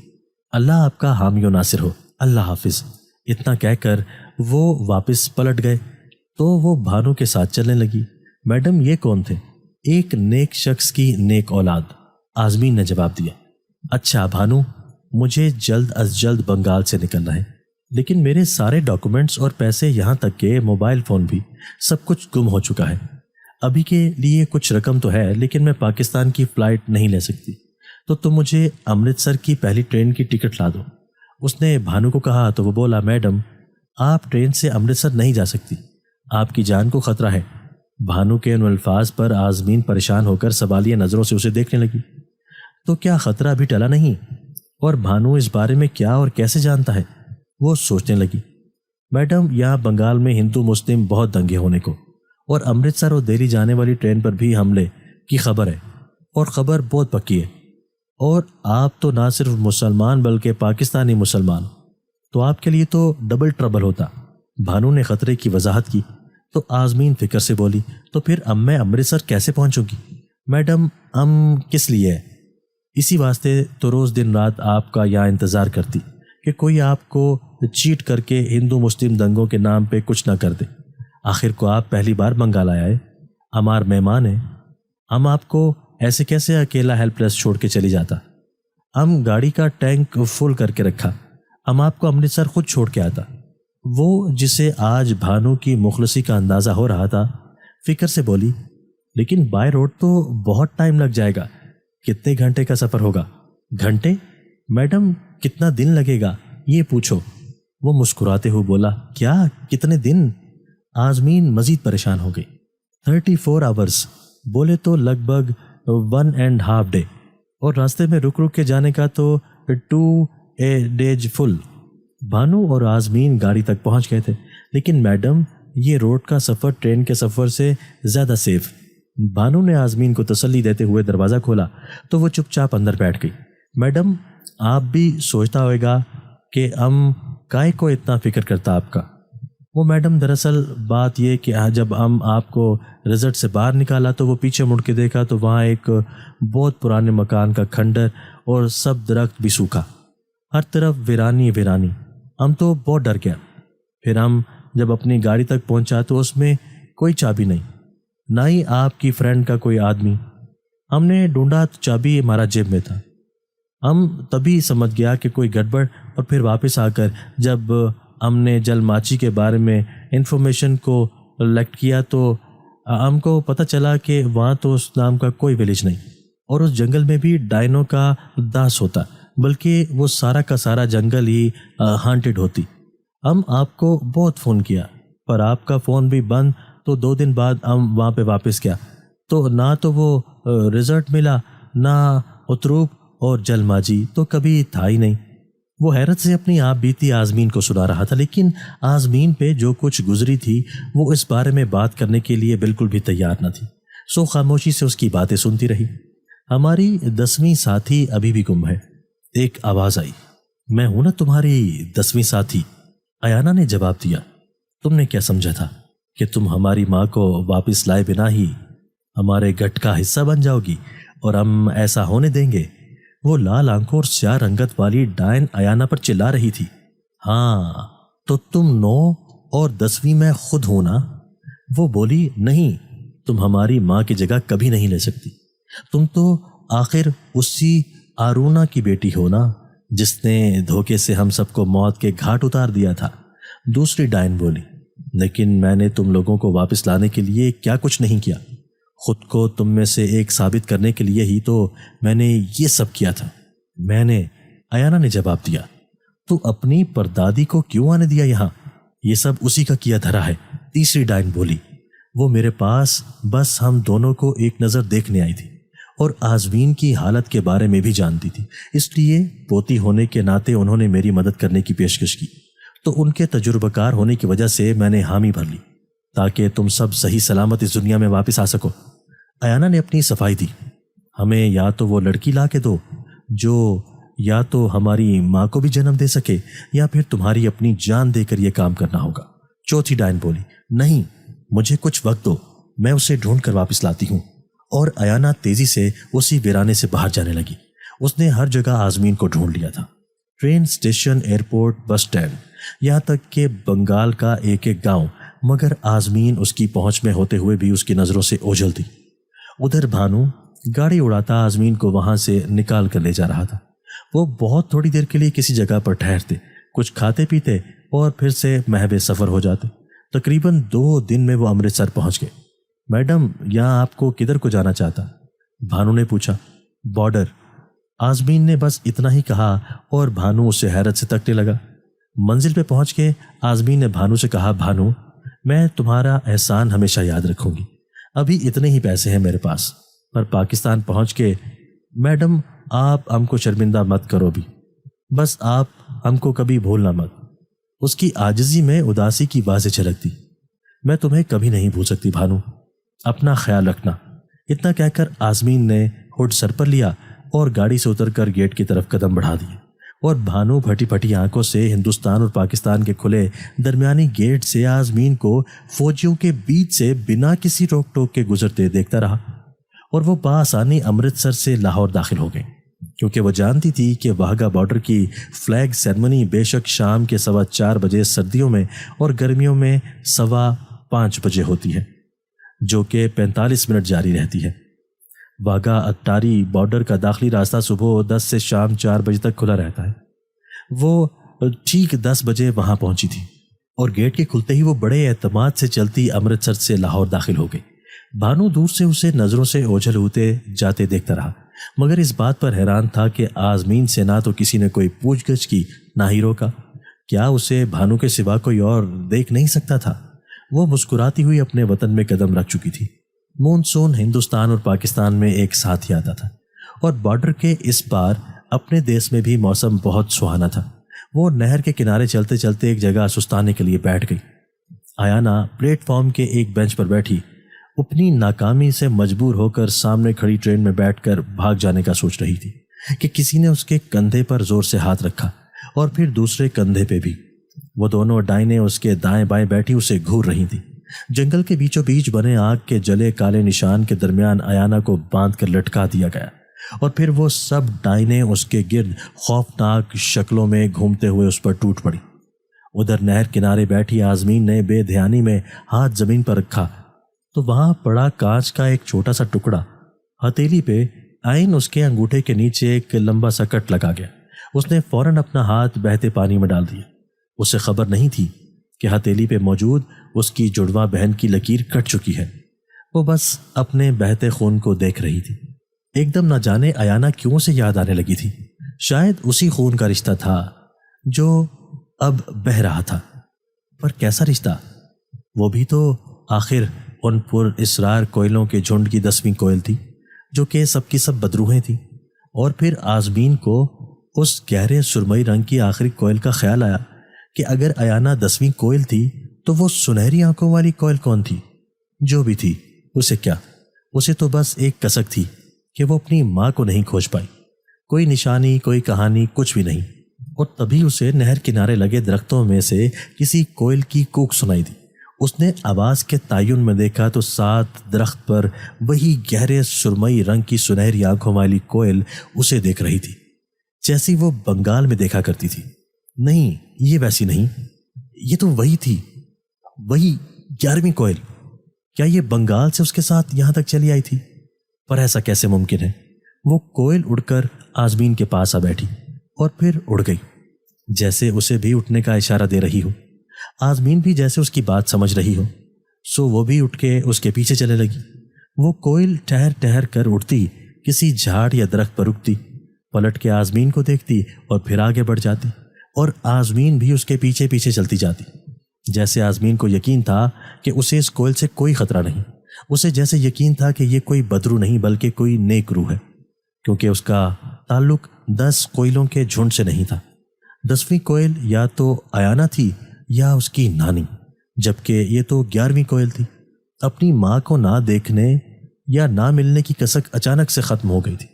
اللہ آپ کا حامی و ناصر ہو، اللہ حافظ۔ اتنا کہہ کر وہ واپس پلٹ گئے تو وہ بھانو کے ساتھ چلنے لگی۔ میڈم، یہ کون تھے؟ ایک نیک شخص کی نیک اولاد، آزمین نے جواب دیا۔ اچھا بھانو، مجھے جلد از جلد بنگال سے نکلنا ہے، لیکن میرے سارے ڈاکومنٹس اور پیسے، یہاں تک کہ موبائل فون بھی، سب کچھ گم ہو چکا ہے۔ ابھی کے لیے کچھ رقم تو ہے، لیکن میں پاکستان کی فلائٹ نہیں لے سکتی، تو تم مجھے امرتسر کی پہلی ٹرین کی ٹکٹ لا دو۔ اس نے بھانو کو کہا تو وہ بولا، میڈم، آپ ٹرین سے امرتسر نہیں جا سکتی، آپ کی جان کو خطرہ ہے۔ بھانو کے ان الفاظ پر آزمین پریشان ہو کر سوالیہ نظروں سے اسے دیکھنے لگی۔ تو کیا خطرہ ابھی ٹلا نہیں؟ اور بھانو اس بارے میں کیا اور کیسے جانتا ہے؟ وہ سوچنے لگی۔ میڈم، یہاں بنگال میں ہندو مسلم بہت دنگے ہونے کو، اور امرتسر اور دہلی جانے والی ٹرین پر بھی حملے کی خبر ہے، اور خبر بہت پکی ہے، اور آپ تو نہ صرف مسلمان بلکہ پاکستانی مسلمان، تو آپ کے لیے تو ڈبل ٹربل ہوتا۔ بھانو نے خطرے کی وضاحت کی تو آزمین فکر سے بولی، تو پھر اب میں امرتسر کیسے پہنچوں گی؟ میڈم، کس لیے ہے؟ اسی واسطے تو روز دن رات آپ کا یہاں انتظار کرتی کہ کوئی آپ کو چیٹ کر کے ہندو مسلم دنگوں کے نام پہ کچھ نہ کر دے۔ آخر کو آپ پہلی بار بنگال آیا ہے، ہمار مہمان ہیں، ہم آپ کو ایسے کیسے اکیلا ہیلپ لیس چھوڑ کے چلی جاتا؟ ہم گاڑی کا ٹینک فل کر کے رکھا، ہم آپ کو امرتسر خود چھوڑ کے آتا۔ وہ جسے آج بھانو کی مخلصی کا اندازہ ہو رہا تھا، فکر سے بولی، لیکن بائی روڈ تو بہت ٹائم لگ جائے گا، کتنے گھنٹے کا سفر ہوگا؟ گھنٹے؟ میڈم، کتنا دن لگے گا یہ پوچھو۔ وہ مسکراتے ہوئے بولا، کیا کتنے دن؟ آزمین مزید پریشان ہو گئی۔ 34 آورز بولے تو لگ بھگ 1.5 ڈے، اور راستے میں رک رک کے جانے کا تو 2 days فل۔ بھانو اور آزمین گاڑی تک پہنچ گئے تھے، لیکن میڈم، یہ روڈ کا سفر ٹرین کے سفر سے زیادہ سیف۔ بھانو نے آزمین کو تسلی دیتے ہوئے دروازہ کھولا تو وہ چپ چاپ اندر بیٹھ گئی۔ میڈم، آپ بھی سوچتا ہوئے گا کہ ہم کائے کو اتنا فکر کرتا آپ کا؟ وہ میڈم، دراصل بات یہ کہ جب ہم آپ کو رزلٹ سے باہر نکالا تو وہ پیچھے مڑ کے دیکھا تو وہاں ایک بہت پرانے مکان کا کھنڈر اور سب درخت بھی سوکھا، ہر طرف ویرانی ویرانی۔ ہم تو بہت ڈر گیا۔ پھر ہم جب اپنی گاڑی تک پہنچا تو اس میں کوئی چابی نہیں، نہ ہی آپ کی فرینڈ کا کوئی آدمی۔ ہم نے ڈھونڈا تو چابی ہمارا جیب میں تھا۔ ہم تبھی سمجھ گیا کہ کوئی گڑبڑ، اور پھر واپس آ کر جب ہم نے جل ماچی کے بارے میں انفارمیشن کو کلیکٹ کیا تو ہم کو پتہ چلا کہ وہاں تو اس نام کا کوئی ولیج نہیں، اور اس جنگل میں بھی ڈائنو کا داس ہوتا، بلکہ وہ سارا کا سارا جنگل ہی ہانٹڈ ہوتی۔ ہم آپ کو بہت فون کیا پر آپ کا فون بھی بند، تو 2 دن بعد ہم وہاں پہ واپس گیا تو نہ تو وہ رزلٹ ملا، نہ اتروپ، اور جل ماجی تو کبھی تھا ہی نہیں۔ وہ حیرت سے اپنی آپ بیتی آزمین کو سنا رہا تھا، لیکن آزمین پہ جو کچھ گزری تھی وہ اس بارے میں بات کرنے کے لیے بالکل بھی تیار نہ تھی، سو خاموشی سے اس کی باتیں سنتی رہی۔ ہماری 10ویں ساتھی ابھی بھی گم ہے، ایک آواز آئی۔ میں ہوں نا تمہاری 10ویں ساتھی، ایانا نے جواب دیا۔ تم نے کیا سمجھا تھا کہ تم ہماری ماں کو واپس لائے بنا ہی ہمارے گٹھ کا حصہ بن جاؤ گی، اور ہم ایسا ہونے دیں گے؟ وہ لال آنکھوں اور سیاہ رنگت والی ڈائن ایانا پر چلا رہی تھی۔ ہاں تو تم 9 اور 10ویں میں خود ہو نا؟ وہ بولی، نہیں، تم ہماری ماں کی جگہ کبھی نہیں لے سکتی، تم تو آخر اسی آرونا کی بیٹی ہو نا، جس نے دھوکے سے ہم سب کو موت کے گھاٹ اتار دیا تھا۔ دوسری ڈائن بولی، لیکن میں نے تم لوگوں کو واپس لانے کے لیے کیا کچھ نہیں کیا، خود کو تم میں سے ایک ثابت کرنے کے لیے ہی تو میں نے یہ سب کیا تھا۔ میں نے، ایانا نے جواب دیا۔ تو اپنی پردادی کو کیوں آنے دیا یہاں؟ یہ سب اسی کا کیا دھرا ہے۔ تیسری ڈائن بولی، وہ میرے پاس بس ہم دونوں کو ایک نظر دیکھنے آئی تھی، اور آزمین کی حالت کے بارے میں بھی جانتی تھی، اس لیے پوتی ہونے کے ناطے انہوں نے میری مدد کرنے کی پیشکش کی، تو ان کے تجربہ کار ہونے کی وجہ سے میں نے حامی بھر لی تاکہ تم سب صحیح سلامت اس دنیا میں واپس آ سکو۔ ایانا نے اپنی صفائی دی، ہمیں یا تو وہ لڑکی لا کے دو جو یا تو ہماری ماں کو بھی جنم دے سکے، یا پھر تمہاری اپنی جان دے کر یہ کام کرنا ہوگا۔ چوتھی ڈائن بولی، نہیں، مجھے کچھ وقت دو، میں اسے ڈھونڈ کر واپس لاتی ہوں۔ اور ایانا تیزی سے اسی ویرانے سے باہر جانے لگی۔ اس نے ہر جگہ آزمین کو ڈھونڈ لیا تھا، train station, airport, bus stand, یہاں تک کہ بنگال کا ایک ایک گاؤں، مگر آزمین اس کی پہنچ میں ہوتے ہوئے بھی اس کی نظروں سے اوجھل تھی۔ ادھر بھانو گاڑی اڑاتا آزمین کو وہاں سے نکال کر لے جا رہا تھا۔ وہ بہت تھوڑی دیر کے لیے کسی جگہ پر ٹھہرتے، کچھ کھاتے پیتے اور پھر سے محو سفر ہو جاتے۔ تقریباً 2 دن میں وہ امرتسر پہنچ گئے۔ میڈم، یہاں آپ کو کدھر کو جانا چاہتا؟ بھانو نے پوچھا۔ بارڈر، آزمین نے بس اتنا ہی کہا، اور بھانو اسے حیرت سے تکنے لگا۔ منزل پہ پہنچ کے آزمین نے بھانو سے کہا، بھانو، میں تمہارا احسان ہمیشہ یاد رکھوں گی، ابھی اتنے ہی پیسے ہیں میرے پاس، پر پاکستان پہنچ کے میڈم آپ ہم کو شرمندہ مت کرو بھی، بس آپ ہم کو کبھی بھولنا مت۔ اس کی عاجزی میں اداسی کی واضح جھلکتی۔ میں تمہیں کبھی نہیں بھول سکتی بھانو، اپنا خیال رکھنا۔ اتنا کہہ کر آزمین نے ہوڈ سر پر لیا اور گاڑی سے اتر کر گیٹ کی طرف قدم بڑھا دیے، اور بھانو پھٹی پھٹی آنکھوں سے ہندوستان اور پاکستان کے کھلے درمیانی گیٹ سے آزمین کو فوجیوں کے بیچ سے بنا کسی روک ٹوک کے گزرتے دیکھتا رہا، اور وہ بآسانی امرتسر سے لاہور داخل ہو گئے، کیونکہ وہ جانتی تھی کہ واہگہ بارڈر کی فلیگ سیرمنی بے شک شام کے 4:15 بجے سردیوں میں اور گرمیوں میں 5:15 بجے ہوتی ہے، جو کہ 45 منٹ جاری رہتی ہے۔ واہگہ اٹاری بارڈر کا داخلی راستہ صبح 10 سے شام 4 بجے تک کھلا رہتا ہے۔ وہ ٹھیک 10 بجے وہاں پہنچی تھی، اور گیٹ کے کھلتے ہی وہ بڑے اعتماد سے چلتی امرتسر سے لاہور داخل ہو گئی۔ بھانو دور سے اسے نظروں سے اوجھل ہوتے جاتے دیکھتا رہا، مگر اس بات پر حیران تھا کہ آزمین سے نہ تو کسی نے کوئی پوچھ گچھ کی، نہ ہی روکا۔ کیا اسے بھانو کے سوا کوئی اور دیکھ نہیں سکتا تھا؟ وہ مسکراتی ہوئی اپنے وطن میں قدم رکھ چکی تھی۔ مونسون ہندوستان اور پاکستان میں ایک ساتھ ہی آتا تھا، اور بارڈر کے اس پار اپنے دیس میں بھی موسم بہت سہانا تھا۔ وہ نہر کے کنارے چلتے چلتے ایک جگہ سستانے کے لیے بیٹھ گئی۔ ایانا پلیٹ فارم کے ایک بینچ پر بیٹھی اپنی ناکامی سے مجبور ہو کر سامنے کھڑی ٹرین میں بیٹھ کر بھاگ جانے کا سوچ رہی تھی کہ کسی نے اس کے کندھے پر زور سے ہاتھ رکھا، اور پھر دوسرے کندھے پہ بھی۔ وہ دونوں ڈائنیں اس کے دائیں بائیں بیٹھی اسے گھور رہی تھیں۔ جنگل کے بیچوں بیچ بنے آگ کے جلے کالے نشان کے درمیان ایانا کو باندھ کر لٹکا دیا گیا، اور پھر وہ سب ڈائنیں اس کے گرد خوفناک شکلوں میں گھومتے ہوئے اس پر ٹوٹ پڑی۔ ادھر نہر کنارے بیٹھی آزمین نے بے دھیانی میں ہاتھ زمین پر رکھا تو وہاں پڑا کانچ کا ایک چھوٹا سا ٹکڑا، ہتھیلی پہ عین اس کے انگوٹھے کے نیچے ایک لمبا سا کٹ لگا گیا۔ اس نے فوراً اپنا ہاتھ بہتے پانی میں ڈال دیا۔ اسے خبر نہیں تھی کہ ہتھیلی پہ موجود اس کی جڑواں بہن کی لکیر کٹ چکی ہے۔ وہ بس اپنے بہتے خون کو دیکھ رہی تھی۔ ایک دم نہ جانے ایانا کیوں سے یاد آنے لگی تھی۔ شاید اسی خون کا رشتہ تھا جو اب بہہ رہا تھا، پر کیسا رشتہ؟ وہ بھی تو آخر ان پر اسرار کوئلوں کے جھنڈ کی 10ویں کوئل تھی، جو کہ سب کی سب بدروہیں تھیں۔ اور پھر آزمین کو اس گہرے سرمئی رنگ کی آخری کوئل کا خیال آیا کہ اگر ایانا 10ویں کوئل تھی تو وہ سنہری آنکھوں والی کوئل کون تھی؟ جو بھی تھی، اسے کیا؟ اسے تو بس ایک کسک تھی کہ وہ اپنی ماں کو نہیں کھوج پائی۔ کوئی نشانی، کوئی کہانی، کچھ بھی نہیں۔ اور تبھی اسے نہر کنارے لگے درختوں میں سے کسی کوئل کی کوک سنائی دی۔ اس نے آواز کے تعین میں دیکھا تو 7 درخت پر وہی گہرے سرمئی رنگ کی سنہری آنکھوں والی کوئل اسے دیکھ رہی تھی، جیسی وہ بنگال میں دیکھا کرتی تھی۔ نہیں، یہ ویسی نہیں، یہ تو وہی تھی، وہی 11ویں کوئل۔ کیا یہ بنگال سے اس کے ساتھ یہاں تک چلی آئی تھی؟ پر ایسا کیسے ممکن ہے؟ وہ کوئل اڑ کر آزمین کے پاس آ بیٹھی اور پھر اڑ گئی، جیسے اسے بھی اٹھنے کا اشارہ دے رہی ہو۔ آزمین بھی جیسے اس کی بات سمجھ رہی ہو، سو وہ بھی اٹھ کے اس کے پیچھے چلنے لگی۔ وہ کوئل ٹہر ٹہر کر اڑتی، کسی جھاڑ یا درخت پر رکتی، پلٹ کے آزمین کو دیکھتی اور پھر آگے بڑھ جاتی، اور آزمین بھی اس کے پیچھے پیچھے چلتی جاتی، جیسے آزمین کو یقین تھا کہ اسے اس کوئل سے کوئی خطرہ نہیں۔ اسے جیسے یقین تھا کہ یہ کوئی بدرو نہیں بلکہ کوئی نیک روح ہے، کیونکہ اس کا تعلق 10 کوئلوں کے جھنڈ سے نہیں تھا۔ 10ویں کوئل یا تو ایانا تھی یا اس کی نانی، جبکہ یہ تو 11ویں کوئل تھی۔ اپنی ماں کو نہ دیکھنے یا نہ ملنے کی کسک اچانک سے ختم ہو گئی تھی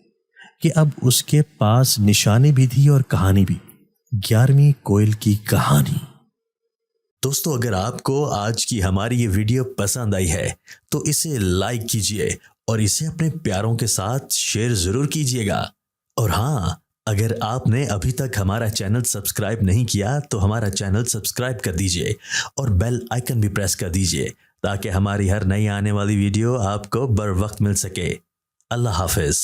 کہ اب اس کے پاس نشانی بھی تھی اور کہانی بھی، 11ویں کوئل کی کہانی۔ دوستو، اگر آپ کو آج کی ہماری یہ ویڈیو پسند آئی ہے تو اسے لائک کیجئے اور اسے اپنے پیاروں کے ساتھ شیئر ضرور کیجئے گا۔ اور ہاں، اگر آپ نے ابھی تک ہمارا چینل سبسکرائب نہیں کیا تو ہمارا چینل سبسکرائب کر دیجئے اور بیل آئیکن بھی پریس کر دیجئے تاکہ ہماری ہر نئی آنے والی ویڈیو آپ کو بر وقت مل سکے۔ اللہ حافظ۔